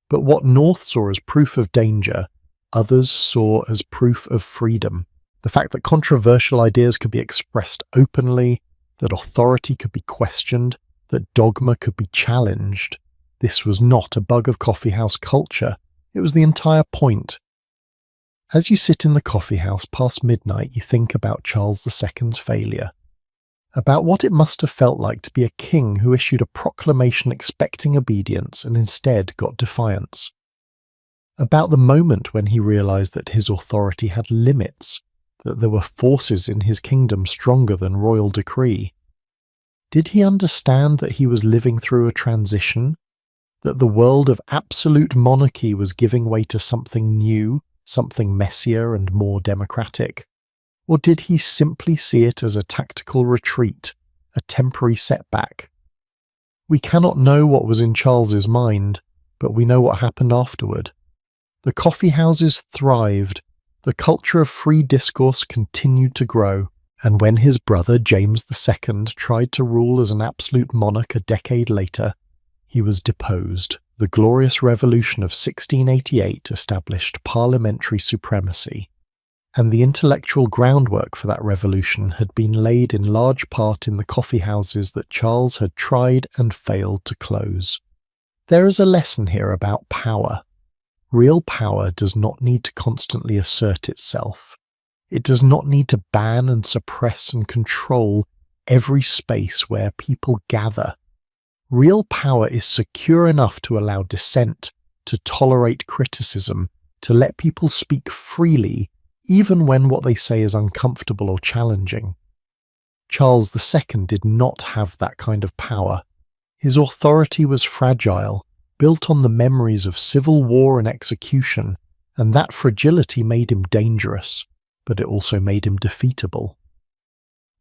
But what North saw as proof of danger, others saw as proof of freedom. The fact that controversial ideas could be expressed openly, that authority could be questioned, that dogma could be challenged. This was not a bug of coffeehouse culture. It was the entire point. As you sit in the coffeehouse past midnight, you think about Charles II's failure. About what it must have felt like to be a king who issued a proclamation expecting obedience and instead got defiance. About the moment when he realized that his authority had limits, that there were forces in his kingdom stronger than royal decree. Did he understand that he was living through a transition, that the world of absolute monarchy was giving way to something new, something messier and more democratic? Or did he simply see it as a tactical retreat, a temporary setback? We cannot know what was in Charles's mind, but we know what happened afterward. The coffee houses thrived, the culture of free discourse continued to grow, and when his brother James II tried to rule as an absolute monarch a decade later, he was deposed. The Glorious Revolution of 1688 established parliamentary supremacy, and the intellectual groundwork for that revolution had been laid in large part in the coffee houses that Charles had tried and failed to close. There is a lesson here about power. Real power does not need to constantly assert itself. It does not need to ban and suppress and control every space where people gather. Real power is secure enough to allow dissent, to tolerate criticism, to let people speak freely, even when what they say is uncomfortable or challenging. Charles II did not have that kind of power. His authority was fragile, built on the memories of civil war and execution, and that fragility made him dangerous, but it also made him defeatable.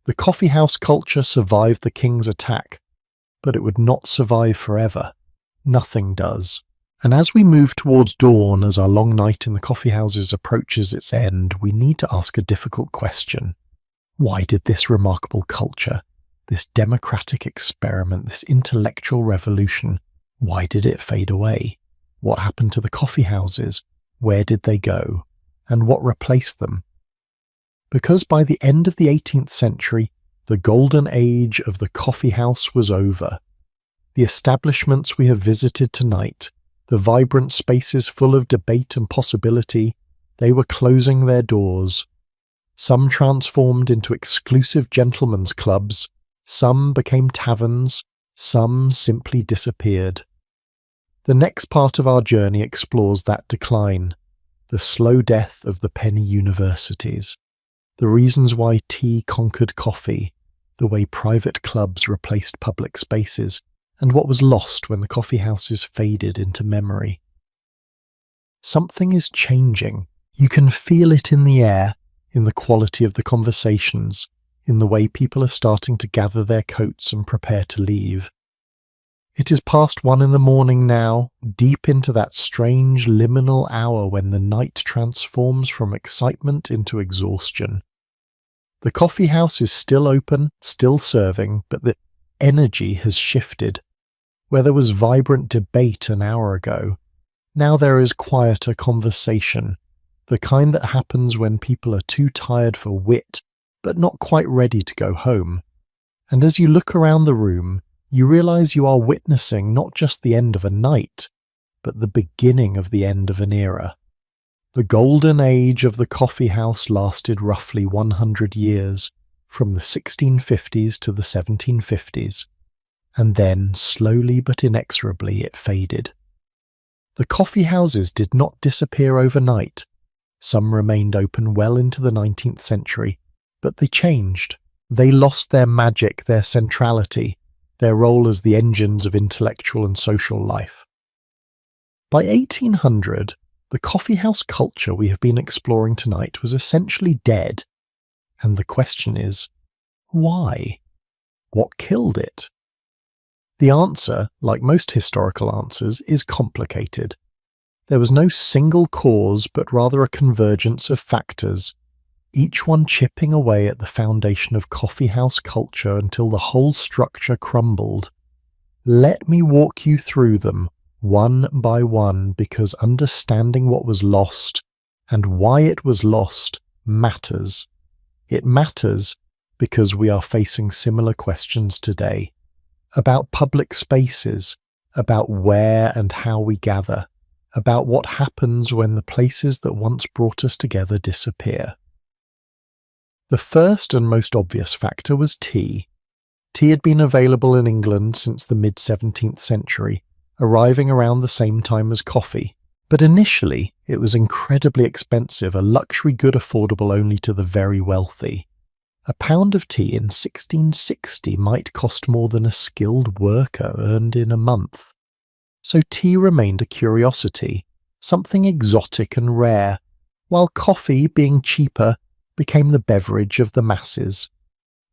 The coffeehouse culture survived the king's attack, but it would not survive forever. Nothing does. And as we move towards dawn, as our long night in the coffeehouses approaches its end, we need to ask a difficult question. Why did this remarkable culture, this democratic experiment, this intellectual revolution, why did it fade away? What happened to the coffeehouses? Where did they go? And what replaced them? Because by the end of the 18th century, the golden age of the coffeehouse was over. The establishments we have visited tonight, the vibrant spaces full of debate and possibility, they were closing their doors. Some transformed into exclusive gentlemen's clubs, some became taverns, some simply disappeared. The next part of our journey explores that decline, the slow death of the penny universities, the reasons why tea conquered coffee, the way private clubs replaced public spaces, and what was lost when the coffeehouses faded into memory. Something is changing. You can feel it in the air, in the quality of the conversations, in the way people are starting to gather their coats and prepare to leave. It is past 1 a.m. now, deep into that strange liminal hour when the night transforms from excitement into exhaustion. The coffeehouse is still open, still serving, but the energy has shifted. Where there was vibrant debate an hour ago, now there is quieter conversation, the kind that happens when people are too tired for wit, but not quite ready to go home. And as you look around the room, you realize you are witnessing not just the end of a night, but the beginning of the end of an era. The golden age of the coffee house lasted roughly 100 years, from the 1650s to the 1750s, and then, slowly but inexorably, it faded. The coffee houses did not disappear overnight. Some remained open well into the 19th century, but they changed. They lost their magic, their centrality, their role as the engines of intellectual and social life. By 1800, the coffeehouse culture we have been exploring tonight was essentially dead. And the question is, why? What killed it? The answer, like most historical answers, is complicated. There was no single cause, but rather a convergence of factors, each one chipping away at the foundation of coffeehouse culture until the whole structure crumbled. Let me walk you through them, one by one, because understanding what was lost and why it was lost matters. It matters because we are facing similar questions today, about public spaces, about where and how we gather, about what happens when the places that once brought us together disappear. The first and most obvious factor was tea. Tea had been available in England since the mid-17th century, arriving around the same time as coffee. But initially, it was incredibly expensive, a luxury good affordable only to the very wealthy. A pound of tea in 1660 might cost more than a skilled worker earned in a month. So tea remained a curiosity, something exotic and rare, while coffee, being cheaper, became the beverage of the masses.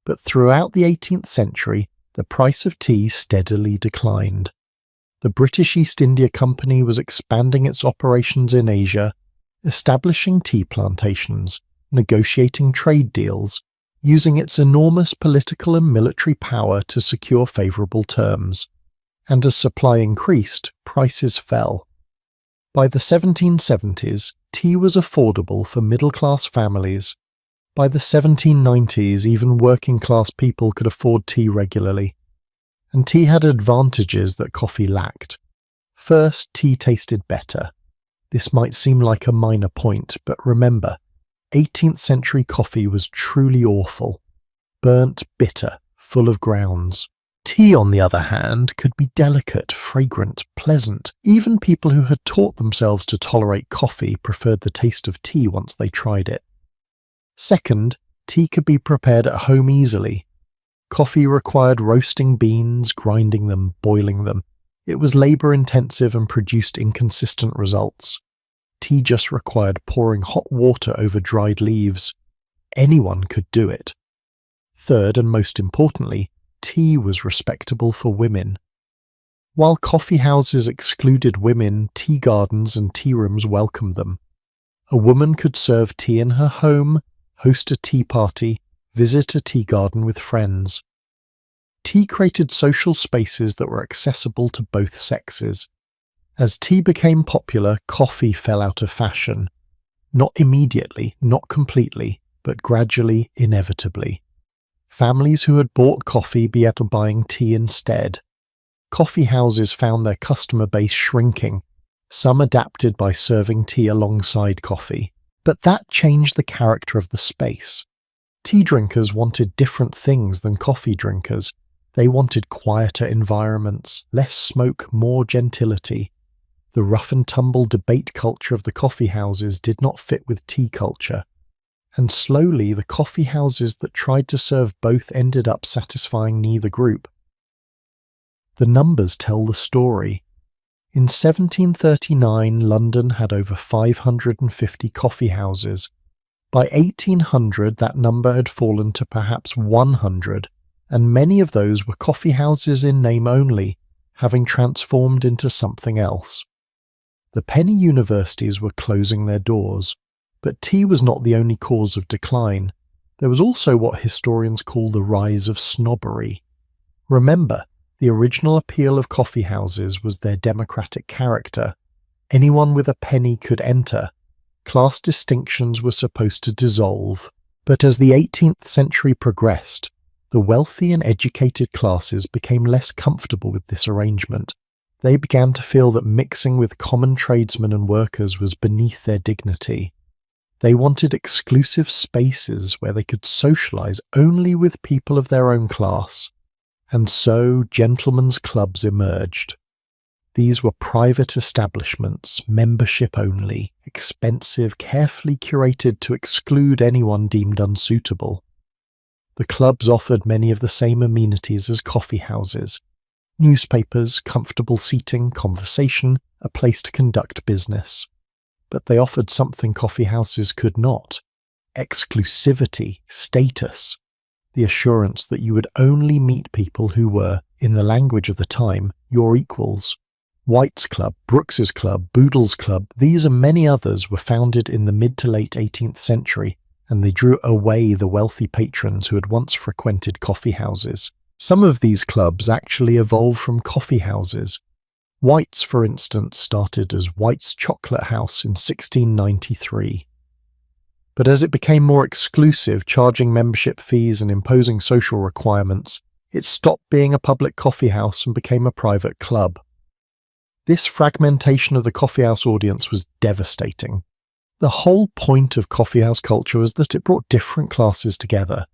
But throughout the 18th century, the price of tea steadily declined. The British East India Company was expanding its operations in Asia, establishing tea plantations, negotiating trade deals, using its enormous political and military power to secure favourable terms. And as supply increased, prices fell. By the 1770s, tea was affordable for middle-class families. By the 1790s, even working-class people could afford tea regularly. And tea had advantages that coffee lacked. First, tea tasted better. This might seem like a minor point, but remember, 18th century coffee was truly awful. Burnt, bitter, full of grounds. Tea, on the other hand, could be delicate, fragrant, pleasant. Even people who had taught themselves to tolerate coffee preferred the taste of tea once they tried it. Second, tea could be prepared at home easily. Coffee required roasting beans, grinding them, boiling them. It was labour-intensive and produced inconsistent results. Tea just required pouring hot water over dried leaves. Anyone could do it. Third, and most importantly, tea was respectable for women. While coffee houses excluded women, tea gardens and tea rooms welcomed them. A woman could serve tea in her home, host a tea party, visit a tea garden with friends. Tea created social spaces that were accessible to both sexes. As tea became popular, coffee fell out of fashion. Not immediately, not completely, but gradually, inevitably. Families who had bought coffee began buying tea instead. Coffee houses found their customer base shrinking, some adapted by serving tea alongside coffee. But that changed the character of the space. Tea drinkers wanted different things than coffee drinkers. They wanted quieter environments, less smoke, more gentility. The rough-and-tumble debate culture of the coffee houses did not fit with tea culture. And slowly, the coffee houses that tried to serve both ended up satisfying neither group. The numbers tell the story. In 1739, London had over 550 coffee houses. By 1800, that number had fallen to perhaps 100, and many of those were coffee houses in name only, having transformed into something else. The penny universities were closing their doors, but tea was not the only cause of decline. There was also what historians call the rise of snobbery. Remember, the original appeal of coffee houses was their democratic character. Anyone with a penny could enter. Class distinctions were supposed to dissolve. But as the 18th century progressed, The wealthy and educated classes became less comfortable with this arrangement. They began to feel that mixing with common tradesmen and workers was beneath their dignity. They wanted exclusive spaces where they could socialize only with people of their own class. And so gentlemen's clubs emerged. These were private establishments, membership only, expensive, carefully curated to exclude anyone deemed unsuitable. The clubs offered many of the same amenities as coffee houses: newspapers, comfortable seating, conversation, a place to conduct business. But they offered something coffee houses could not: exclusivity, status, the assurance that you would only meet people who were, in the language of the time, your equals. White's Club, Brooks's Club, Boodle's Club, these and many others were founded in the mid to late 18th century, and they drew away the wealthy patrons who had once frequented coffee houses. Some of these clubs actually evolved from coffee houses. White's, for instance, started as White's Chocolate House in 1693. But as it became more exclusive, charging membership fees and imposing social requirements, it stopped being a public coffee house and became a private club. This fragmentation of the coffeehouse audience was devastating. The whole point of coffeehouse culture was that it brought different classes together.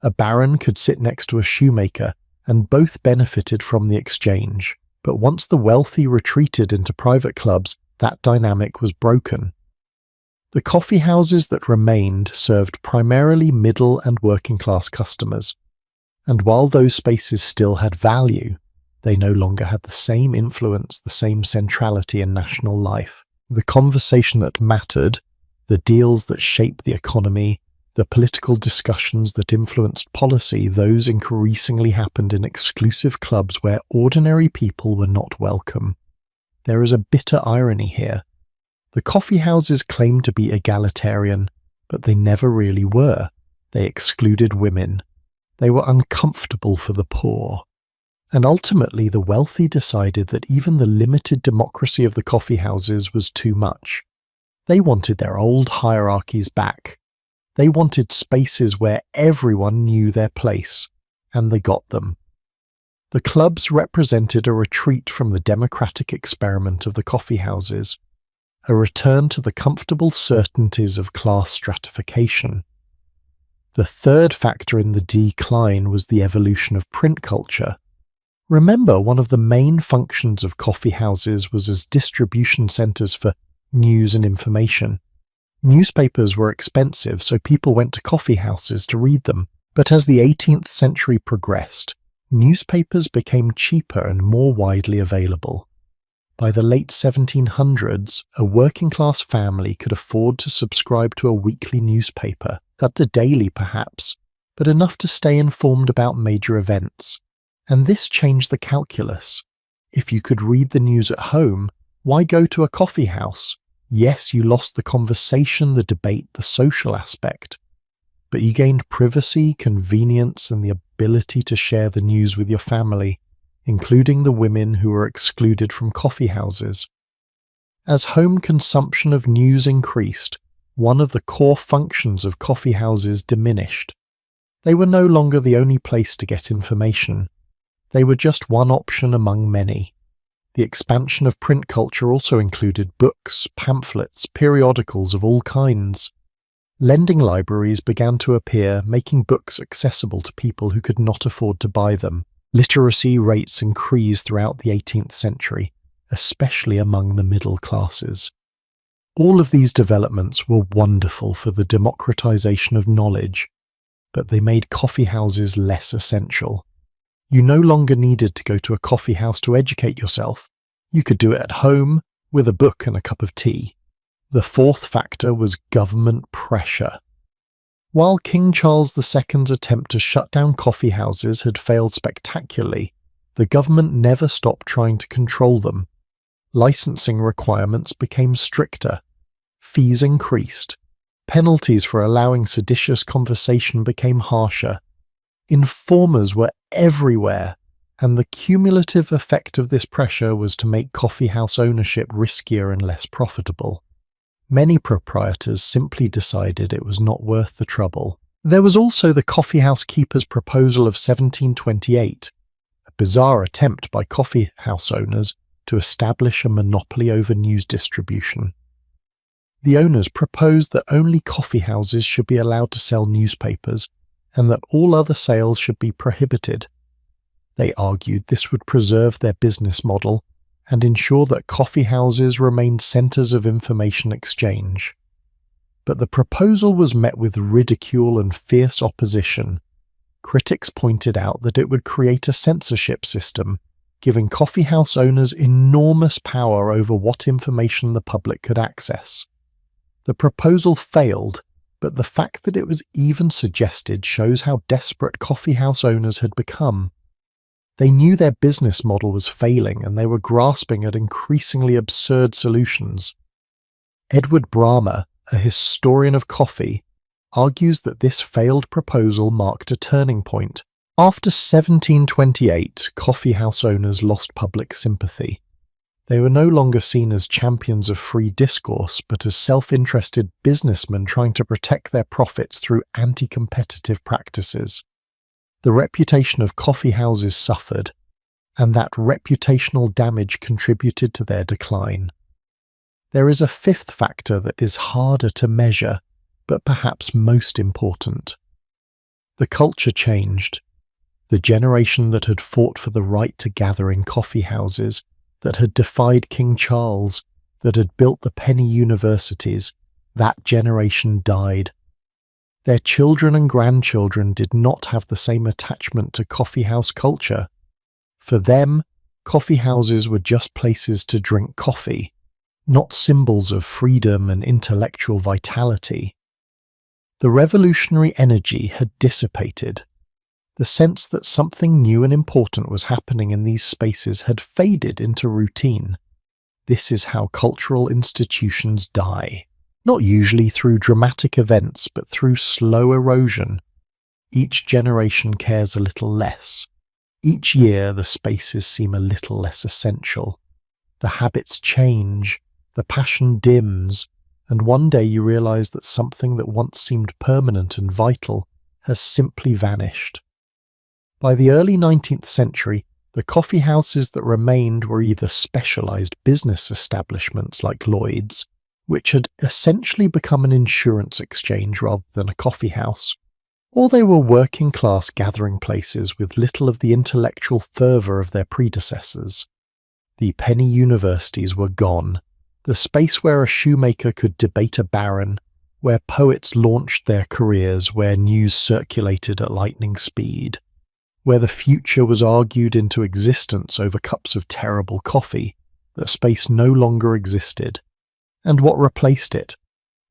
A baron could sit next to a shoemaker, and both benefited from the exchange. But once the wealthy retreated into private clubs, that dynamic was broken. The coffee houses that remained served primarily middle and working class customers. And while those spaces still had value, they no longer had the same influence, the same centrality in national life. The conversation that mattered, the deals that shaped the economy, the political discussions that influenced policy, those increasingly happened in exclusive clubs where ordinary people were not welcome. There is a bitter irony here. The coffee houses claimed to be egalitarian, but they never really were. They excluded women. They were uncomfortable for the poor. And ultimately, the wealthy decided that even the limited democracy of the coffee houses was too much. They wanted their old hierarchies back. They wanted spaces where everyone knew their place, and they got them. The clubs represented a retreat from the democratic experiment of the coffee houses, a return to the comfortable certainties of class stratification. The third factor in the decline was the evolution of print culture. Remember, one of the main functions of coffee houses was as distribution centers for news and information. Newspapers were expensive, so people went to coffee houses to read them. But as the 18th century progressed, newspapers became cheaper and more widely available. By the late 1700s, a working-class family could afford to subscribe to a weekly newspaper, not a daily perhaps, but enough to stay informed about major events. And this changed the calculus. If you could read the news at home, why go to a coffee house? Yes, you lost the conversation, the debate, the social aspect, but you gained privacy, convenience, and the ability to share the news with your family, including the women who were excluded from coffee houses. As home consumption of news increased, one of the core functions of coffee houses diminished. They were no longer the only place to get information. They were just one option among many. The expansion of print culture also included books, pamphlets, periodicals of all kinds. Lending libraries began to appear, making books accessible to people who could not afford to buy them. Literacy rates increased throughout the 18th century, especially among the middle classes. All of these developments were wonderful for the democratization of knowledge, but they made coffee houses less essential. You no longer needed to go to a coffee house to educate yourself. You could do it at home with a book and a cup of tea. The fourth factor was government pressure. While King Charles II's attempt to shut down coffee houses had failed spectacularly, the government never stopped trying to control them. Licensing requirements became stricter. Fees increased. Penalties for allowing seditious conversation became harsher. Informers were everywhere, and the cumulative effect of this pressure was to make coffeehouse ownership riskier and less profitable. Many proprietors simply decided it was not worth the trouble. There was also the Coffeehouse keeper's proposal of 1728, a bizarre attempt by coffeehouse owners to establish a monopoly over news distribution. The owners proposed that only coffeehouses should be allowed to sell newspapers and that all other sales should be prohibited. They argued this would preserve their business model and ensure that coffeehouses remained centres of information exchange. But the proposal was met with ridicule and fierce opposition. Critics pointed out that it would create a censorship system, giving coffeehouse owners enormous power over what information the public could access. The proposal failed, but the fact that it was even suggested shows how desperate coffeehouse owners had become. They knew their business model was failing and they were grasping at increasingly absurd solutions. Edward Brahmer, a historian of coffee, argues that this failed proposal marked a turning point. After 1728, coffeehouse owners lost public sympathy. They were no longer seen as champions of free discourse, but as self-interested businessmen trying to protect their profits through anti-competitive practices. The reputation of coffeehouses suffered, and that reputational damage contributed to their decline. There is a fifth factor that is harder to measure, but perhaps most important. The culture changed. The generation that had fought for the right to gather in coffeehouses, that had defied King Charles, that had built the penny universities, that generation died. Their children and grandchildren did not have the same attachment to coffeehouse culture. For them, coffeehouses were just places to drink coffee, not symbols of freedom and intellectual vitality. The revolutionary energy had dissipated. The sense that something new and important was happening in these spaces had faded into routine. This is how cultural institutions die. Not usually through dramatic events, but through slow erosion. Each generation cares a little less. Each year the spaces seem a little less essential. The habits change, the passion dims, and one day you realize that something that once seemed permanent and vital has simply vanished. By the early 19th century, the coffee houses that remained were either specialized business establishments like Lloyd's, which had essentially become an insurance exchange rather than a coffee house, or they were working-class gathering places with little of the intellectual fervour of their predecessors. The penny universities were gone, the space where a shoemaker could debate a baron, where poets launched their careers, where news circulated at lightning speed, where the future was argued into existence over cups of terrible coffee. That space no longer existed. And what replaced it?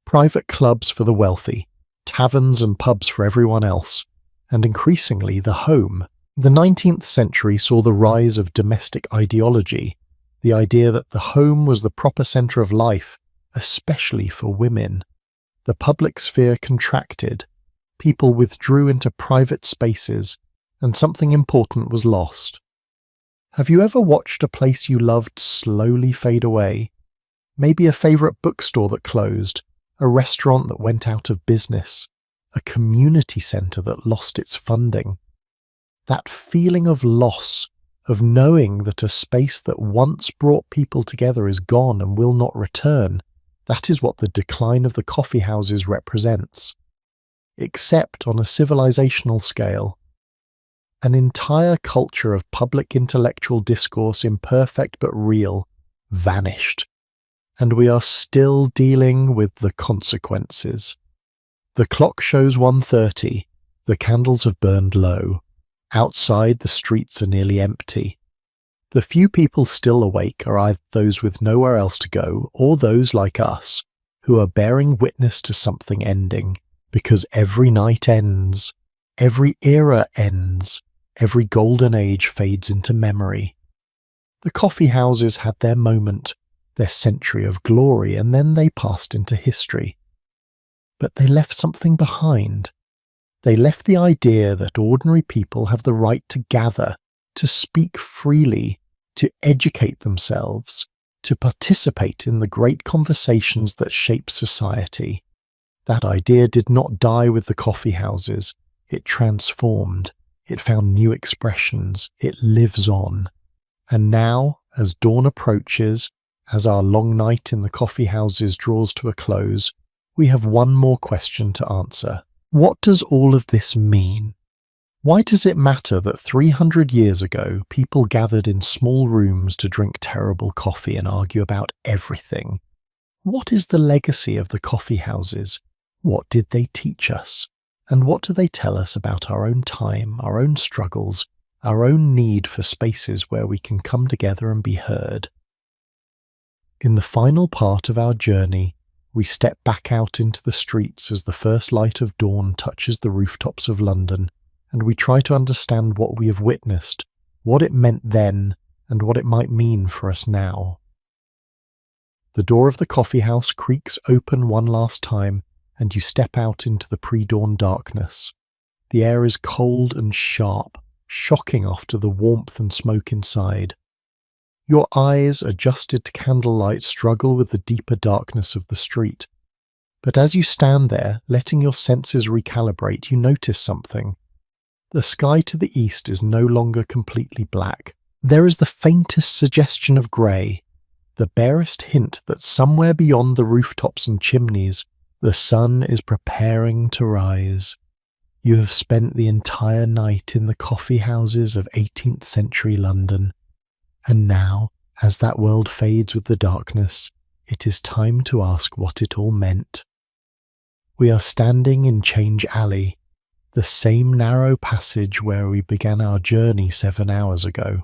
Private clubs for the wealthy, taverns and pubs for everyone else, and increasingly the home. The 19th century saw the rise of domestic ideology, the idea that the home was the proper centre of life, especially for women. The public sphere contracted, people withdrew into private spaces, and something important was lost. Have you ever watched a place you loved slowly fade away? Maybe a favourite bookstore that closed, a restaurant that went out of business, a community centre that lost its funding. That feeling of loss, of knowing that a space that once brought people together is gone and will not return, that is what the decline of the coffee houses represents. Except on a civilizational scale. An entire culture of public intellectual discourse, imperfect but real, vanished. And we are still dealing with the consequences. The clock shows 1:30. The candles have burned low. Outside, the streets are nearly empty. The few people still awake are either those with nowhere else to go or those like us, who are bearing witness to something ending, because every night ends. Every era ends. Every golden age fades into memory. The coffee houses had their moment, their century of glory, and then they passed into history. But they left something behind. They left the idea that ordinary people have the right to gather, to speak freely, to educate themselves, to participate in the great conversations that shape society. That idea did not die with the coffee houses. It transformed. It found new expressions. It lives on. And now, as dawn approaches, as our long night in the coffee houses draws to a close, we have one more question to answer. What does all of this mean? Why does it matter that 300 years ago people gathered in small rooms to drink terrible coffee and argue about everything? What is the legacy of the coffee houses? What did they teach us? And what do they tell us about our own time, our own struggles, our own need for spaces where we can come together and be heard? In the final part of our journey, we step back out into the streets as the first light of dawn touches the rooftops of London, and we try to understand what we have witnessed, what it meant then, and what it might mean for us now. The door of the coffee house creaks open one last time, and you step out into the pre-dawn darkness. The air is cold and sharp, shocking after the warmth and smoke inside. Your eyes, adjusted to candlelight, struggle with the deeper darkness of the street. But as you stand there, letting your senses recalibrate, you notice something. The sky to the east is no longer completely black. There is the faintest suggestion of grey, the barest hint that somewhere beyond the rooftops and chimneys, the sun is preparing to rise. You have spent the entire night in the coffee houses of 18th century London. And now, as that world fades with the darkness, it is time to ask what it all meant. We are standing in Change Alley, the same narrow passage where we began our journey 7 hours ago.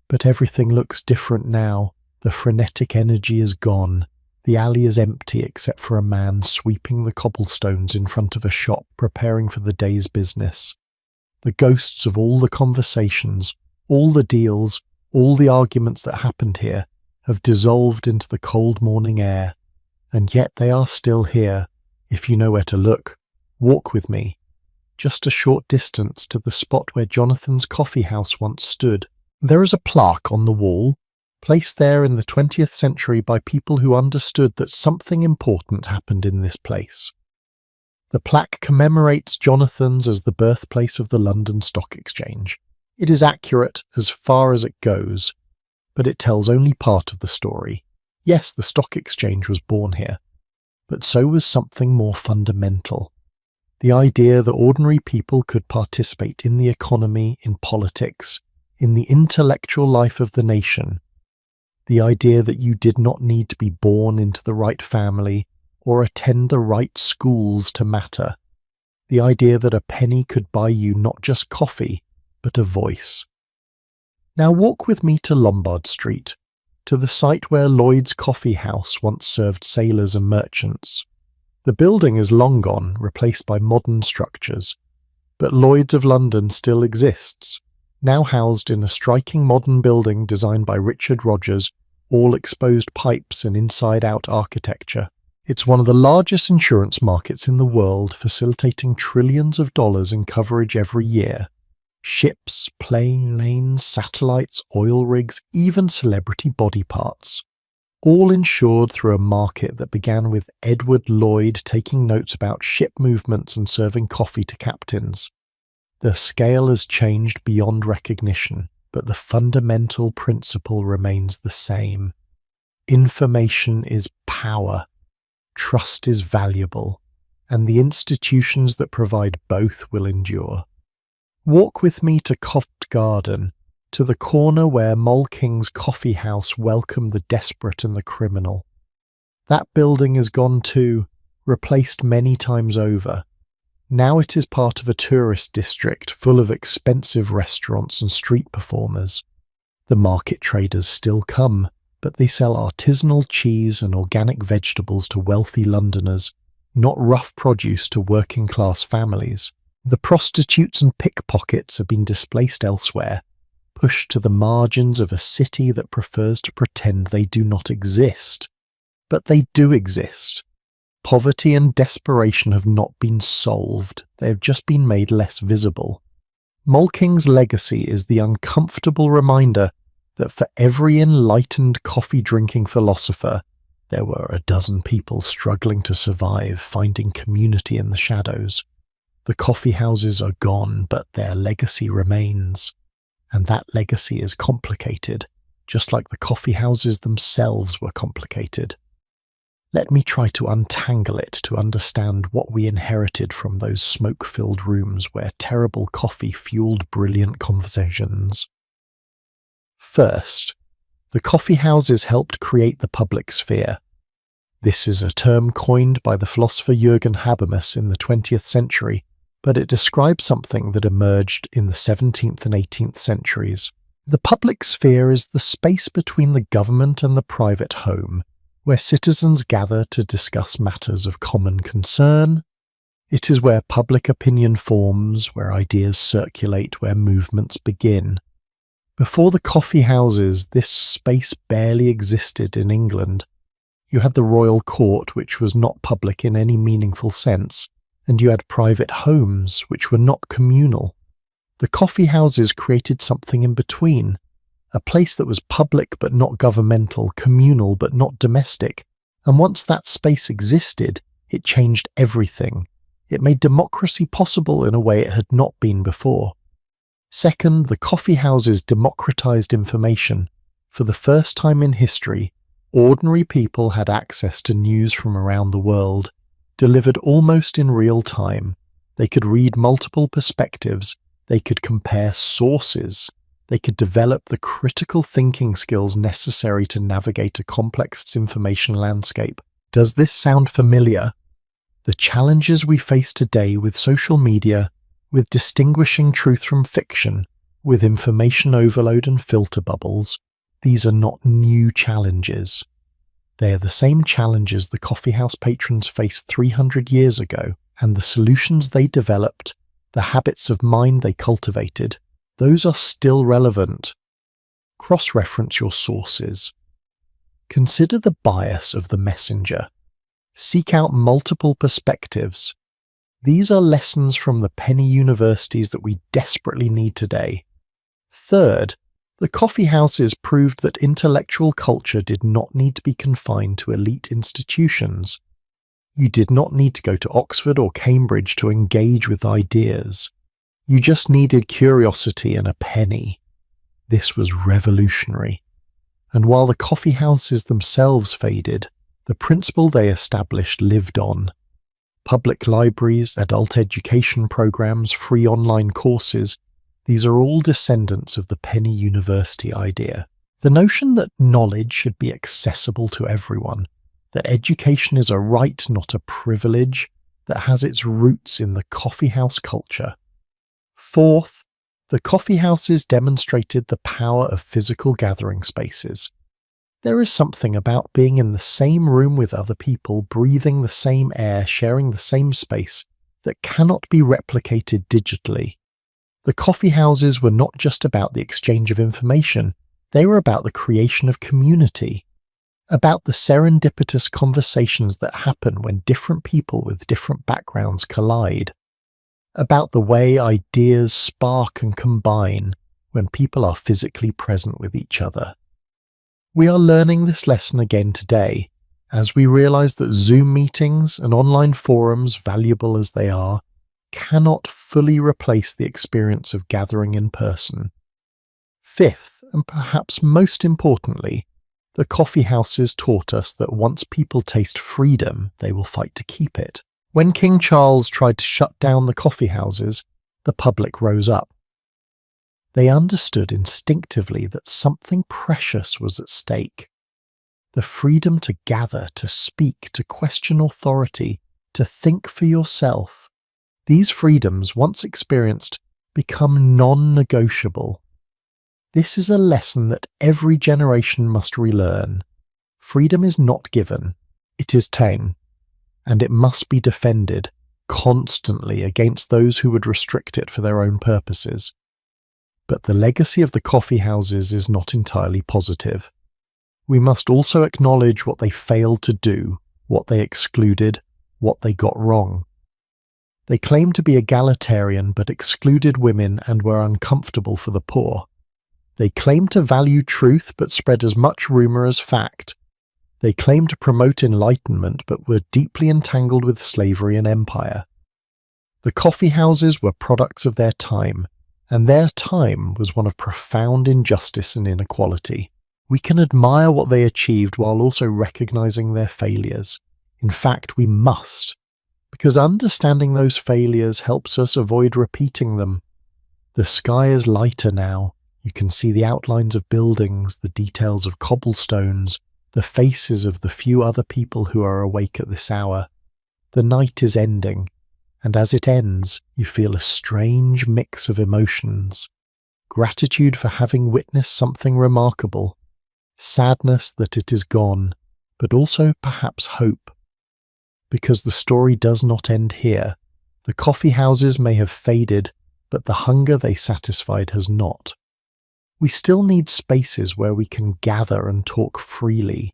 But everything looks different now. The frenetic energy is gone. The alley is empty except for a man sweeping the cobblestones in front of a shop preparing for the day's business. The ghosts of all the conversations, all the deals, all the arguments that happened here have dissolved into the cold morning air, and yet they are still here. If you know where to look, walk with me. Just a short distance to the spot where Jonathan's coffee house once stood. There is a plaque on the wall, placed there in the 20th century by people who understood that something important happened in this place. The plaque commemorates Jonathan's as the birthplace of the London Stock Exchange. It is accurate as far as it goes, but it tells only part of the story. Yes, the stock exchange was born here, but so was something more fundamental. The idea that ordinary people could participate in the economy, in politics, in the intellectual life of the nation. The idea that you did not need to be born into the right family or attend the right schools to matter. The idea that a penny could buy you not just coffee, but a voice. Now walk with me to Lombard Street, to the site where Lloyd's Coffee House once served sailors and merchants. The building is long gone, replaced by modern structures, but Lloyd's of London still exists, now housed in a striking modern building designed by Richard Rogers, all exposed pipes and inside-out architecture. It's one of the largest insurance markets in the world, facilitating trillions of dollars in coverage every year. Ships, planes, satellites, oil rigs, even celebrity body parts. All insured through a market that began with Edward Lloyd taking notes about ship movements and serving coffee to captains. The scale has changed beyond recognition, but the fundamental principle remains the same. Information is power. Trust is valuable, and the institutions that provide both will endure. Walk with me to Covent Garden, to the corner where Moll King's coffee house welcomed the desperate and the criminal. That building is gone too, replaced many times over. Now it is part of a tourist district full of expensive restaurants and street performers. The market traders still come, but they sell artisanal cheese and organic vegetables to wealthy Londoners, not rough produce to working-class families. The prostitutes and pickpockets have been displaced elsewhere, pushed to the margins of a city that prefers to pretend they do not exist. But they do exist. Poverty and desperation have not been solved, they have just been made less visible. Moll King's legacy is the uncomfortable reminder that for every enlightened coffee-drinking philosopher, There were a dozen people struggling to survive, finding community in the shadows. The coffee houses are gone, but their legacy remains. And that legacy is complicated, just like the coffee houses themselves were complicated. Let me try to untangle it to understand what we inherited from those smoke-filled rooms where terrible coffee fueled brilliant conversations. First, the coffee houses helped create the public sphere. This is a term coined by the philosopher Jürgen Habermas in the 20th century, but it describes something that emerged in the 17th and 18th centuries. The public sphere is the space between the government and the private home, where citizens gather to discuss matters of common concern. It is where public opinion forms, where ideas circulate, where movements begin. Before the coffee houses, this space barely existed in England. You had the royal court, which was not public in any meaningful sense, and you had private homes, which were not communal. The coffee houses created something in between, a place that was public but not governmental, communal but not domestic, and once that space existed, it changed everything. It made democracy possible in a way it had not been before. Second, the coffee houses democratized information. For the first time in history, ordinary people had access to news from around the world, delivered almost in real time. They could read multiple perspectives, they could compare sources, they could develop the critical thinking skills necessary to navigate a complex information landscape. Does this sound familiar? The challenges we face today with social media, with distinguishing truth from fiction, with information overload and filter bubbles, these are not new challenges. They are the same challenges the coffeehouse patrons faced 300 years ago, and the solutions they developed, the habits of mind they cultivated, those are still relevant. Cross-reference your sources. Consider the bias of the messenger. Seek out multiple perspectives. These are lessons from the penny universities that we desperately need today. Third, the coffee houses proved that intellectual culture did not need to be confined to elite institutions. You did not need to go to Oxford or Cambridge to engage with ideas. You just needed curiosity and a penny. This was revolutionary. And while the coffee houses themselves faded, the principle they established lived on. Public libraries, adult education programs, free online courses, these are all descendants of the penny university idea. The notion that knowledge should be accessible to everyone, that education is a right, not a privilege, that has its roots in the coffeehouse culture. Fourth, the coffeehouses demonstrated the power of physical gathering spaces. There is something about being in the same room with other people, breathing the same air, sharing the same space, that cannot be replicated digitally. The coffeehouses were not just about the exchange of information, they were about the creation of community, about the serendipitous conversations that happen when different people with different backgrounds collide, about the way ideas spark and combine when people are physically present with each other. We are learning this lesson again today, as we realize that Zoom meetings and online forums, valuable as they are, cannot fully replace the experience of gathering in person. Fifth, and perhaps most importantly, the coffee houses taught us that once people taste freedom, they will fight to keep it. When King Charles tried to shut down the coffee houses, the public rose up. They understood instinctively that something precious was at stake. The freedom to gather, to speak, to question authority, to think for yourself. These freedoms, once experienced, become non-negotiable. This is a lesson that every generation must relearn. Freedom is not given, it is ta'en, and it must be defended constantly against those who would restrict it for their own purposes. But the legacy of the coffee houses is not entirely positive. We must also acknowledge what they failed to do, what they excluded, what they got wrong. They claimed to be egalitarian but excluded women and were uncomfortable for the poor. They claimed to value truth but spread as much rumour as fact. They claimed to promote enlightenment but were deeply entangled with slavery and empire. The coffee houses were products of their time, and their time was one of profound injustice and inequality. We can admire what they achieved while also recognizing their failures. In fact, we must, because understanding those failures helps us avoid repeating them. The sky is lighter now. You can see the outlines of buildings, the details of cobblestones, the faces of the few other people who are awake at this hour. The night is ending, and as it ends, you feel a strange mix of emotions. Gratitude for having witnessed something remarkable, sadness that it is gone, but also perhaps hope. Because the story does not end here. The coffee houses may have faded, but the hunger they satisfied has not. We still need spaces where we can gather and talk freely.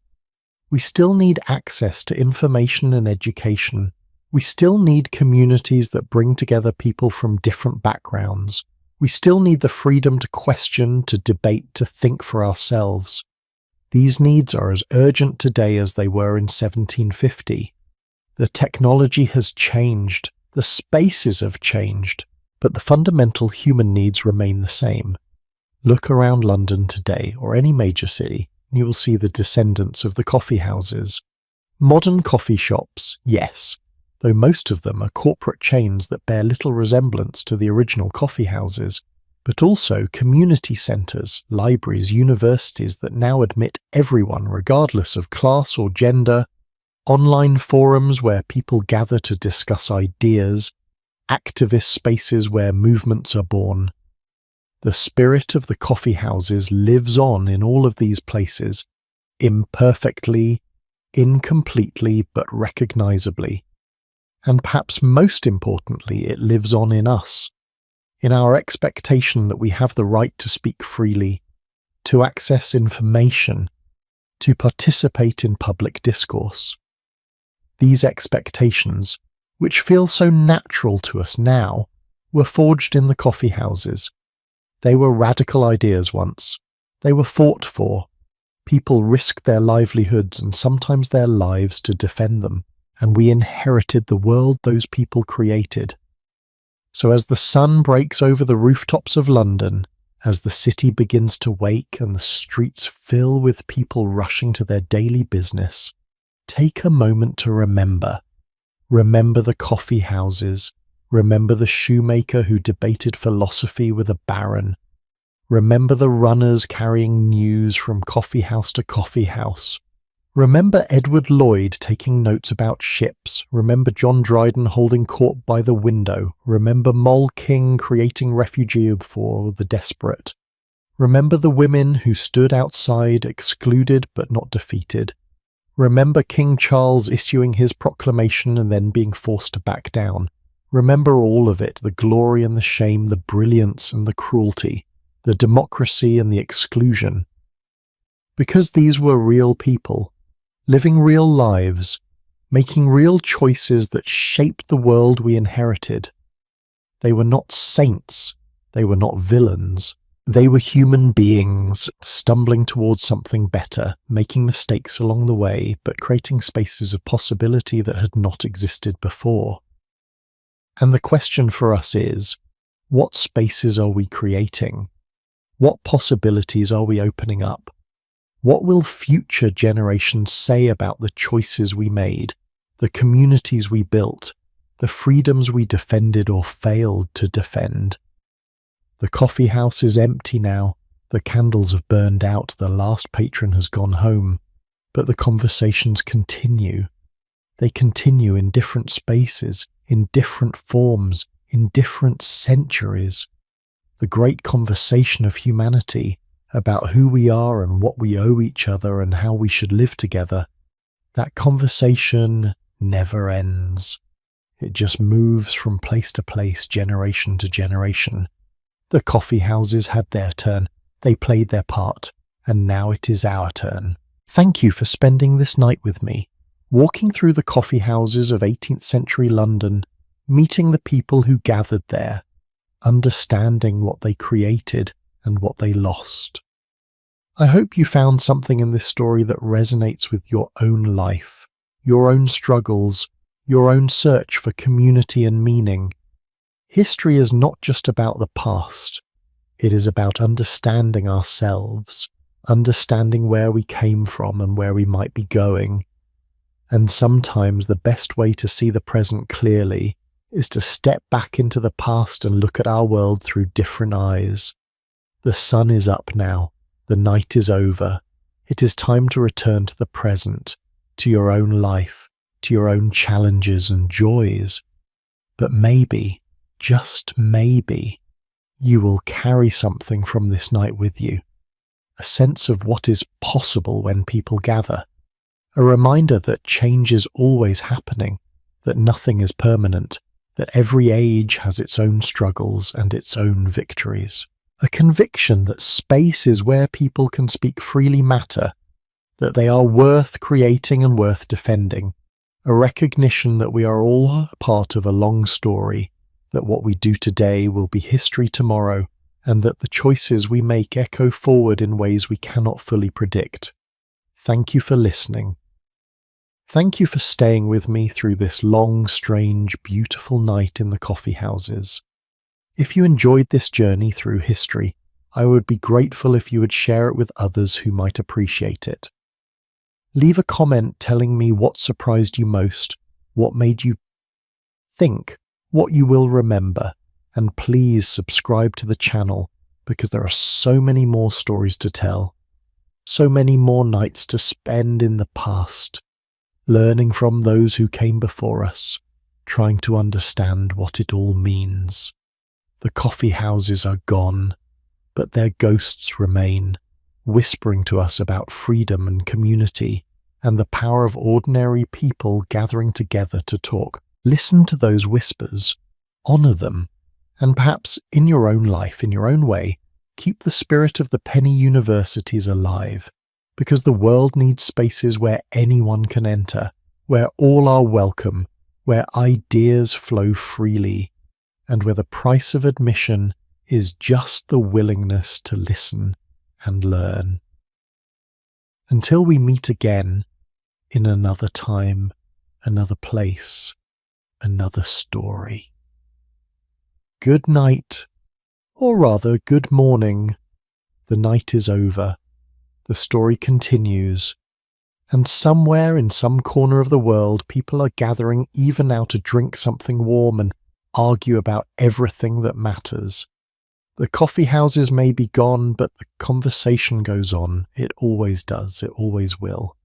We still need access to information and education. We still need communities that bring together people from different backgrounds. We still need the freedom to question, to debate, to think for ourselves. These needs are as urgent today as they were in 1750. The technology has changed, the spaces have changed, but the fundamental human needs remain the same. Look around London today, or any major city, and you will see the descendants of the coffee houses. Modern coffee shops, yes, though most of them are corporate chains that bear little resemblance to the original coffee houses, but also community centres, libraries, universities that now admit everyone regardless of class or gender, online forums where people gather to discuss ideas, activist spaces where movements are born. The spirit of the coffee houses lives on in all of these places, imperfectly, incompletely, but recognizably. And perhaps most importantly, it lives on in us, in our expectation that we have the right to speak freely, to access information, to participate in public discourse. These expectations, which feel so natural to us now, were forged in the coffee houses. They were radical ideas once. They were fought for. People risked their livelihoods and sometimes their lives to defend them, and we inherited the world those people created. So as the sun breaks over the rooftops of London, as the city begins to wake and the streets fill with people rushing to their daily business, take a moment to remember. Remember the coffee houses. Remember the shoemaker who debated philosophy with a baron. Remember the runners carrying news from coffee house to coffee house. Remember Edward Lloyd taking notes about ships. Remember John Dryden holding court by the window. Remember Moll King creating refuge for the desperate. Remember the women who stood outside, excluded but not defeated. Remember King Charles issuing his proclamation and then being forced to back down. Remember all of it, the glory and the shame, the brilliance and the cruelty, the democracy and the exclusion. Because these were real people, living real lives, making real choices that shaped the world we inherited. They were not saints, they were not villains. They were human beings, stumbling towards something better, making mistakes along the way, but creating spaces of possibility that had not existed before. And the question for us is, what spaces are we creating? What possibilities are we opening up? What will future generations say about the choices we made, the communities we built, the freedoms we defended or failed to defend? The coffee house is empty now, the candles have burned out, the last patron has gone home, but the conversations continue. They continue in different spaces, in different forms, in different centuries. The great conversation of humanity about who we are and what we owe each other and how we should live together, that conversation never ends. It just moves from place to place, generation to generation. The coffee houses had their turn, they played their part, and now it is our turn. Thank you for spending this night with me, walking through the coffee houses of 18th century London, meeting the people who gathered there, understanding what they created and what they lost. I hope you found something in this story that resonates with your own life, your own struggles, your own search for community and meaning. History is not just about the past. It is about understanding ourselves, understanding where we came from and where we might be going. And sometimes the best way to see the present clearly is to step back into the past and look at our world through different eyes. The sun is up now. The night is over. It is time to return to the present, to your own life, to your own challenges and joys. But maybe, just maybe, you will carry something from this night with you. A sense of what is possible when people gather. A reminder that change is always happening, that nothing is permanent, that every age has its own struggles and its own victories. A conviction that space is where people can speak freely matter, that they are worth creating and worth defending. A recognition that we are all a part of a long story, that what we do today will be history tomorrow, and that the choices we make echo forward in ways we cannot fully predict. Thank you for listening. Thank you for staying with me through this long, strange, beautiful night in the coffee houses. If you enjoyed this journey through history, I would be grateful if you would share it with others who might appreciate it. Leave a comment telling me what surprised you most, what made you think, what you will remember, and please subscribe to the channel because there are so many more stories to tell, so many more nights to spend in the past, learning from those who came before us, trying to understand what it all means. The coffee houses are gone, but their ghosts remain, whispering to us about freedom and community and the power of ordinary people gathering together to talk. Listen to those whispers, honor them, and perhaps in your own life, in your own way, keep the spirit of the penny universities alive, because the world needs spaces where anyone can enter, where all are welcome, where ideas flow freely, and where the price of admission is just the willingness to listen and learn. Until we meet again, in another time, another place, another story. Good night, or rather good morning. The night is over. The story continues. And somewhere in some corner of the world, people are gathering even now to drink something warm and argue about everything that matters. The coffee houses may be gone, but the conversation goes on. It always does. It always will.